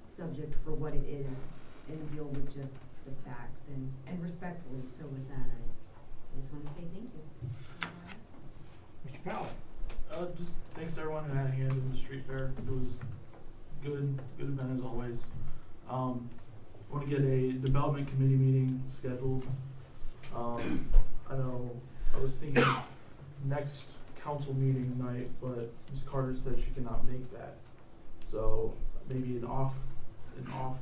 subject for what it is and deal with just the facts and respectfully. So with that, I just want to say thank you. Mr. Powell? Just thanks to everyone who had a hand in the street fair. It was good event as always. I want to get a development committee meeting scheduled. I know I was thinking next council meeting night, but Ms. Carter said she cannot make that. So maybe an off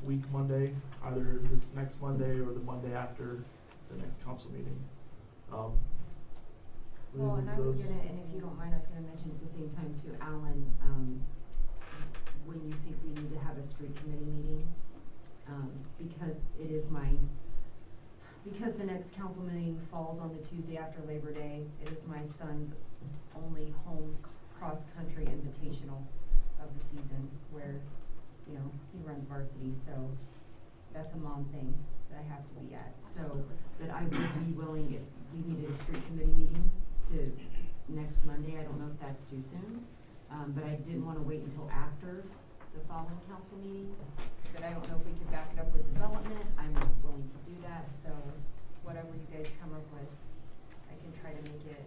week Monday, either this next Monday or the Monday after the next council meeting. Well, and I was gonna, and if you don't mind, I was gonna mention at the same time to Alan, when you think we need to have a street committee meeting, because it is because the next council meeting falls on the Tuesday after Labor Day, it is my son's only home cross-country invitational of the season, where, he runs varsity, so that's a mom thing that I have to be at. So, but I would be willing, if we needed a street committee meeting to next Monday, I don't know if that's too soon, but I didn't wanna wait until after the following council meeting. But I don't know if we could back it up with development. I'm willing to do that, so whatever you guys come up with, I can try to make it,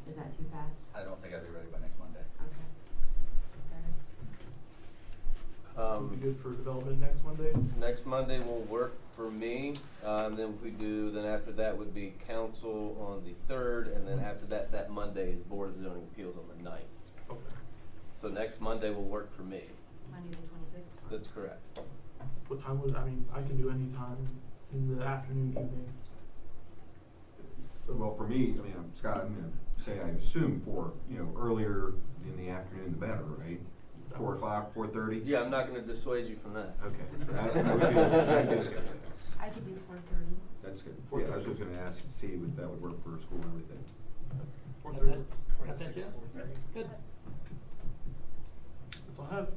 is that too fast? I don't think I'd be ready by next Monday. Okay. Would be good for development next Monday. Next Monday will work for me, then if we do, then after that would be council on the 3rd, and then after that Monday is Board of Zoning Appeals on the 9th. Okay. So next Monday will work for me. Monday the 26th? That's correct. What time I can do any time in the afternoon, evening. So, Well, for me, Scott, I'm gonna say I assume earlier in the afternoon the better, right? 4 o'clock, 4:30? Yeah, I'm not gonna dissuade you from that. Okay. I would do that. I could do 4:30. That's good. Yeah, I was just gonna ask, see if that would work for school and everything. 4 Got through that? Got that, 26, Jeff? 4 through. Good. That's all I have.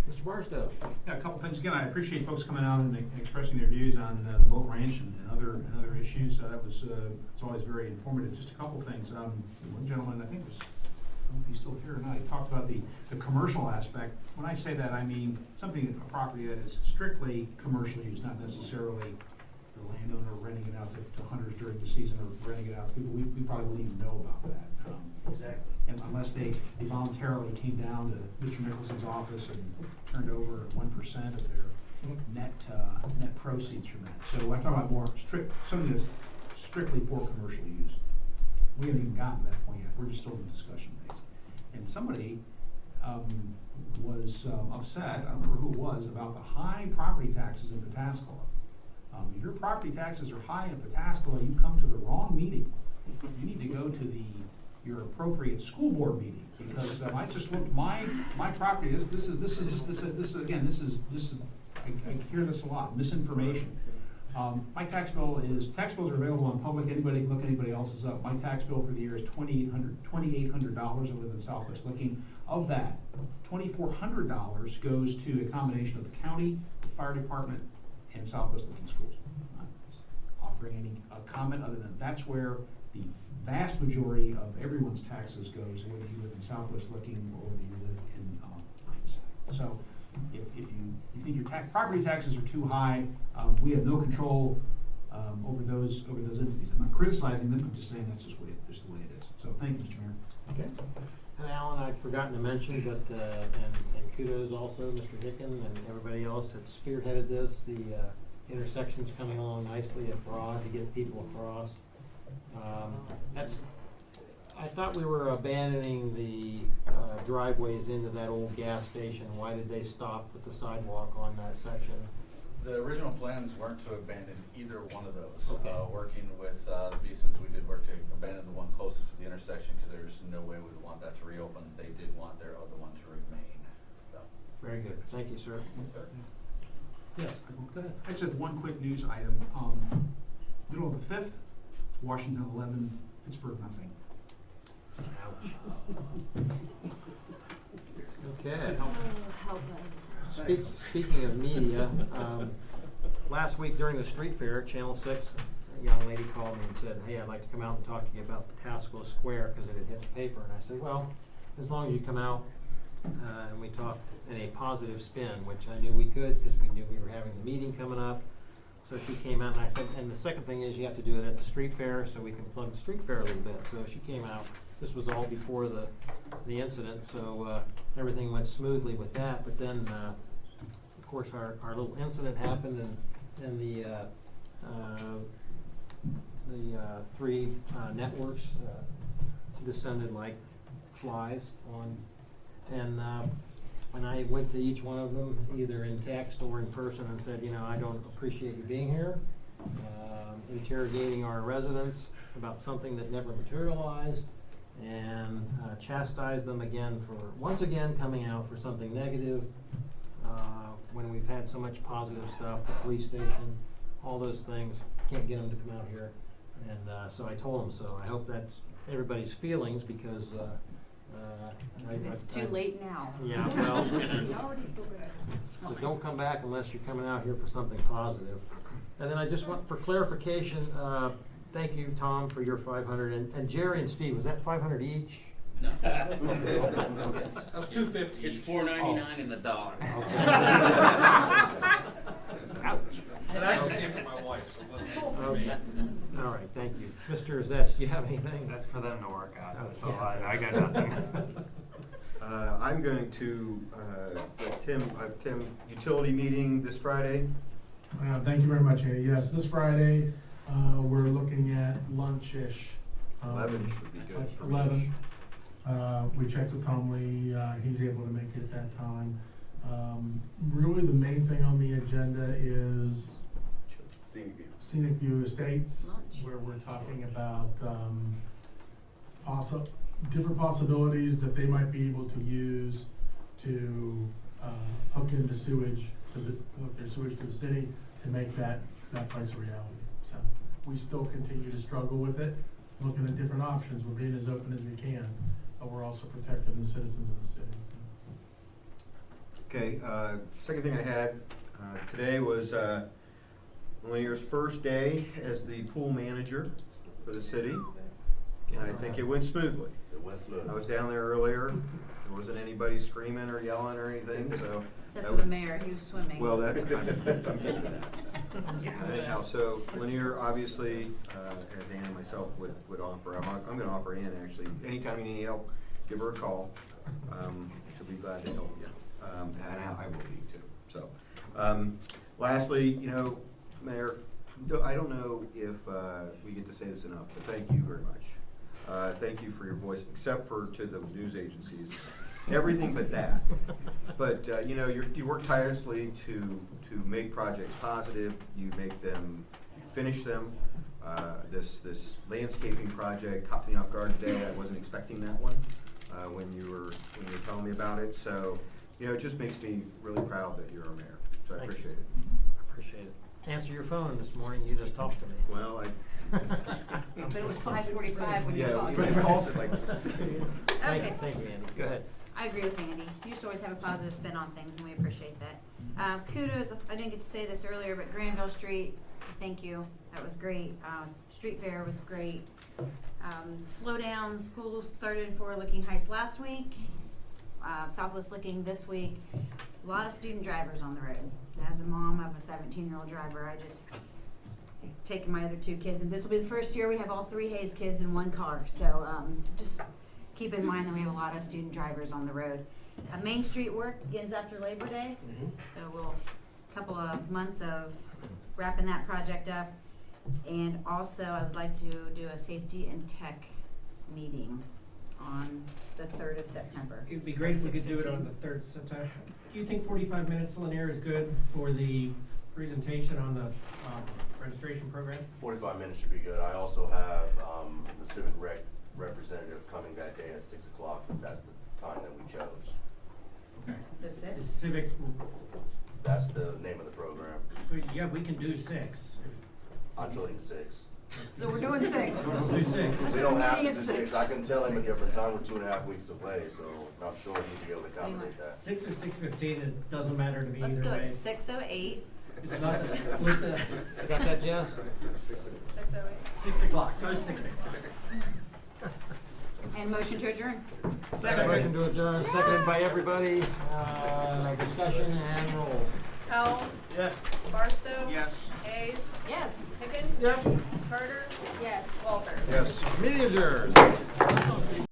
Mr. Barstow? Yeah, a couple things. Again, I appreciate folks coming out and expressing their views on the boat ranch and other issues. That was, it's always very informative. Just a couple things. One gentleman, I think was, I don't know if he's still here or not, he talked about the commercial aspect. When I say that, I mean something, a property that is strictly commercial use, not necessarily the landowner renting it out to hunters during the season or renting it out to people. We probably wouldn't even know about that. Exactly. And unless they voluntarily came down to Mr. Mickelson's office and turned over 1% of their net proceeds from that. So I'm talking about more something that's strictly for commercial use. We haven't even gotten to that point yet. We're just still in the discussion phase. And somebody was upset, I don't remember who it was, about the high property taxes in Pataskala. If your property taxes are high in Pataskala, you come to the wrong meeting. You need to go to your appropriate school board meeting, because I just looked, my property is, this is I hear this a lot, misinformation. My tax bills are available on public, anybody can look anybody else's up. My tax bill for the year is $2,800. I live in Southwest Licking. Of that, $2,400 goes to a combination of the county, the fire department, and Southwest Licking schools. I'm not offering any comment other than that's where the vast majority of everyone's taxes goes, whether you live in Southwest Licking or whether you live in Ironside. So if you think your property taxes are too high, we have no control over those entities. I'm not criticizing them, I'm just saying that's just the way it is. So thank you, Mr. Mayor. Okay. And Alan, I'd forgotten to mention, but, and kudos also, Mr. Hicken and everybody else that spearheaded this. The intersection's coming along nicely at Broad to get people across. I thought we were abandoning the driveways into that old gas station. Why did they stop with the sidewalk on that section? The original plans weren't to abandon either one of those. Okay. Working with the Beesons, we did work to abandon the one closest to the intersection because there's no way we would want that to reopen. They did want their other one to remain. So. Very good. Thank you, sir. Yes, go ahead. I just have one quick news item. Middle of the 5th, Washington 11, Pittsburgh nothing. Ouch. Okay. Help Speaking of media, last week during the street fair at Channel 6, a young lady called me and said, hey, I'd like to come out and talk to you about Pataskala Square because it had hit the paper. And I said, well, as long as you come out and we talked in a positive spin, which I knew we could because we knew we were having the meeting coming up. So she came out and I said, and the second thing is you have to do it at the street fair so we can plug the street fair a little bit. So she came out. This was all before the incident, so everything went smoothly with that. But then, of course, our little incident happened, and the three networks descended like flies on. And when I went to each one of them, either in text or in person, and said, I don't appreciate you being here, interrogating our residents about something that never materialized, and chastise them again for once again coming out for something negative when we've had so much positive stuff, the police station, all those things, can't get them to come out here. And so I told them so. I hope that's everybody's feelings because It's too late now. Yeah, well, Already spoken. so don't come back unless you're coming out here for something positive. And then I just want, for clarification, thank you, Tom, for your 500, and Jerry and Steve, was that 500 each? No. That was $2.50. It's $4.99 and $1. Ouch. It actually came from my wife, so it wasn't for me. Okay. All right, thank you. Mr. Zets, do you have anything? That's for them to work out. That's all Yeah. I got nothing. I'm going to, Tim, utility meeting this Friday. Thank you very much, Eddie. Yes, this Friday, we're looking at lunch-ish. 11 should be good for me. 11. We checked with Tom Lee, he's able to make it that time. Really, the main thing on the agenda is Scenic View Estates, where we're talking about different possibilities that they might be able to use to hook into sewage, hook their sewage to the city to make that place a reality. So we still continue to struggle with it. looking at different options, we're being as open as we can, but we're also protecting the citizens of the city. Okay, second thing I had, today was, Lanier's first day as the pool manager for the city, and I think it went smoothly. It went smooth. I was down there earlier, there wasn't anybody screaming or yelling or anything, so. Except that for the was- mayor, he was swimming. Well, that's, I'm getting to that. Anyhow, so Lanier, obviously, as Ann and myself would offer, I'm gonna offer Ann actually, anytime you need help, give her a call. She'll be glad to help you. And I will be too, so. Lastly, you know, Mayor, I don't know if, we get to say this enough, but thank you very much. Thank you for your voice, except for to the news agencies, everything but that. But, you know, you work tirelessly to make projects positive, you make them, you finish them. This landscaping project caught me off guard today, I wasn't expecting that one, when you were telling me about it. So, you know, it just makes me really proud that you're our mayor, so I Thank appreciate you. it. Appreciate it. Answer your phone this morning, you just talked to me. Well, But it was 5:45 when you Yeah, called. when he calls it like. Thank Okay. you, Andy. Go ahead. I agree with Andy. You just always have a positive spin on things, and we appreciate that. Kudos, I didn't get to say this earlier, but Granville Street, thank you. That was great. Street fair was great. Slow down, school started for Licking Heights last week. Southwest Licking this week. A lot of student drivers on the road. As a mom of a 17-year-old driver, I just taken my other two kids, and this will be the first year we have all three Hayes kids in one car. So just keep in mind that we have a lot of student drivers on the road. Main Street work begins after Labor Day, so we'll couple of months of wrapping that project up. And also, I would like to do a safety and tech meeting on the 3rd of September. It'd be great if we could do it 6:15. on the 3rd of September. Do you think 45 minutes, Lanier, is good for the presentation on the registration program? 45 minutes should be good. I also have the Civic Rec representative coming that day at 6 o'clock, if that's the time that we chose. So 6? Is Civic, That's the name of the program. yeah, we can do 6. I told him 6. So we're doing 6. Let's do 6. We don't have to Meeting do at 6. 6. I can tell him a different time. We're 2.5 weeks away, so I'm sure he'll be able to accommodate that. 6 or 6:15, it doesn't matter to me Let's either go at way. 6:08. It's not to split the. You got that, Jess? 6 o'clock, go 6 o'clock. And motion to adjourn. Motion to adjourn, seconded by everybody. Discussion and roll. Powell, Yes. Barstow. Yes. Hayes, Yes. Hicken. Yes. Carter, Yes. Walter. Yes. Meeting adjourned.